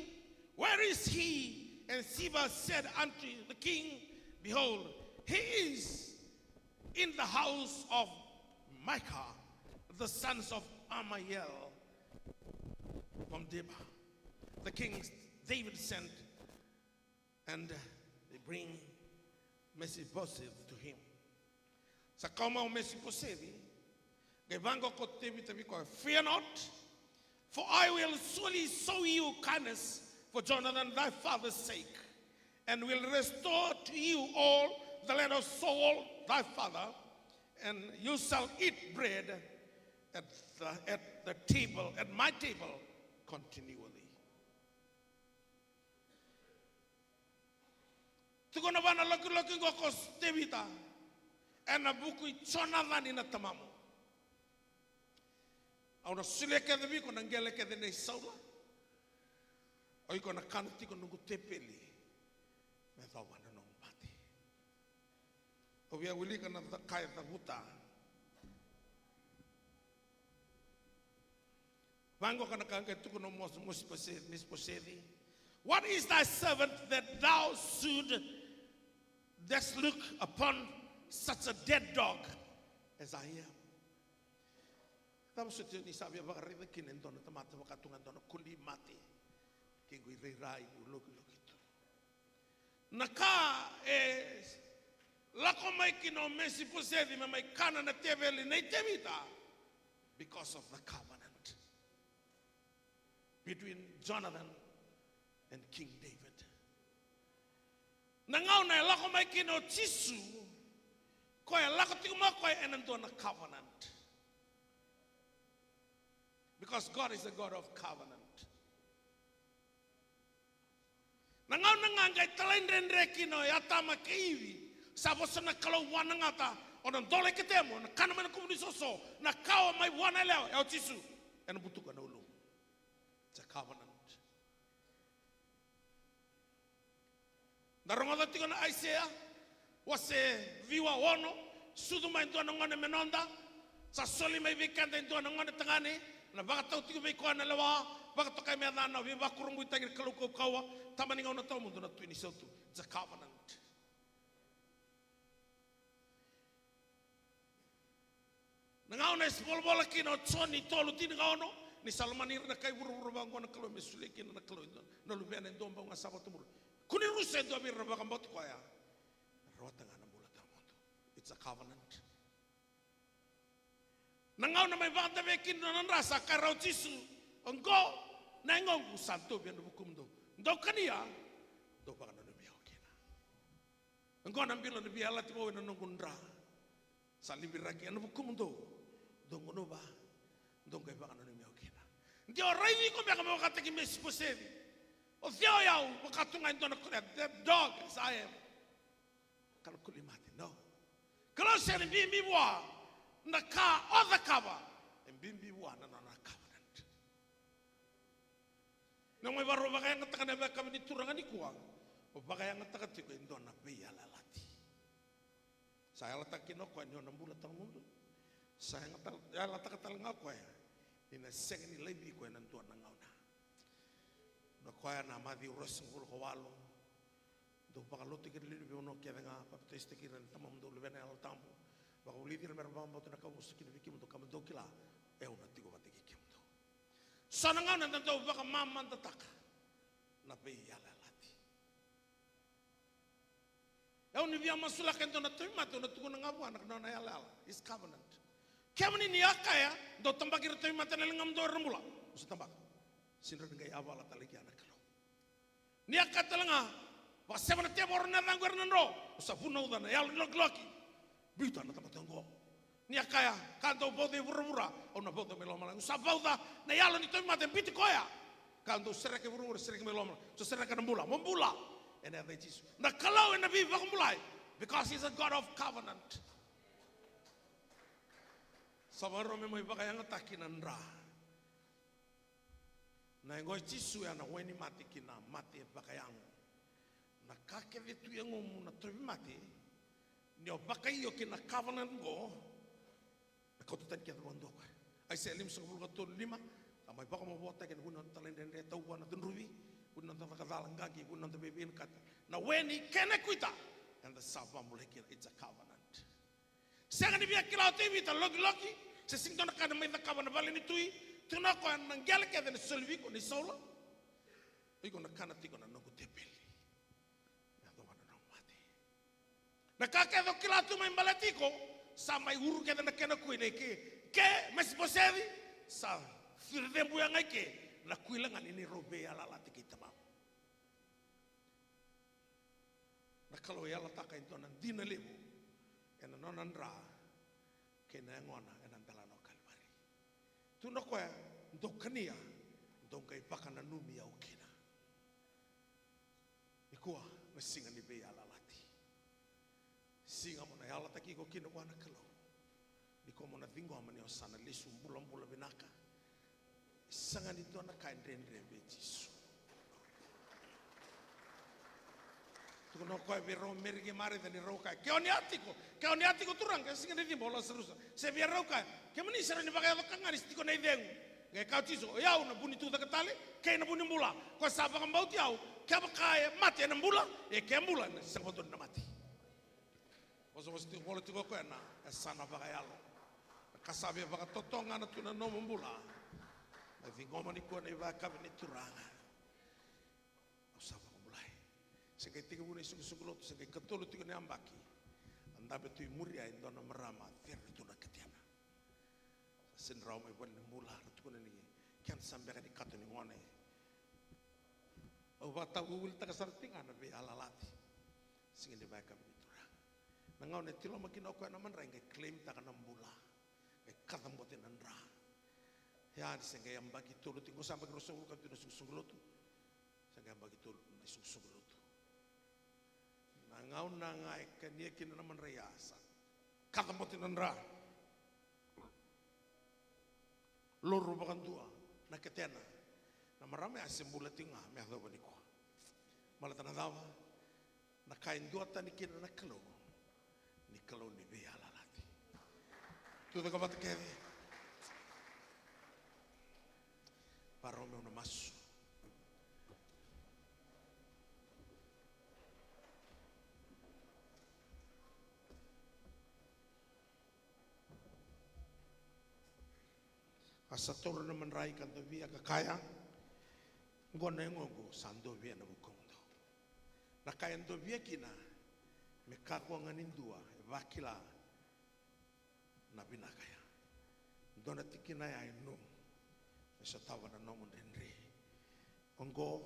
Where is he? And Ziba said unto the king, Behold, he is in the house of Micah, the sons of Amiel from Deba. The king David sent, and they bring Mephibosheth to him. Sa kauma o Mephibosheth, gevango ko David ko, fear not, for I will surely show you kindness for Jonathan thy father's sake, and will restore to you all the land of Saul thy father, and you shall eat bread at the table, at my table, continually. Tukona bana laki go kos David and abuku Jonathan ina tamamu. Auna sile ke devi ko nangele ke de nei saula. Oi ko na kanti ko nungu tepeli. Me tau wana nong pati. O via wili kana kaya tabuta. Vango kana kanga tuku no misposedi. What is thy servant that thou should thus look upon such a dead dog as I am? Tama sa tiyo ni sabi ang bakarita kinento na tamata makatungan doon kuli mati. Kinggoy ray ulog-ulog ito. Naka lako may kinomesi po sedi may kana na tebeli na itemita because of the covenant between Jonathan and King David. Nangaw na lako may kino chisu koya lako tigma koya enando na covenant. Because God is a God of covenant. Nangaw nangangay talendrendre kino yatama keivi. Sabo sa nakalawan ng ata o ng dole kitemo na kanaman ng komunisoso na kawa may wana leo yaw chisu yan butukan na ulo. It's a covenant. Darong ato na Isaiah wase viwa wono sudu may doon ng ngone menonda sa soli may vikanda doon ng ngone tangani na baka tau tigo may kuha na lawa, baka to kay may adana, baka kurong buhay tagir kalukob kawa, tama ningaw na tao mundo na tuwini sa ito. It's a covenant. Nangaw na isbolbola kino, tsoni, tolo, tinagaw no, ni Salmanir na kay wuro-wuro ko na kalo, may sulikin na kalo, na lubian na doon ba nga sabat tumuro. Kunin rusa ito, abir rabakang bato ko ya. Rawata nga na mula tamo to. It's a covenant. Nangaw na may baka tabekin na ng rasa karaw chisu anggo na ingong santo biyan bukum do do kaniya do baka na nubiyaw kina anggo nang bilo nubiyaw lati mo na nungundra sa libiraki ano bukum do ngono ba do kay baka na nubiyaw kina ndi oray ni ko baka mo katagi mes posevi o fio yaw bakatunga ndo na kuya dog as I am kalkulimati no Colossians bimbi wa na ka other cover and bimbi wa na covenant. Nang mai baru baka yang ngatakan na kami ni turangan ni kuang. O baka yang ngatakan tiko indo na beya lalati. Saya letak kino ko nyo nambula tang mundo. Saya ngatal ya letak tal ngako ya. Ina seng ni lebi ko nan tuan ngau na. Na ko ya na madi uros ngul ko walo. Do baka lo tikir lilu bi ono kya nga pa teste kiran tamam do lebena al tamu. Baka ulitir mer bamba to na ka usikin bikim to kam do kila. Una tiko batiki kim do. Sana ngau na do baka mamman tatak. Na beya lalati. Ni via masula kento na tuima to na tuko na ngabu anak na yala is covenant. Kemani ni akaya do tambakir tuima to na ngam do rembula. Usa tambak. Sinro ngai awala taliki anak lo. Ni akatalanga wa seven te bor na ngor na ro. Usa funo da na yala loki. Bita na tamatango. Ni akaya kanto bode burura ona bode meloma. Usa bauda na yala ni tuima te biti koya. Kanto sereke burura sereke meloma. So sereke rembula. Membula. And then Jesus. Na kalau na bi mulai because he's a God of covenant. Sabaro me mo ibakayang takinan ra. Na ngo Jesus ya na weni mati kina mati bakayang. Na kake vitu yang na tobi mati. Ni obakayo kina covenant go. Na kotutan kia bondo. Ai se lim so bulga to lima. Amai baka mo bota ken bunan talenden re tauwa na tunrubi. Bunan ta kadalang gagi bunan ta bebin kat. Na weni kene kuita. And the Sava Mulekir, it's a covenant. Second, if you kill out with a logi, se sing to na kada may the covenant valley ni tui, to na ko ang galaka then solvi ko ni solo. Iko na kana tiko na nogo tepeli. Na do wana no mati. Na kaka do kila tu may balatiko, sa may uru ke na kena kuile ke mas posedi sa firdembu yang ke na kuilangan ini robe ala lati kita mau. Na kalau ya letak itu nan dina lebu, ena nonan ra, kena ngona ena dalano kalvari. Tu no kaya dokania, dokai pakana numi au kina. Ikua mesinga ni be ala lati. Singa mona ya letak iko kina wana kalau. Niko mona vingo amani osana lesu bulam binaka. Sangan itu anak kain rendre be Yesus. Tukono koi biro mergi mari tani roka. Kau ni atiko turang kasi ngene di bola serusa. Se biar roka. Kau ni serani bagai roka ngaris tiko nei deng. Gai kau tiso. Ya una buni tu takatale. Kau na buni mula. Kau sapa kambau tiau. Kau bakai mati na mula. Kau mula na sebotun na mati. Oso mesti bola tiko kau na sana bagai alo. Kasabe bagai totongan na tu na no mula. Tapi ngomong ni kau na iba kabini turanga. Sekai tiga bulan sungguh-sungguh lotu sekai ketolu tiga neambaki, anda betul muria itu nama merama tiar itu nak ketiana. Senrau mai buat mula itu kan ini kian sampai kan ikat ini mana. Obat tahu ul tak sertingan nabi alalati, sehingga dibaca begitu orang. Nangau netilo makin aku yang nama orang klaim tak kan mula, kata mbotin andra. Ya sehingga yang bagi tolu tinggal sampai kerusung kan tidak sungguh-sungguh lotu, sehingga yang bagi tolu sungguh-sungguh lotu. Ngau nangai kania kina naman rayasa. Kata mo tinandra. Loro bakan tua. Naketena. Na marami asembula tinga. Mea dawa ni ko. Malatan dawa. Nakain dua tani kina nakalo. Ni kalo ni beya lalati. Tuda ka bata keve. Parome una masu. Asator naman rai kan via kakaya ngona ngogo sando via na bukondo nakayan do via kina mekako nganin dua vakila na binakaya dona tikina ya no sa tawa na nomon denri ongo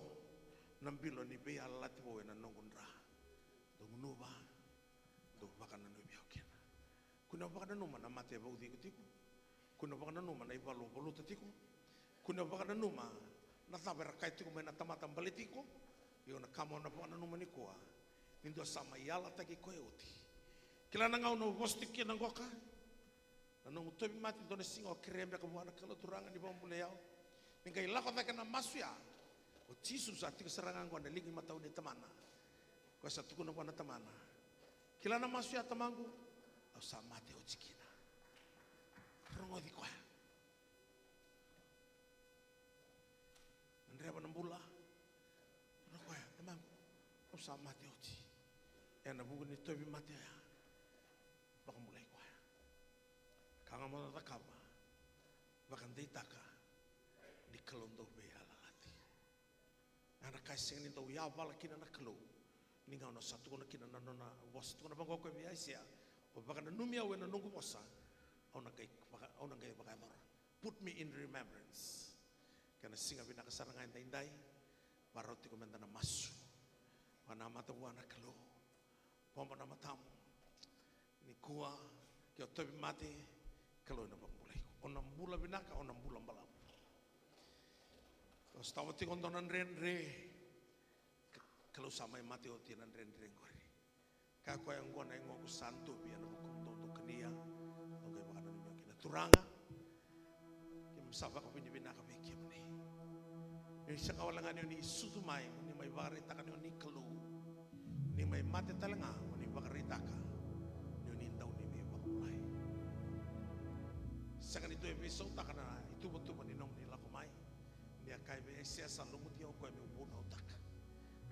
nambilo ni be ala tibo na nongunra do nuba do bakana no via kina kuna bakana no mana mate ba udi kutiku kuna bakana numa na ibalo bolu tatiko kuna bakana numa na saber kai tiko mena tamata baletiko yo na kamo na bakana numa ni koa nindo sama yala taki koyoti kila na ngau no hostiki na ngoka na no tobi mati dona singo krembe ka buana kala turanga ni bombule yao ningai lako taka na masuya O Jesus ati keserangan ko na ligi mataw ni tamana. Ko sa tuko na ko na tamana. Kila na masu ya tamangu au sa mate o chikina. Rongo di ko. Andre ba nambula. Rongo ya tamangu au sa mate o chi. Ya na bugu ni tobi mate ya. Baka mulai ko. Kanga mo na takaba. Bakan deitaka di kalondo be alalati. Ana kaising ni tau ya bala kina na kalo. Ni ngau na satu kona kina na nona was tu kona bangko ko be aisia. O bakan na numia we na nungu mosa. Au na kai baka dor. Put me in remembrance. Kana singa bina kasarangan indai baroti ko menda na masu. Wana mata wana kalo. Pomba na matamu. Ni kuah kio tobi mate kalo na pamulai. Onam bula binaka, onam bula balam. Kalau setawa tikon tonan renre, kalau sama mati oti nan renre ngori. Kako yang gua nengok ku santu biar hukum toto kenia, oke bakan nami kena turanga. Kim sapa ko pinyo binaka bekim ni. Yung isang kawalangan yun ni sutumay, ni may bakarita ka ni kalu, ni may mati talanga, ni bakarita ka, yun indaw ni may bakulay. Sakan itu episode tak kena itu betul meninong nila kumai dia kai be sia lumut yo ko me ubun otak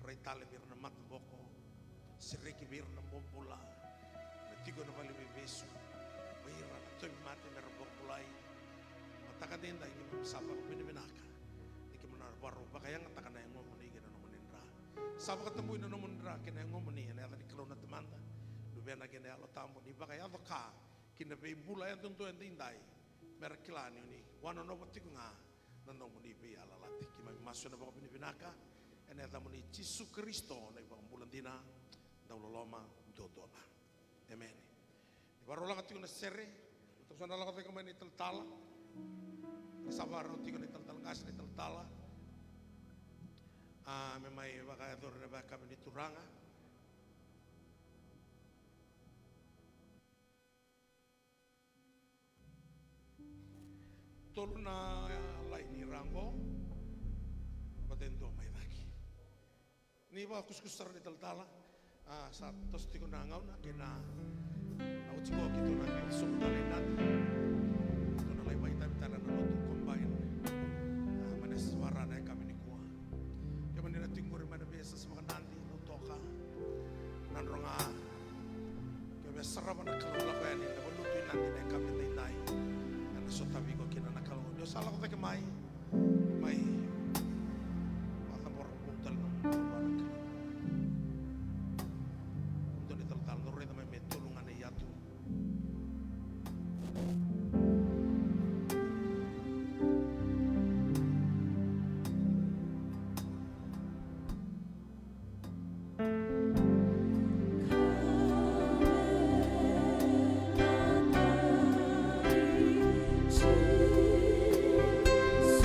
reitale bir na mat boko siriki bir na bombula metigo na vale be besu beira na to mate na bokulai mataka denda ini sapa ko binaka iki menar baru bakayang takana yang ngomong ni gena no menindra sapa ketemu ino no menindra kena yang ngomong ni ana tadi kalau na temanda lu bena kena alo tamu ni bakaya ka kina be bula yang tentu yang tindai merkelani ni wano no patiku nga nando mo ni be alalati kimay maso na bako pinipinaka ene ta mo ni Jesu Kristo na ibang bulandina daw loloma dodona amen ibaro lang ati ko na sere ito sa nalang ati ko man italtala sabar ati ko na italtala ngas na italtala may baka ador na baka ni turanga tolo na lain rango patendo may lagi ni ba kuskusar ni taltala sa tosti ko nangaw na kina au tiko kito na isong talinan ito na lay baita bitana na loto combine manas wara na kami ni kuha kaya man nila tingor man na besa sa mga nanti loto ka nanro nga kaya besara man na kalula ko yan na waluto yung nanti na kami tayo so tabi ko kina nakalo Diyos ala ko tayo may matamor puntal ng barang kalo doon italtal no rin na may tulungan na yato Jesus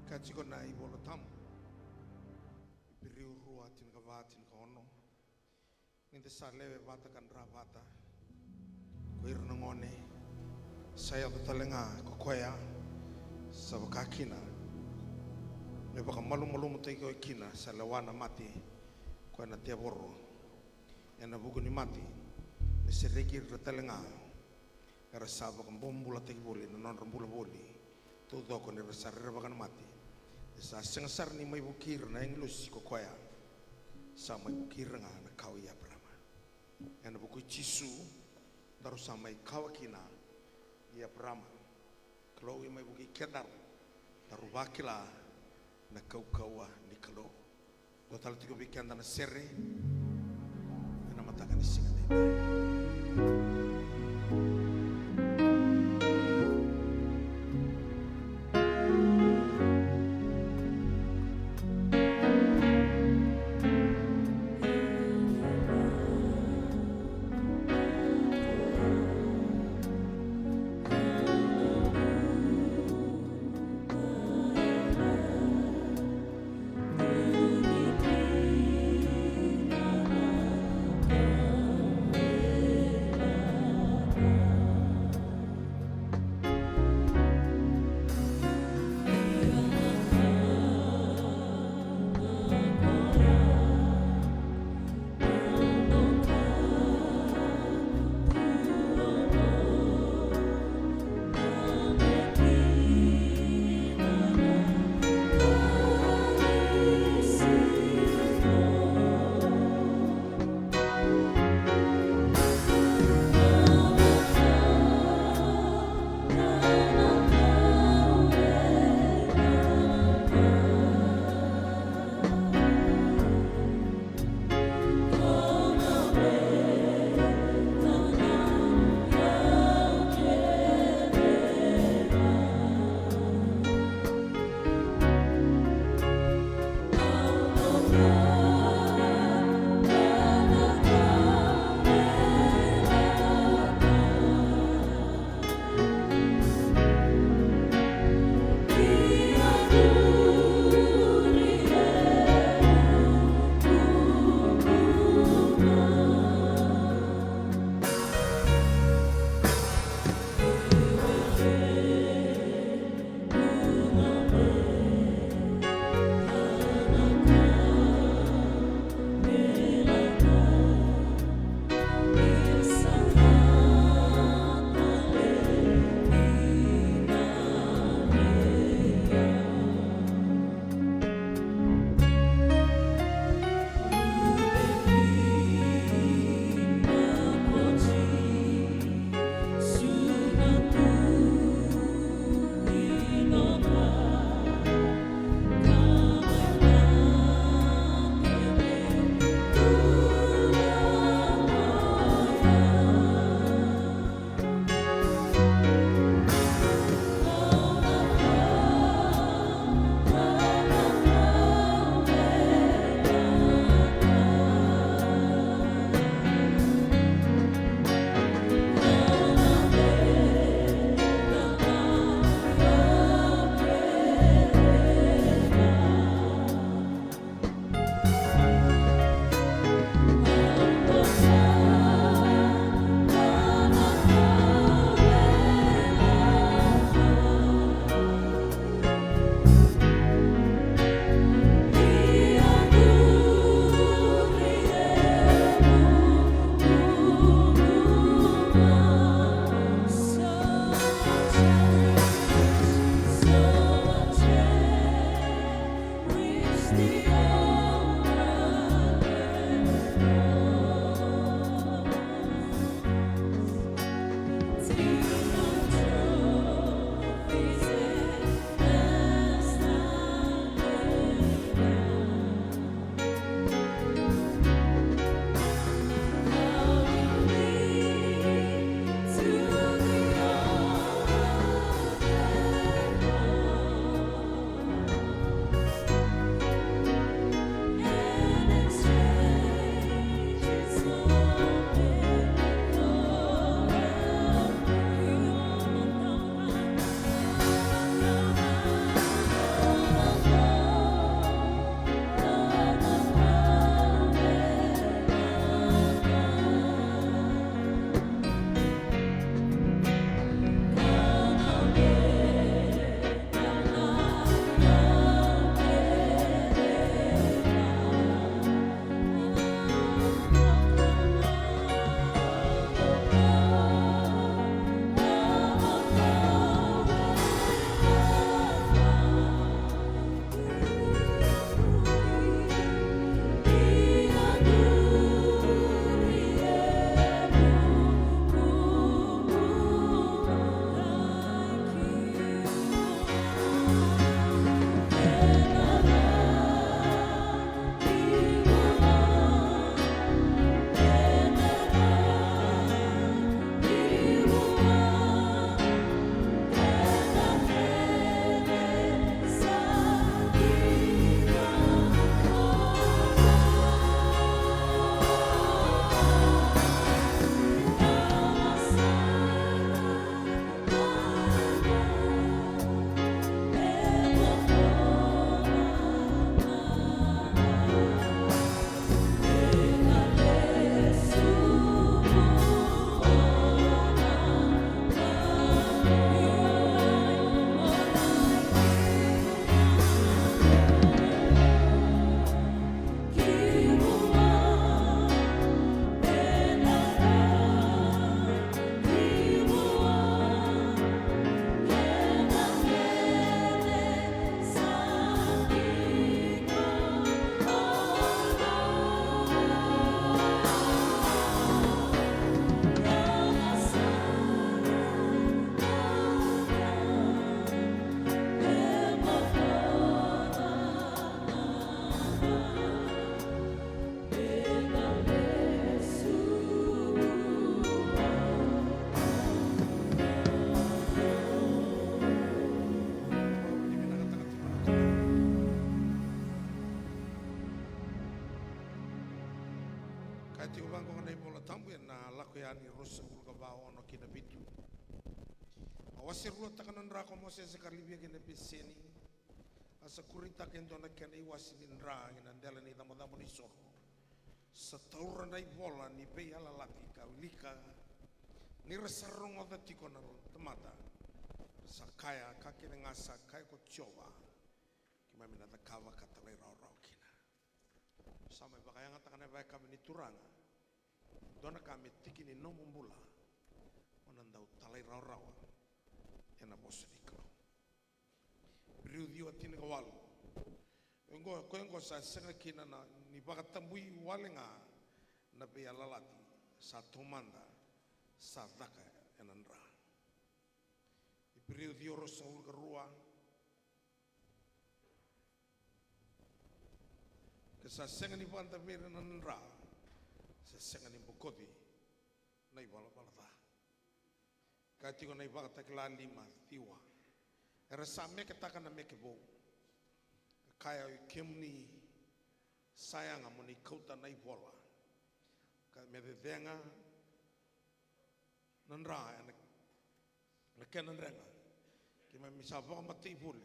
Kachiko na ibolo tam. Piriu rua tin kavatin kono. Ninte salewe bata kan rabata. Kuir nangone. Saya betalenga kokoya. Sabakakina. Me baka malu mutego kina salawana mati. Kwa na tiaboro. Yana buku ni mati. Ne seregi betalenga. Kara sabak bombula tegi boli non rambula boli. Tu doko ne besarre bakan mati. Sa sengasar ni may bukir na English ko koya sa may bukir nga na kawya brama yan na bukoy chisu daro sa may kawakina ya brama kalo may bukay kedar daro bakila na kaukawa ni kalo do tal tigo bikyan na serre na matakan ni singa Kai tiko bangko kanai bola tambu na lako yani rosa ulga bao no kina bitu. Awasir rua takanan rako mose sekarlibia kina piseni. Asa kurita kendona kena iwasin ra ina ndela ni tamu ni so. Setaura nai bola ni pe ala lati kaulika. Ni resarong oda tiko na temata. Sakaya kaki ngasa kaya ko coba. Kima minata kawa kata lai rau kina. Sampai bakaya ngatakan baik kami ni turanga. Dona kami tiki ni nomumbula. Onandau talai rau. Ena bos ni kau. Beriu diwa tini kawalu. Engko sa senga kina na ni bakatambui walenga na be alalati satu manda sadaka enandra. Beriu diwa rosa ulga rua. Sa senga ni banta mere enandra. Sa senga ni bokoti na ibala balata. Kati ko na ibakata kila lima tiwa. Era sa meke taka na meke bo. Kaya kemni sayang amoni kauta na ibola. Ka me denga nandra na kenandrenga. Kima misava mati buli.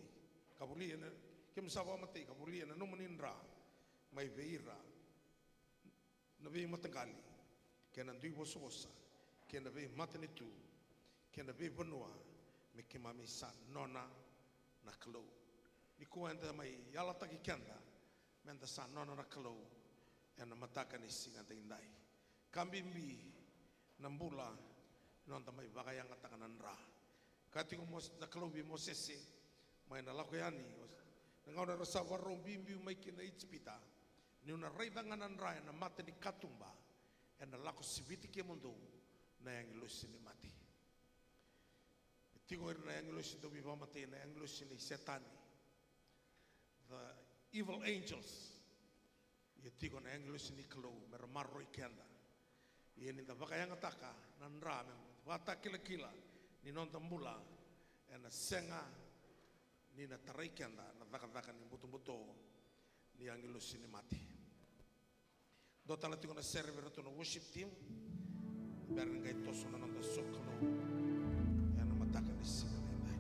Kabuli na kim sava mati kabuli na numani nandra. Mai veira. Na vei matangali. Kena ndui bososa. Kena vei matanitu. Kena vei banua. Me kimami sa nona na kalau. Ni kuenda mai yala taki kenda. Menda sa nona na kalau. Ena mataka ni singa indai. Kambimbi nambula nonta mai bagayang atakan ra. Kati ko mos na kalau bi mosese mai na lakoyani. Ngau na rasa warong bimbi mai kina itspita. Ni una raidangan ra na mate ni katumba. Ena lako sibiti ke mundo na yang ilusi ni mati. Tigo na yang ilusi to biba mati na yang ilusi ni setani. The evil angels. Ye tigo na yang ilusi ni kalau mermarro ikenda. Ye ni da baka yang ataka nan ra men. Wata kila-kila ni non tambula ena senga ni na tarai kenda na daka-daka ni buto-buto ni yang ilusi ni mati. Dota la tigo na server to no worship team. Berang gai toso na nanda sokno. Yang na mataka ni singa na indai.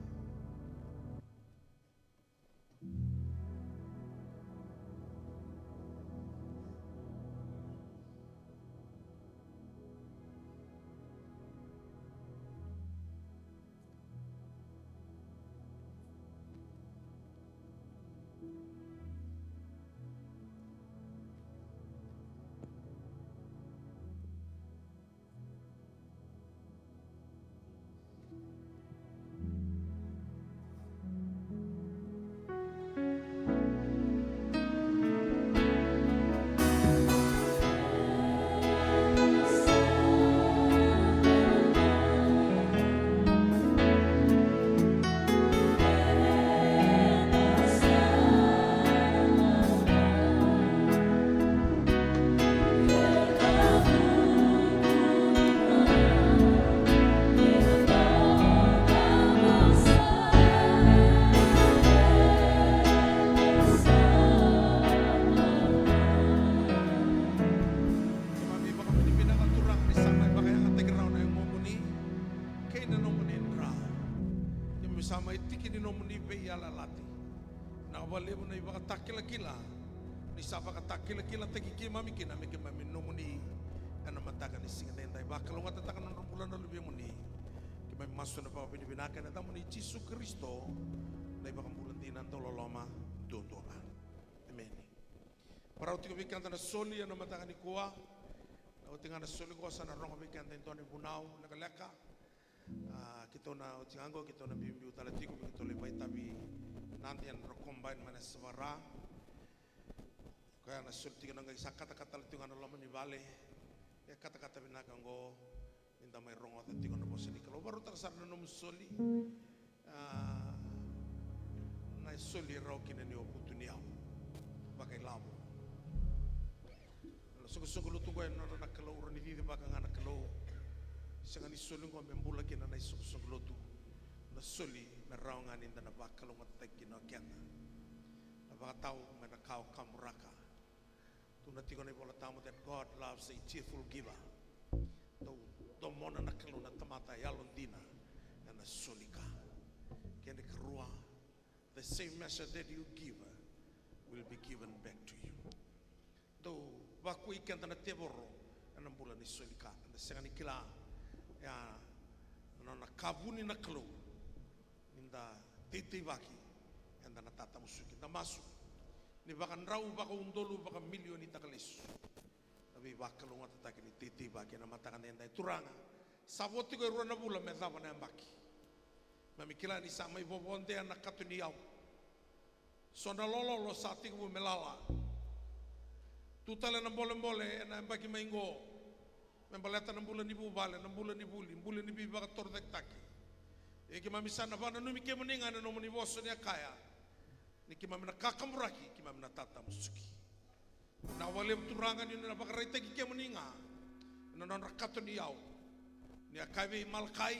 Sama itiki ni nomuni be yala lati. Na wale mo na iba katakila-kila. Ni sapa katakila-kila tagi mami kina me mami nomuni ana mataka ni singa dai bakal ngata takan non bulan na lebih muni. Kima masu na pa binibinakan na tamu ni Yesus Kristo na iba kan bulan dinan tololoma dondoa. Amen. Para utiko bikanta na soli ana mataka ni kuwa. Na utinga na soli ko sana rongo bikanta into ni bunau na kalaka. Kita na utingango kita na bimbi utalatiku kita le tabi nanti yang recombine mana sebara kaya na sulti ka nang isa kata-kata lati nga nalaman ni Vale ya kata-kata binakango minta may rongot at tiko na po sa nikalo baru tersar na numusuli na suli raw kinaniyo putuniyaw bagay lamo sugo-sugo luto ko yan na nakalaw rin hindi baka nga nakalaw Sanga ni suli ko membula kina na isok lotu na suli merau ngani na bakal ngat kina kena na baka tau menakau kamuraka Tuna tiko ni bola tamu that God loves a cheerful giver. Do mona na kalu na tamata yalon dina na sonika. Kene kerua, the same measure that you give will be given back to you. Do waku ikan na teboro na bula ni sonika. Na sengani kila ya na kavuni na kalu ninda titi waki anda na tata musuki na masu ni baka nrau baka undolu baka milioni takalisu tapi baka lu ngata takini titi baki na matakan enda turanga savoti ko rona bula me dava na baki mami kila ni sama ibo bonde na katuni yau sona lolo lo sati ko melala tutale na bole na baki maingo membaleta na bulan ibu bale na bulan ibuli bulan ibi baka tordek taki e mami sana bana numi ke moninga na nomoni boso ni kaya ni mami na kakamuraki mami na tata musuki na wale turangan ni na baka raita ke moninga na non rakato ni yau ni akabe malkai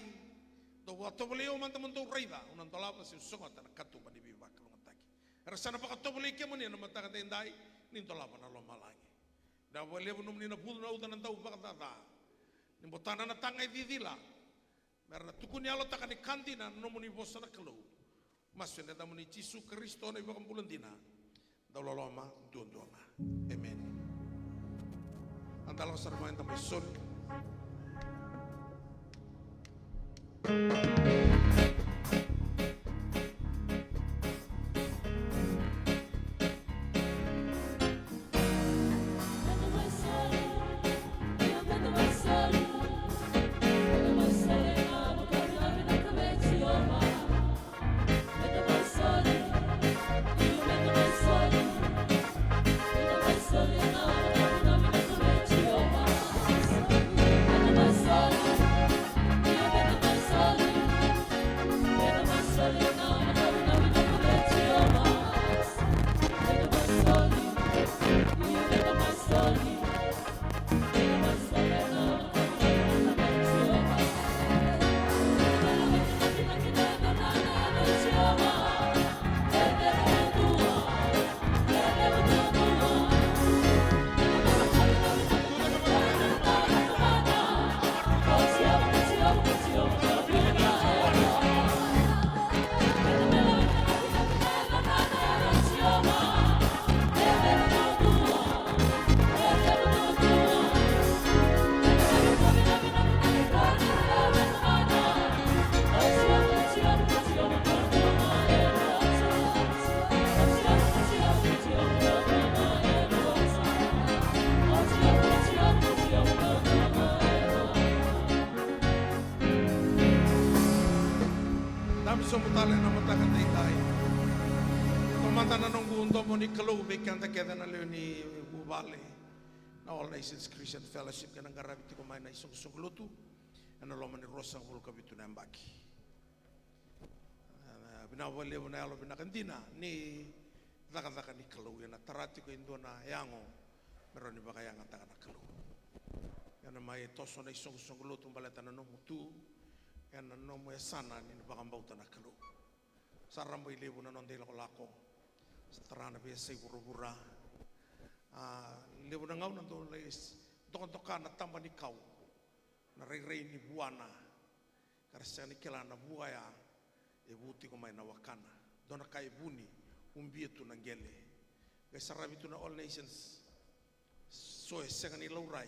do wato bole o manta monto reida unan tolapa se songa na katu bani bi baka lo taki rasana baka to bole ke moninga na mataka tendai ni tolapa na lo malangi da wale bunum ni na bulu na utan tau baka tata ni botana na tangai didila merna tukuni alo takani kantina nomoni bosa na kelo maswenda tamuni Yesu Kristo na ibang bulandina dauloloma duondoma amen andalo sarmain tamay sol somutale na matakan tay tomanta na nung gundo mo ni Kalubi kanta keda na leo ni Bubale na All Nations Christian Fellowship kanang garabit ko may na isang luto ano lo man ni Rosa ko kabitu na mbaki binawale mo na alo binakantina ni daka ni Kalubi na tarati ko indo na yango meron ni bakayang ataka na Kalubi yan na may toso na isang luto baleta na nung mutu yan na no mo sana ni bakambauta na Kalu sarambo ilebu na non dela lako sa tarana be say burubura lebu na ngaw na do les toka na tamba ni kau na rei ni buana karsa ni kela na buaya e buti ko may na wakana dona kay buni umbietu na gele kay sarabitu na All Nations so esenga ni laurai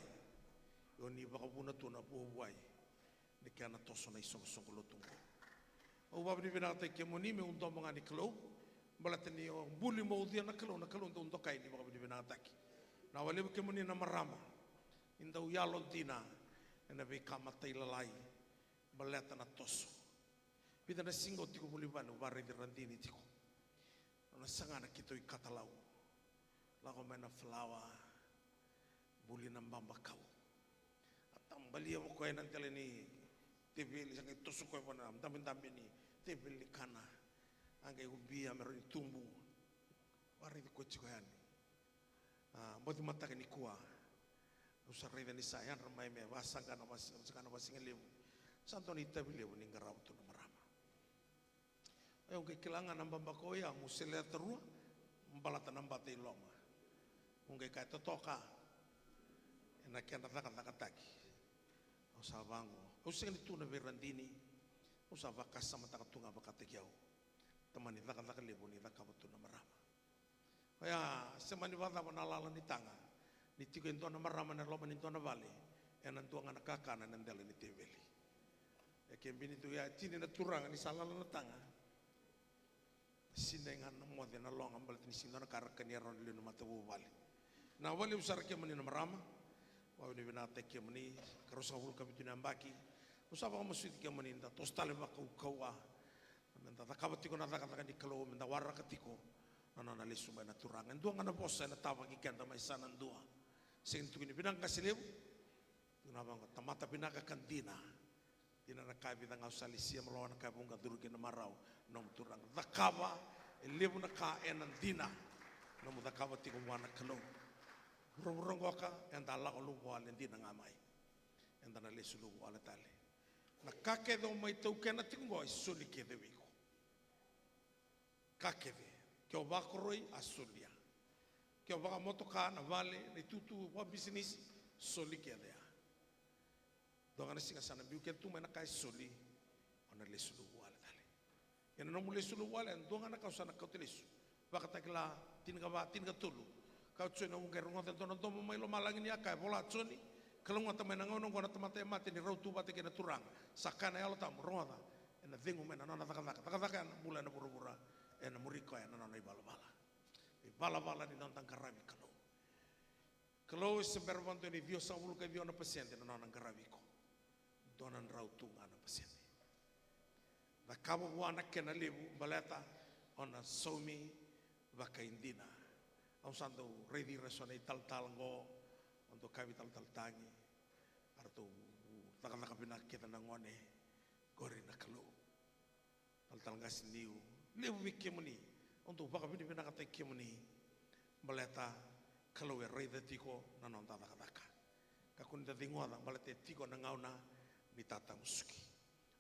yoni bakabuna tu na buwai ni kana toso na isong lutung o babni binata ke moni me un domo ngani klo balatani o buli mo dia na klo ndo kai ni babni binata ki na wale ke moni na marama inda u yalo dina na be kama tailalai balata na toso pida na singo tiko muli banu bare di randini tiko na sangana kito i katalau lago mena flawa buli na mbamba kau atambalia mo ko nan tele ni tebeli sangai tosuk ko pana tambe ni tebeli kana angai ubi amero tumbu wari ko chiko yani boti mata ni kuah usarre ni sayan ramai me wasanga na wasing lebu santo ni tebeli lebu ni ngarau tu marama ayo ke kilangan namba ko ya musele terua mbalata namba te loma Ungai kai totoka. Ena kena taka-taka-taki. Usa bango. Usa ni tuna berandini. Usa vakas sama taka-tunga bakatagiau. Tamani taka-taka lebu ni taka-batuna marama. Kaya semani wata manalala ni tanga. Ni tigo intona marama na loma ni intona vale. Ena tuanga na kakana na ndela ni teveli. Kembini tu ya tini na turanga ni salala na tanga. Sinengan na mode na longa balat ni sinona karakan ya ron lino matabu vale. Na wale usar ke mani na marama. Wa ni binata ke mani karosa hul kami tunambaki. Usaba kama suiti ke mani nda tostale baka ukawa. Nda takabati ko na takataka ni kalo nda warra katiko. Nana na lesu na turanga. Ndua ngana bosa na tawa ki kenda mai sana ndua. Sing tu ni binang kasilew. Tunabang tamata binaka kantina. Dina na kai bidang ausalisia melawan kai bunga duruki na marau nom turang dakava elebu na ka enan dina nom dakava tiko wana kalo rongoka enda la lu wale dina ngamai enda na lesu lu wale tale na kake do mai tau kena tiko ngoi suli ke de wiko kake de ke obakroi asulia ke obaka motoka na vale ni tutu wa business suli ke de Dongana singa sana biu ke tu mana kai soli ona lesu wala dale. Yana no mule sulu wala dongana kau sana kau telesu. Baka takla tinga tulu. Kau tsena unge rongo te tono tomo mai lo malangi ni akai bola tsoni. Kalau ngata mena ngono ngona tamate mate ni rautu bate ke na turang. Sakana ya lo tam ronga. Ena dengu mena nona taka na mula na buru-bura. Ena muriko ya nona bala-bala. Bala-bala ni nantang karabi kalau. Kalau seberwanto ni Dio sa ulu ka Dio na pasyente na nona karabi ko. Donan rautunga na pasyente. Na kabo wana kena lebu baleta ona somi vakaindina. Ang santo ready resonate tal-tal ngo untuk kabi tal-tal tangi. Arto taka-taka pinakita na ngone gori na kalu. Tal-tal nga sindiu. Lebu wiki muni. Untuk baka pinakatay kimuni. Baleta kalu e ready tiko na non taka-taka. Kakunda tingoda baleta tiko na ngauna ni tata musuki.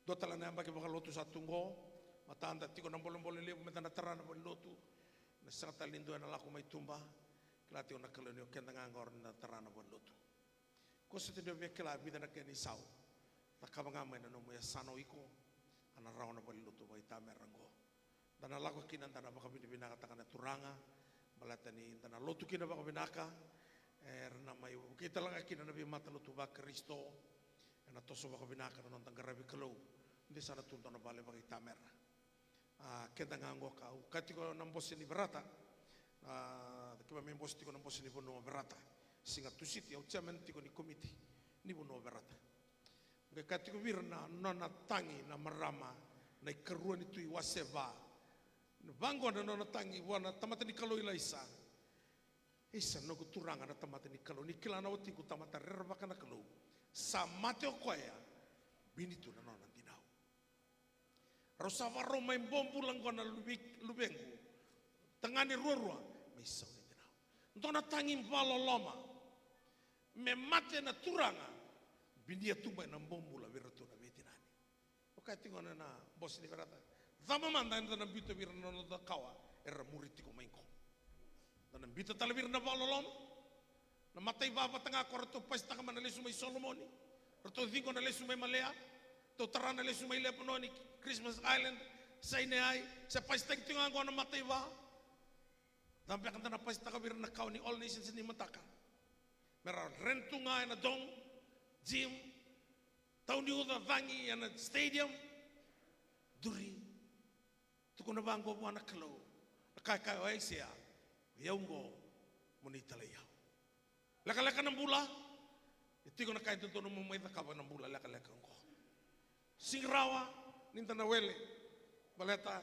Do tala na ambaki baka lotu satu ngo, matanda tiko na bolong-bolong lebu metana terana bali lotu. Na sangata lindo na laku may tumba, klati na kalonyo kenda ngangor na terana bali lotu. Ko sa tinyo biya kila bida na kaya ni sao. Nakabangamay na numuya sano iko, ana raw na bali lotu bay tameranggo. Dana laku kinanda na baka binibinaka taka na turanga, balata ni dana lotu kina baka binaka, na may kita lang akina na bimata lotu ba Kristo, na toso baka binaka na nang garabi kalau hindi sana tunto na bale baka itamer kenda ngango ka kati ko ng boss ni Berata kiba may boss tiko ng boss ni Bono Berata singa tusiti au chairman tiko ni committee ni Bono Berata kati ko wir na nona tangi na marama na ikaruan itu iwaseva bango na nona tangi wana tamata ni kalau ilaisa isa no kuturanga na tamata ni kalau ni kilana wati ko tamata rerba kana kalau sa mateo koya binitu na nona dinau rosava roma imbombu lang ko na lubengu tangani ruarua may saw ni dinau ntona tangin valoloma me mate na turanga bindia tumba na mbombu la viratu na vetinani okay tingona na boss ni Berata zama manda na bito vir na da kawa era muriti ko mainko na bito talabir na valoloma na matay baba tanga korto pasta ka manalesu may Solomoni roto dingo na lesu may Malaya to tarana lesu may Lebanoni Christmas Island sa inay sa pasta tinga ko na matay ba tampe kanta na pasta ka bir na kaw ni All Nations ni mataka mera rentu nga na dong gym taw ni uda vangi na stadium duri tuko na bango buana kalo kai ay siya yaungo monita layaw laka-laka ng bula. Iti ko na kahit ito nung may nakawa ng bula, laka-laka ko. Singrawa, ninta na wele. Baleta,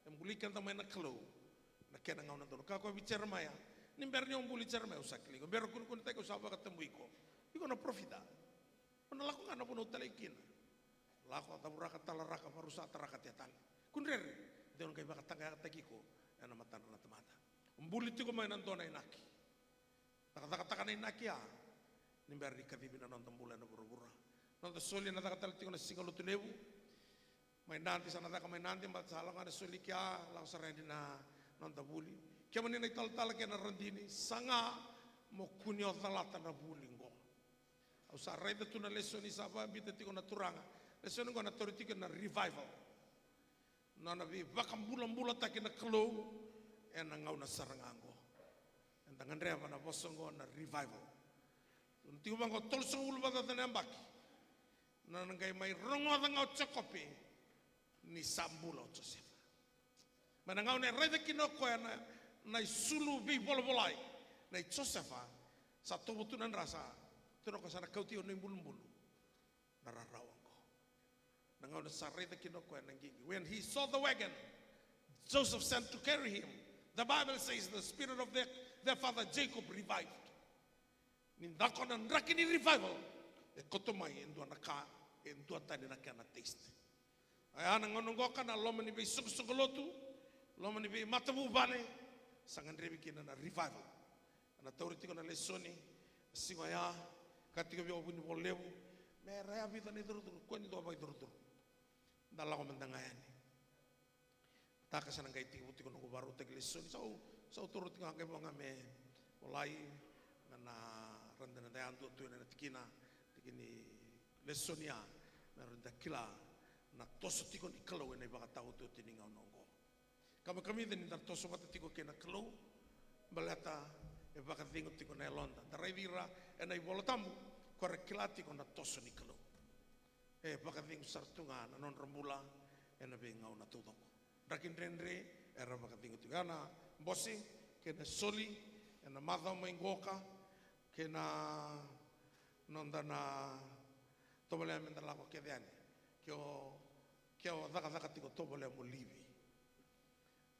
yung bulikan tamay na kalaw. Nakena nga na doon. Kako bicara maya. Nimber niyo ang bulicara maya usakli ko. Pero kung tayo usaba katambuy ko, hindi ko na profita. Manalako nga na puno talikin. Lako at amuraka talaraka marusa taraka tetal. Kung rin, doon kayo makatangay ko, yan na matan na tamata. Ang bulit ko may nandun ay naki. Taka-taka na inakia. Nimber di katibi na nonton bulan na bura-bura. Nonton soli na taka-talati ko na singalo tunebu. May nanti sana taka may nanti mbat salang ada soli kya lang sa rendi na nonton buli. Kaya manin ay tal-tal kaya na randini. Sanga mo kunio talata na bulingo. Au sa reda tuna lesson isa ba bita tiko na turanga. Lesson ko na toriti na revival. Na na vi bakambula take na klo en na ngau na sarangango. En tangan reva na bosongo na revival. Tiko bango tolso ulbata tanembaki. Na ngai mai rongo da ngau tsakope ni sambulo Joseph. Mana ngau ne reda kino ko na sulu vi bolai. Na Josefa sa tobutunan rasa tuno ko sana kauti ono bulu na rarawangko. Na ngau na sareta kino ko nangingi. When he saw the wagon, Joseph sent to carry him. The Bible says the spirit of their father Jacob revived. Nindako na rakini revival. E kotomai endua na ka endua tani na kana taste. Aya na ngonongo kana loma ni be sukolotu, loma ni be matabu bane sangan rebi kina na revival. Na tauriti ko na lesoni singo ya katika vyo buni bolevu me rea vida ni duru ko ni do ba duru dalla ko mendanga yani taka sana ngai ti buti ko no baru te lesoni so turuti ko ngai bonga me olai na randana da andu tu na tikina tikini lesonia na randa kila na toso tiko ni kalo ne ba tau tu tininga nongo kami ni na toso mata tiko ke na kalo balata e baka thingo tiko na londa tarai vira e na ibola tamu kore kilati ko na toso ni kalo e baka thingo sartunga na non rambula e na benga una tudoko rakin renre e ra baka thingo tiko na bosi ke na soli e na madha mo ingoka ke na nonda na tobole amenda lako ke diani kyo daka tiko tobole mo livi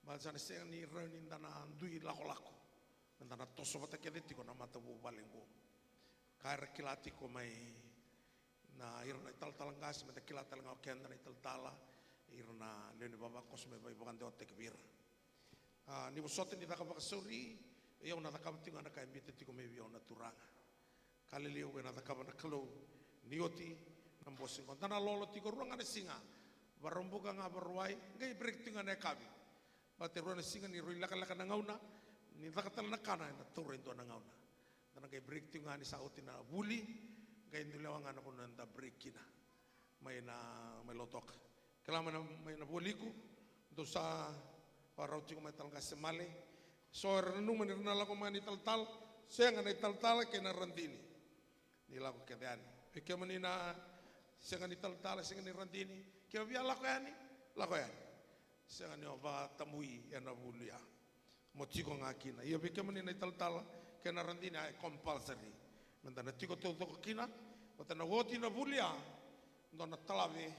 ma sana se ni renin dana ndui lako Nandana toso bata kedeti ko na mata bu balengo. Kaira kilati ko mai na irna tal-talangas mata kilata lang kenda na tal-tala irna leni baba kosme bai bukan de otek bir. Ni bosote ni taka bakasuri yo na taka tinga na kai miteti ko mai yo na turanga. Kali leo na taka na kalo nioti na bosin kon tana lolo tiko ruanga na singa. Barombuka nga barwai ngai break tinga na kabi. Bate ruanga singa ni ruila laka na ngauna. Ni takatal na kana na tore ndo na ngauna na kay break tinga ni sa utina buli kay ndulawanga na kuno nda break kina may lotok kala may na buliku do sa para uti ko may talga semale so renu manirna la ko mani tal senga na tal kay na randini nila ko kedan e ke manina senga ni tal senga ni randini ke via la ko yani senga ni ba tamui ya na bulia mo tiko ngakina ia beke mani na tal ke na randina compulsory manda na tiko to kina mata na woti na bulia ndo na talave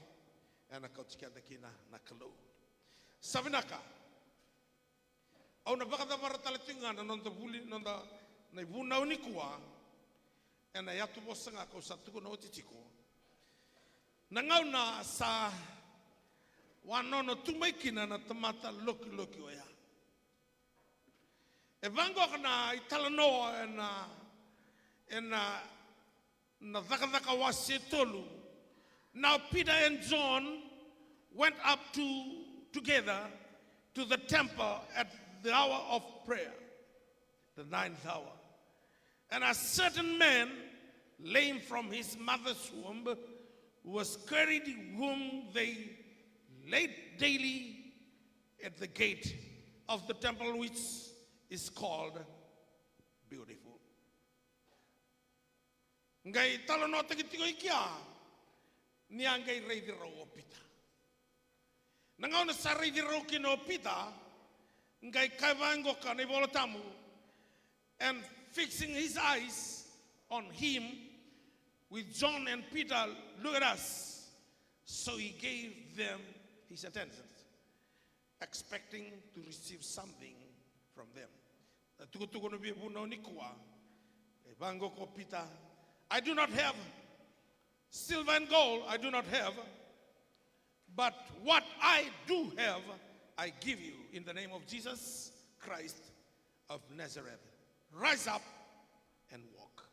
ana kautika da kina na kalo savinaka au na baka da mara talatinga na nonda buli nonda na ibuna unikua ana yatu bosanga ko satuko na otitiko na ngauna sa wanono tumaikina na tamata loki oya Evango na italano na dhaka wasetolu. Now Peter and John went up together to the temple at the hour of prayer, the 9th hour. And a certain man, lame from his mother's womb, was carried, whom they laid daily at the gate of the temple, which is called Beautiful. Ngai talo no tiki ikia ni angai rei di ro pita. Nangau na sa rei di ro kino pita ngai kaivango ka ni bolotamu and fixing his eyes on him with John and Peter, look at us. So he gave them his attention, expecting to receive something from them. Tuko no bibu no nikwa. Bango ko Peter, I do not have silver and gold, I do not have, but what I do have, I give you in the name of Jesus Christ of Nazareth. Rise up and walk.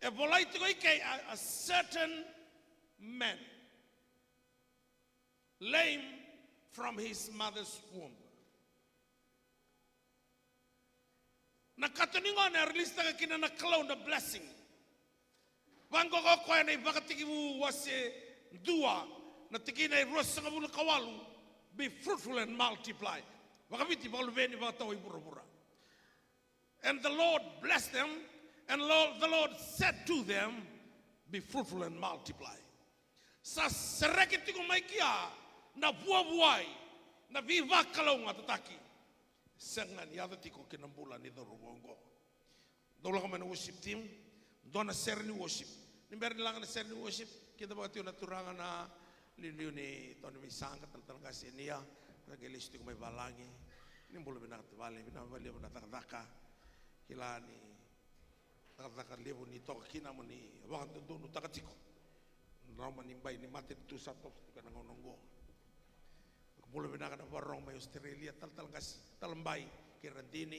A certain man, lame from his mother's womb. Na katuningo na release taka kina na clown the blessing. Wango ko ko na ibakatiki mu wase dua na tiki na rosa ngabulu kawalu be fruitful and multiply. Wakabiti balu beni bakataw ibura-bura. And the Lord blessed them, and the Lord said to them, be fruitful and multiply. Sa serekiti ko may kia na buwa-buway na viva kalau ngatataki. Sengan yada tiko kinambulan ni Dorobongo. Dola kami na worship team, doon na share ni worship. Nimber nilang na share ni worship, kita bakit yung naturangan na liliw ni Tony Misangkat, talagang kasi niya, nag-ilis ko may balangi. Nimbulo binakatibali, binabali mo natakadaka. Kila ni takadaka libo ni toka kina mo ni wakang doon takatiko. Naman nimbay ni mati tu satu ka nangononggo. Mula binaka na barong may Australia talagas talambay kirandini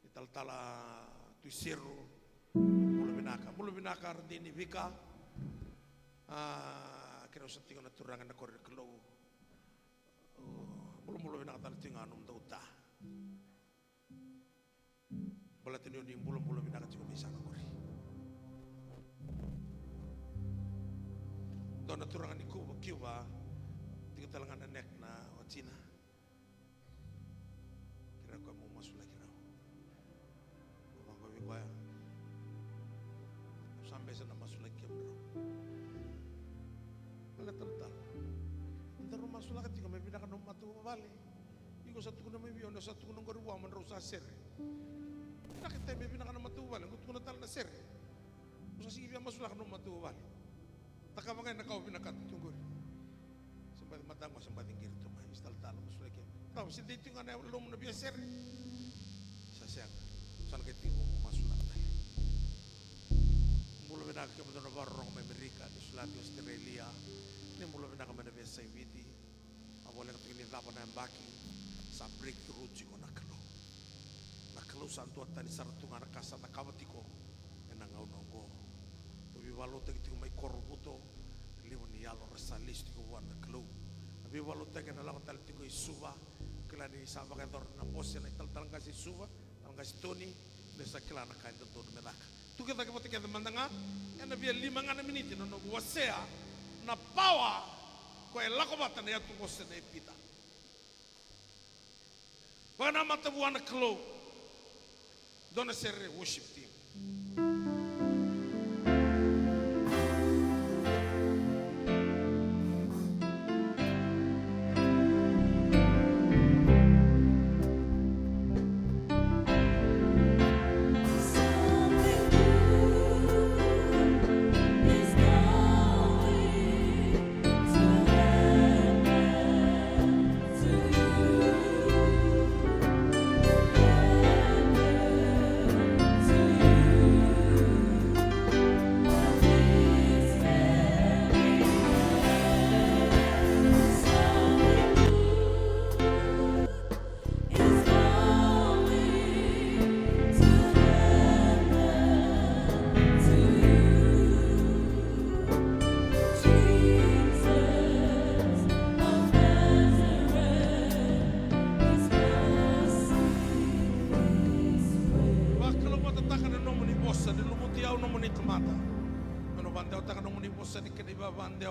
ni taltala tuisiru mula binaka randini vika kira sa tingo na turangan na korek lo mula binaka tal tingo anum dauta bola tinyo ni mula binaka tingo bisa na kori doon na turangan ni Cuba tiga talangan anak na China. Kira ko mo masuk lagi raw. Bang ko biya. Sampai sana masuk lagi raw. Wala tal. Ndaro masuk lagi tiga may pinaka no matu bali. Iko sa tuko na may biyo na sa tuko ng garuwa man raw sa ser. Nakita may pinaka no matu bali, ko na tal na ser. Usa sige biya masuk lagi no matu bali. Taka mga nakaw pinaka tunggu. Sampai matang mo sampai tinggi itu mah istal-tal mo sulek. Tahu si dito nga na lum na biasa. Sasyak. San kiti mo masuk na tayo. Mula na ka mo na barong Amerika, di Sulati Australia. Ni mula na ka man biasa ibiti. Awala ka tingin dapat na baki sa breakthrough ko na kalo. Nakalo santo at tani sarto nga nakasa na kawati ko. Nangaw nongo. Walo tagi ko may korbuto. Liwan ni yalo rasalis ko wan na klo. Abi walo tagi na lang tal ko isuba. Kila ni sama ka dor na pose na tal kasi suba, tal kasi Tony, nesa kila na kain doon melaka. Tu kita ko tagi mandanga, yan na biya 5 na minute no wasea na power ko elako bata na yatu pose na ipita. Wana matabuan na klo. Doon na sere worship team.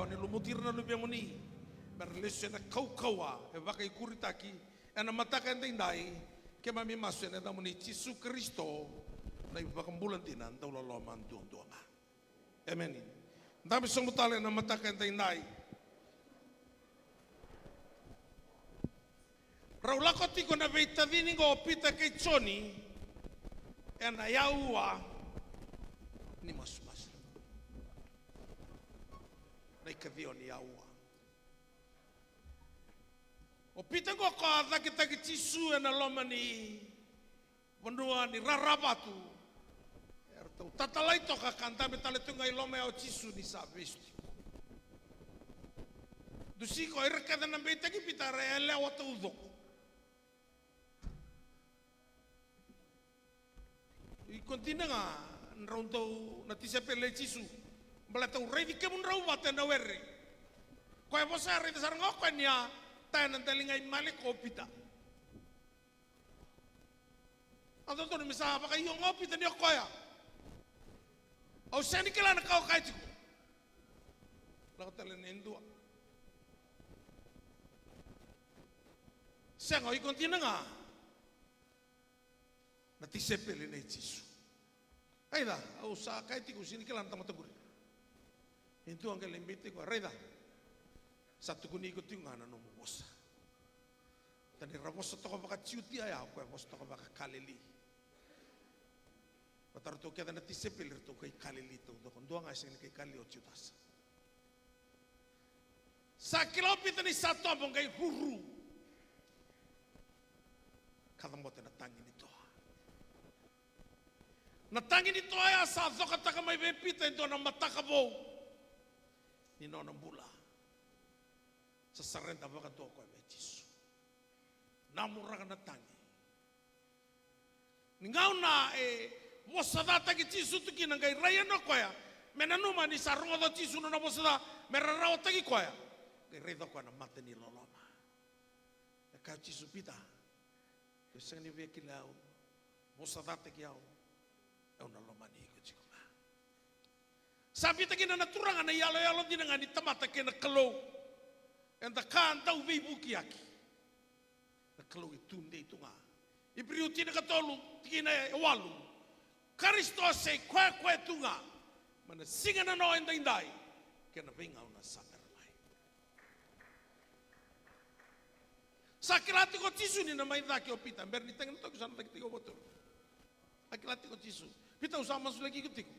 Ni lumutir na lubya mo ni berlesyo na kaukawa e bakay kuritaki na matakan tinday ke mami maso na damo ni Jesu Kristo na ibakang bulan tinan daw loloman duang nga. Amen. Dami sumutala na matakan tinday. Raulako tiko na veitadini go pita kay Choni en ayawa ni mas na ikavio ni aua. O pita ko ka kita Jesu na loma ni wanua ni rarabatu. Erto tatalai to ka kanta betale tungai loma o Jesu ni sabesti. Dusiko erka na beta ki pita reale o tudo. I kontina nga nrondo na tisapele Jesu. Balatau rei di kemun rau bata na werri. Ko e bosa rei dasar ngoko niya tayo ng dalingai malik o pita. Ando to ni misa baka iyo ngopi tani koya. Au seni kila na kau kai tiku. Lago tele nendua. Sengo i kontina nga. Na tisepele nei Jisu. Aida, au sa kai tiku sini kila na tamataguri. Itu ang kelembete ko reda. Satu kuni ko tinga na no mosa. Tani rabosa to baka ciuti ya ko rabosa to baka kaleli. Patar to kada na tisepele to kai kaleli to do kon doanga sing kai kali o ciutas. Sa kilopita ni satu abong kai huru. Kada mo na tangi nito. Na tangi nito ya sa zoka taka mai bepita ito na matakabo. Ni nona bula. Sa sarenda baka to ko be Jisu. Namura na tangi. Ningau na mosada tagi Jisu tu kina ngai raya no koya. Menanuma ni sarunga do Jisu no mosada merarao tagi koya. Ngai reda ko na mate ni loloma. Ka Jisu pita. Ke sani ve kilau. Mosada tagi au. Au na loma ni ko chikoma. Sabi tagi na naturanga na yalo dinanga ni tamata ke na kalo. Enda kan tau vei buki aki. Na kalau itu ndei tunga. Ibriu tina katolu tina walu. Karisto se kwe tunga. Mana singa na no enda indai. Kena venga una saber mai. Sakilati ko Jisu ni na mai daki opita. Berni tengen to kusana daki tiko botol. Akilati ko Jisu. Pita usama sulagi kutiku.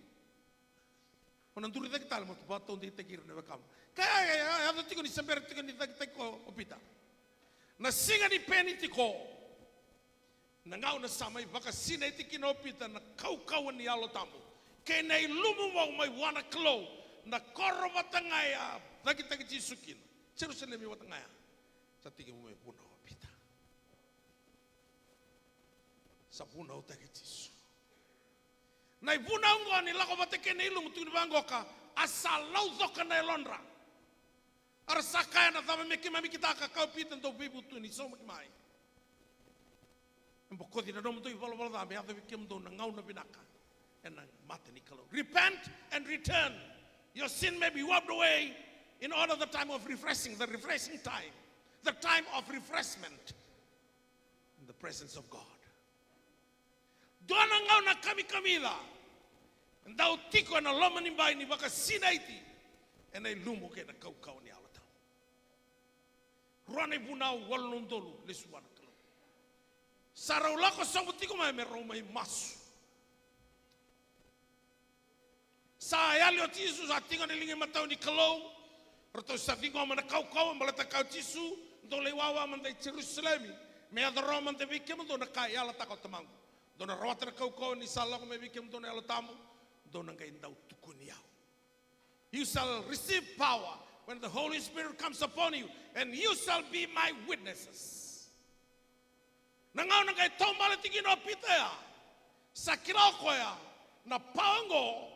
Onanduri daki tal mo bato ndi tekir ne vakam. Kaya ada tiko ni sember tiko ni daki tiko opita. Na singa ni peni tiko. Na ngau na samai baka sina tiki no opita na kau ni alo tamu. Ke nei lumu mau mai wana klo na koro watangaya daki taki Jisukin. Jerusalem watangaya. Sa tiki mo mai puna opita. Sa puna o taki Jisu. Nai puna ungo ni lako bateke nei lumu tuni bangoka asal lau zoka na elondra. Ara sakaya na tama meki mami kita kau pita ndo bibu tuni so mai. Mboko di na nomu to ivolo da me ave kim do na ngau na binaka. And mate ni kalo. Repent and return. Your sin may be wiped away in order the time of refreshing, the refreshing time. The time of refreshment in the presence of God. Dona ngau na kamila. Ndau tiko na loma ni bai ni baka sinaiti. And I lumo ke na kau ni alata. Rone bunau walundolu lesuana kalo. Sarau lako sabu tiko mai merau mai masu. Sa yali o Jisu sa tinga ni lingi matau ni kalo. Roto sa vingo mana kau malata kau Jisu. Ndo lewawa mandai Jerusalemi. Me adoro mandai vikem ndo na kai alata kau tamangu. Ndo na rawata kau ni salako me vikem ndo na alatamu. Ndo na ngai ndau tukuni yao. You shall receive power when the Holy Spirit comes upon you, and you shall be my witnesses. Nangau nangai tombala tigino pita ya, sakirao koya na pango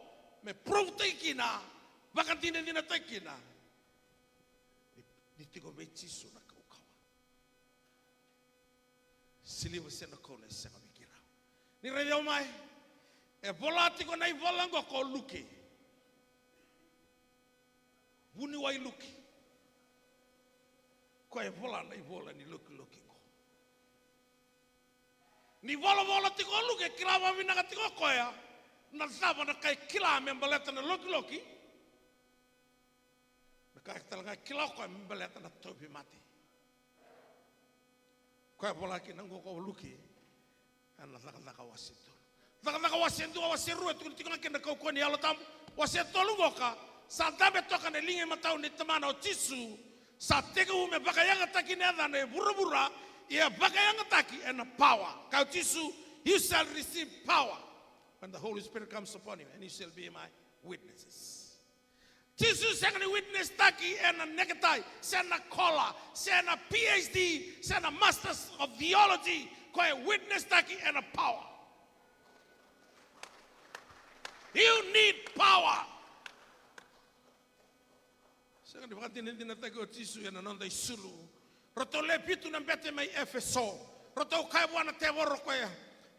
me protekina, bakantine dina tekina. Nitigo me Jisu na kaukawa. Siliwa sena kone sena mikira. Ni radio mai, e volatiko na ivolango ko luki. Buni wai luki. Ko e vola na ivola ni luki ko. Ni vola tiko luki kilama vinaka tiko koya. Na saba na kai kila membaleta na luki. Na kai talaga kila ko membaleta na topi mati. Ko e vola ki nango ko luki. Ana zaka wasito. Zaka wasito wasiru tu tiko na kenda ko ni alotam wasito lungoka. Sa dabe toka ne linge matau ni tamana o Jisu sa tega ume baka yanga taki ne adane burubura ia baka yanga taki and power. Kau Jisu, you shall receive power when the Holy Spirit comes upon you, and you shall be my witnesses. Jisu sanga witness taki and a negatai, sena kola, sena PhD, sena masters of theology, ko a witness taki and a power. You need power. Sanga di wakati nindi na tego Jisu ya nanonda isulu. Roto le pitu na mbete mai Efeso. Roto kai wana te woro kwa ya.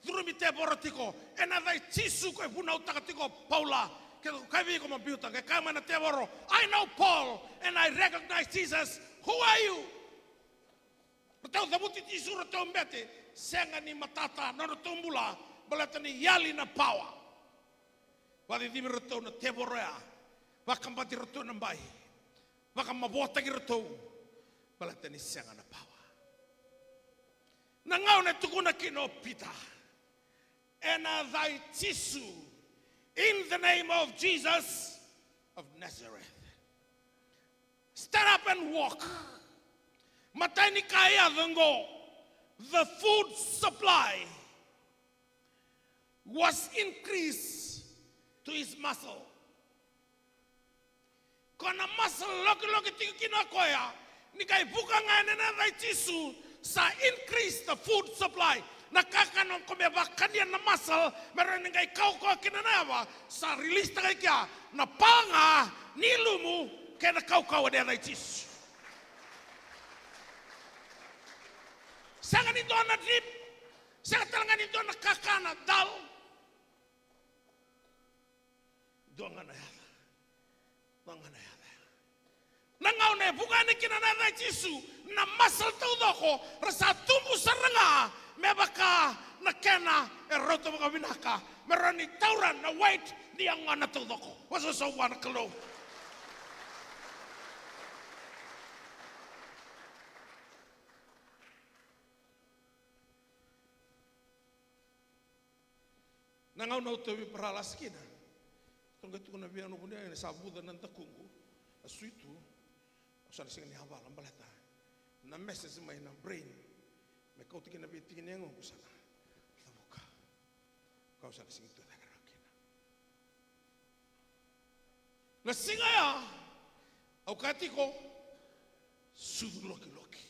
Thurumi te bora tiko. Ena dai tisu koe puna utaka tiko Paula. Ke kai vi ko mabiuta ke kai mana te boro. I know Paul and I recognize Jesus. Who are you? Matau tabuti tisu rato mbete. Senga ni matata na rato mbula. Balata ni yali na power. Wadi di rato na te boro ya. Wakambati rato na mbai. Wakamabota ki rato. Balata ni senga na power. Nangau ne tukuna kino pita. Ena thy tisu. In the name of Jesus of Nazareth. Stand up and walk. Matani kaya dhango. The food supply was increased to his muscle. Kona muscle loki tiki kina koya. Nikai buka ngane na thy tisu. Sa increase the food supply. Nakakanon ko mebakanya na muscle, meron ngay kau ko kinanawa sa release ta kaya na panga nilumu kaya na kau de na itis. Sanga nito na drip, sanga talaga nito na kakana dal. Doang na yata. Nangaw na bukan ni kinanana isu na muscle tau doko rasa tumbuh seranga. Mebaka na kena eroto mga binaka meroni tauran na white niyang nga natudoko waso sa wana kalo nangaw na utowi paralas kina tunggu tu na biano kunia ni sabuda nan takungu asuitu usana singa ni hawala balata na message mai na brain. Kau tingin na bitingin yang aku sana, tabuka. Kau sana sing itu tak kena. Na singa ya, au kati ko sudu loki.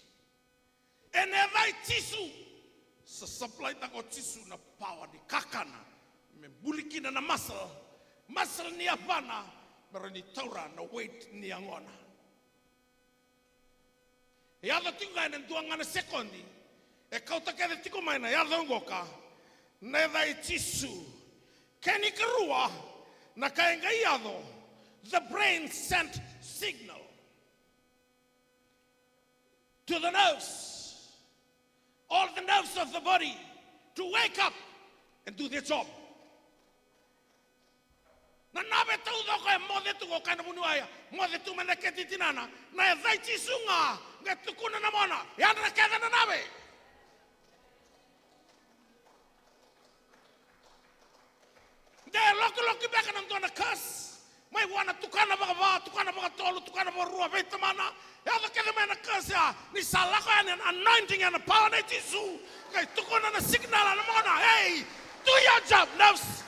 Enevai tisu, sa supply tako tisu na power di kakana, membulikina na muscle ni apana, merani taura na weight ni angona. Ya ada tinggal nentuangan sekondi. E kau tak ada tiko maina ya dongoka neva itisu keni kerua na kaenga iado the brain sent signal to the nerves, all the nerves of the body to wake up and do their job. Na nabe tau doko e mode tu ko kana bunuaya mode tu mana ketitinana na e vai tisunga ngatukuna na mona ya na kada na nabe. Loki beka nang tuana kas. Mai wana tukana baka tolu, tukana baka rua beta mana. Ya da kena mana kas ya. Ni salako ya an anointing and a power na tisu. Kai tukana na signal na mona. Hey, do your job, nerves.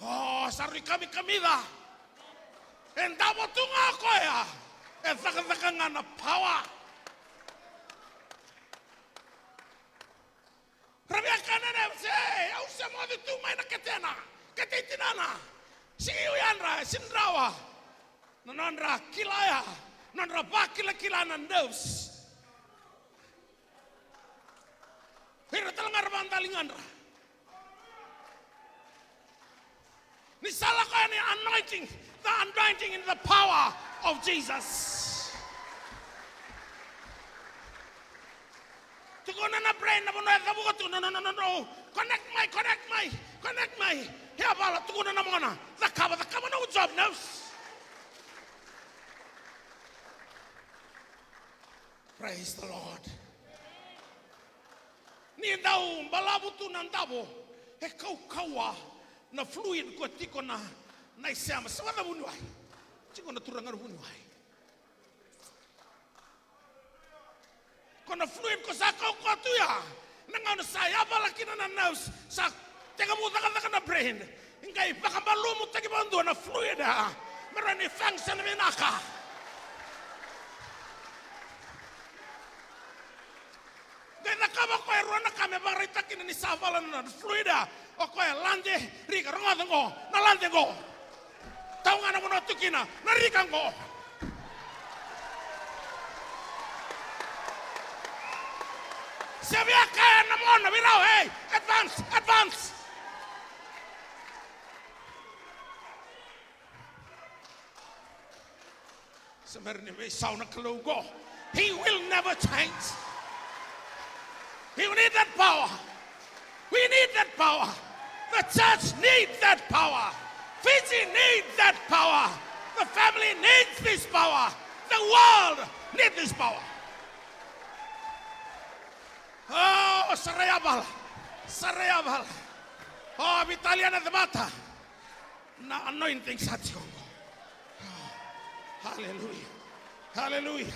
Oh, sari kami kamida. Endamo tunga ko ya. E thaka ngana power. Rabia kanana se au se mode tu mai na ketena ketetinana si yanra sindrawa nanandra kilaya nanandra bakila na nerves hira talangar bandalinganra ni sala ko ni anointing in the power of Jesus. Tukuna na brain na buno kabuka tu no. Connect my. Here bala tukuna na mona. The cover no job nerves. Praise the Lord. Ni dau balabu tu nandabo. E kawa na fluid ko tiko na isama sawada bunuai. Tiko na turangar bunuai. Kona fluid ko sa kau tu ya, nangaw na saya balaki na nerves sa teka mo taka na brain, ingay baka malumo tagi bando na fluid ha, meron ni function na minaka. Dahil nakaba ko ay rona kami barita kina ni savala na fluid ha, o ko ay lande rika rongadang ko, na lande ko, tao nga na mo na tukina, na rikang ko. Se via kaya na mona virao, hey, advance. Sebenarnya sauna kelugo. He will never change. He will need that power. We need that power. The church needs that power. Fiji needs that power. The family needs this power. The world needs this power. Oh, Sarayabal. Oh, Vitaliana the Mata. Na anointing Satyongo. Hallelujah.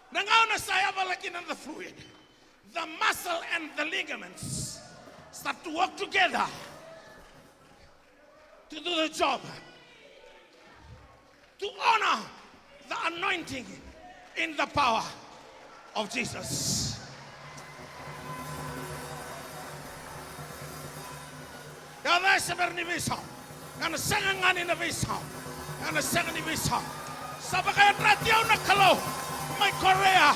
Nangauna saya balakin on the fluid. The muscle and the ligaments start to work together to do the job. To honor the anointing in the power of Jesus. Kada sebenarnya bisa, karena sangat ini bisa, karena sangat ini bisa. Sabak kaya teratiu nak kalau, mai Korea,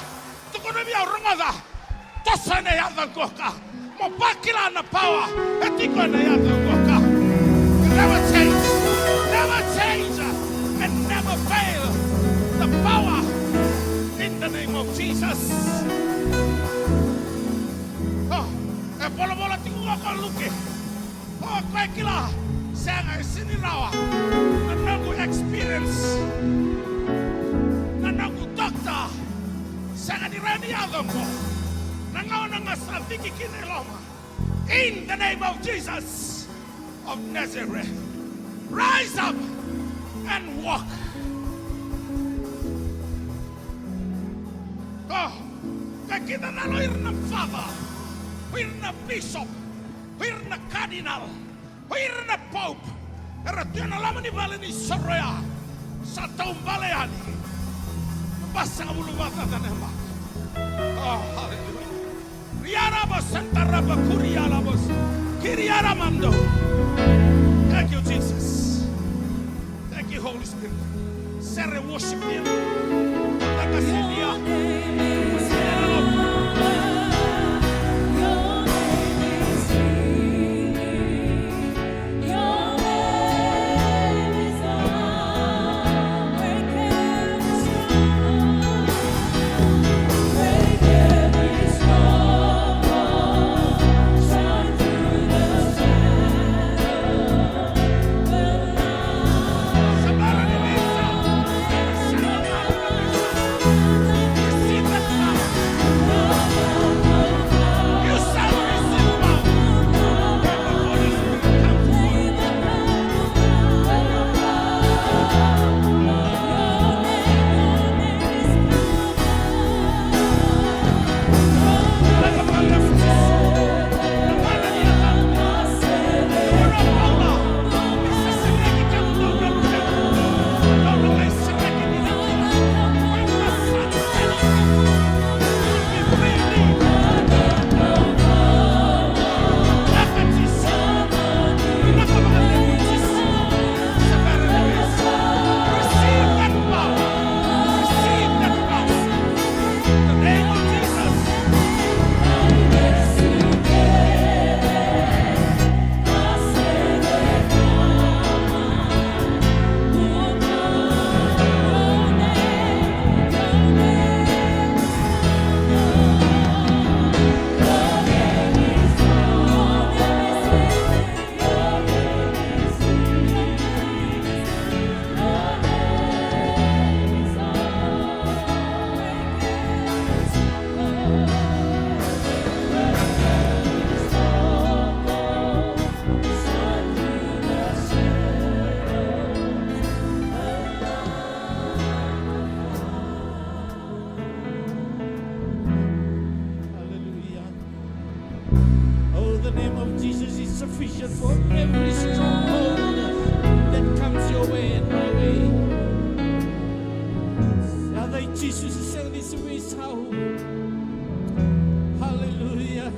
tu kau ni biar orang ada, tosan ni yang tergoka, mau pakilah na power, etiko ni yang tergoka. Never change, and never fail. The power in the name of Jesus. Oh, bola tinggal kau luki. Oh, kaya saya sini rawa, nanaku experience, nanaku dokter, saya dirani adamku, nangau nangasafiki kini loma. In the name of Jesus of Nazareth, rise up and walk. Oh, kaya kita nalo irna father, irna bishop. Hirna cardinal, hirna pope, eratiana lama ni bale ni Soraya, satu baleani, basa bulu bata tanema. Oh, hallelujah. Riara bos santara bakuriala bos, kiriara mando. Thank you, Jesus. Thank you, Holy Spirit. Sere worship Him. Takasih Dia. sufficient for every stronghold that comes your way and my way. Naday Jesus isang nisumisaw. Hallelujah.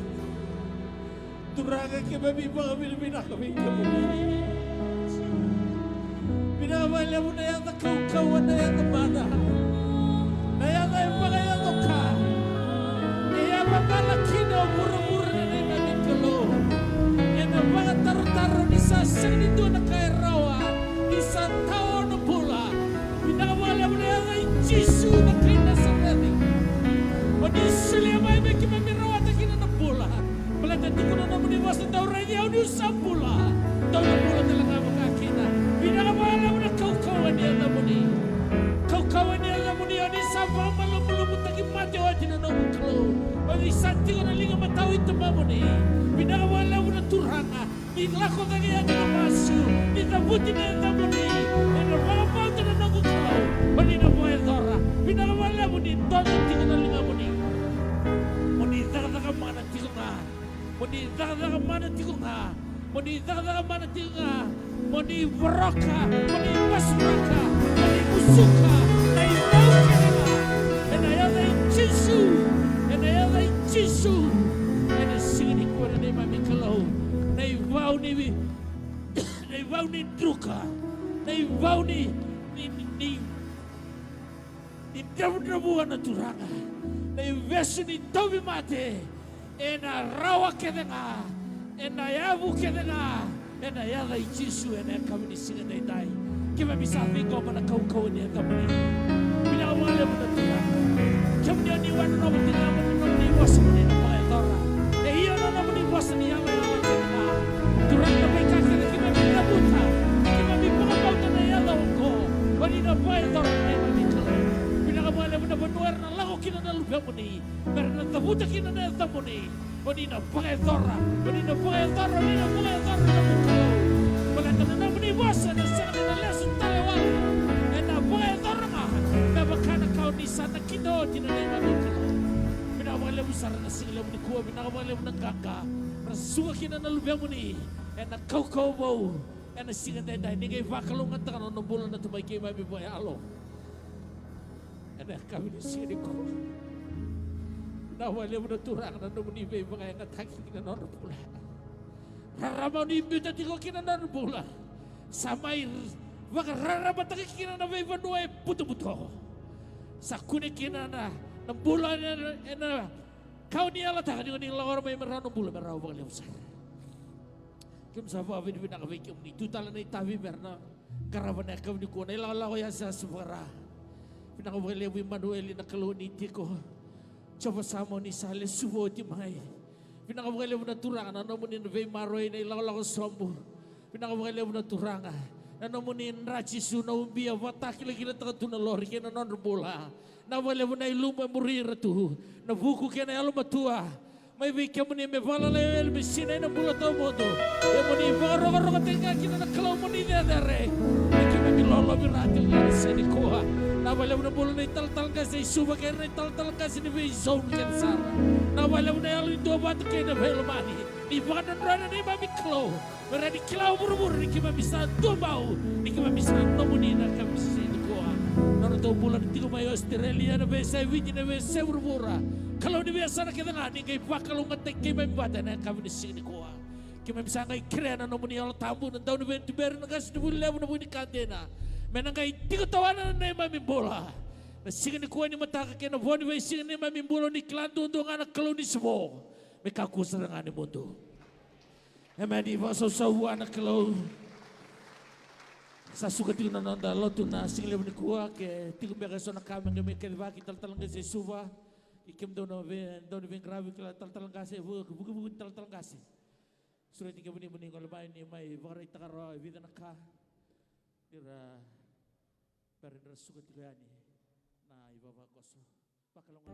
Turaga kami mga binabina kami kami. Pinawala mo na yata kaukawan na yata mana. Na yata yung mga yata ka. Kaya mamalaki na mura-mura na na yung aming kalo. Kaya na mga taro-taro ni sasang nito na kairawa. Ni sa tao na pula. Pinawala mo na yata yung Jisu na kayo nasa natin. O di sulia may may kimamirawa ta kina na pula. Malagati ko na naman iwas na daw rin yaw niyo sa pula. Daw na pula talaga makakina. Pinakawala mo na kaukawan niya na mo ni. Kaukawan niya na mo ni. O di sabang malumulumot na kimati o di na naman kalo. O di santi ko na linga matawid na mo ni. Pinakawala mo na turanga. Di lako ka kaya na masu. Di tabuti na yan na mo ni. E na mga pauta na naman kalo. O di na mo edora. Pinakawala mo ni. Todo di ko na linga mo ni. Muni daga mana tigo nga. Muni daga mana tigo nga. Muni daga mana tigo nga. Muni broka, muni basbraka, muni musuka. Nay bauka nga. And ayalay Jisu. And ayalay Jisu. And sini ko na mami kalaw. Nay vau ni druka. Nay vau ni dabu-dabuan na turanga. Na investo ni Tobi mate. E na rawa kede nga. E na yabu kede nga. E na yala i Jisu e na kami ni singa na itay. Kima misabi ko mana kau-kau niya kami ni. Pinakawala mo na turanga. Kami niya niwan na naman tinaman na naman iwas mo na mga etora. E iya na naman iwas na niya yala kede nga. Turanga may kakita kima may nabuta. Kima may pangapauta na yala ko. Wali na mga etora na naman ikaw. Pinakawala mo na banuar na lako kina na lupa mo ni. Pero natabuta kina na yata mo ni. Wali na pangetora. Wali na pangetora. Wali na pangetora na mukha. Wala ka na naman iwasa na sa kanina lesson tayo wala. E na pangetora nga. Na baka na kao ni sana kino. Tinanay na mukha. Pinakawala mo sara na singla mo ni kuwa. Pinakawala mo ng kaka. Rasuwa kina na lupa mo ni. E na kau-kau mo. E na singa na yata. Hindi kayo vakalungan ta ka nung bulan na tumay kayo may buhay alo. Anak kami di sini ko. Nawala mo na turang na numunibay mga yung atake kinanon pula. Raramaw ni imbita tiko kinanon pula. Samay, wag raramat ang kinanabay vanuay puto-puto. Sa kunik kinana, ng pula na kau ni alata kanyo ni lawar may marano pula maraw bang liwsa. Kim sa pabin pinakabay kim ni tutala na itabi merna karawan na kami ni ko na ilalako yan sa sumara. Pinakawala mo yung Manuel na kaluniti ko. Tsaba samo ni Sales suwo di may. Pinakawala mo na turangan. Ano mo ni Navay Maroy na ilalako sombo. Pinakawala mo na turangan. Ano mo ni Nrachisu na umbiya. Watakila taka tu na lori kaya na nonrbola. Nawala mo na iluma murira tu. Nabuko kaya na alumatua. May wika mo ni mevala na yung elmesinay na mula tao mo to. Kaya mo ni baka tenga kina na kalaw mo ni nadare. Ay kaya may lolo miratil nga sa ni kuha. Nawala mo na mula na ital-tal kasi suba kaya na ital-tal kasi ni may zone kansar. Nawala mo na yung dua bato kaya na velomani. Ni baka nandrana na yung mami kalaw. Mara ni kilaw murumur ni kaya misa dumaw. Ni kaya misa nomunina kami sa ni kuha. Naroon tayo bulan ni tiko mayo Australia na may sa winyo na may sa murmura. Kalau ni biasa nak kita ngani kay pakalong ngatay kay may bata na kami ni sini ko. Kay may sangay krea na naman niya tambo na daw ni Bentibero na kasi nibulew na ni kantena. May nangay di ko tawanan na mami bola. Na sige ni kuha ni mataka kay na buwan ni sige ni mami bola ni klando do nga na kalau ni sumo. May kakusa na nga ni mundo. Amen di ba so sawa na kalau. Sa sukat yung nanandalo to na sige ni kuha kay tigo may kaso na kami may kalva kita talang kasi suwa. Ikim daw na grabe kala tal-talang kasi buku tal-talang kasi surat tiga benih-benih kalau main ni mai varai takaro vida nakha dira perindra suka tiga ni na ibaba koso pakalong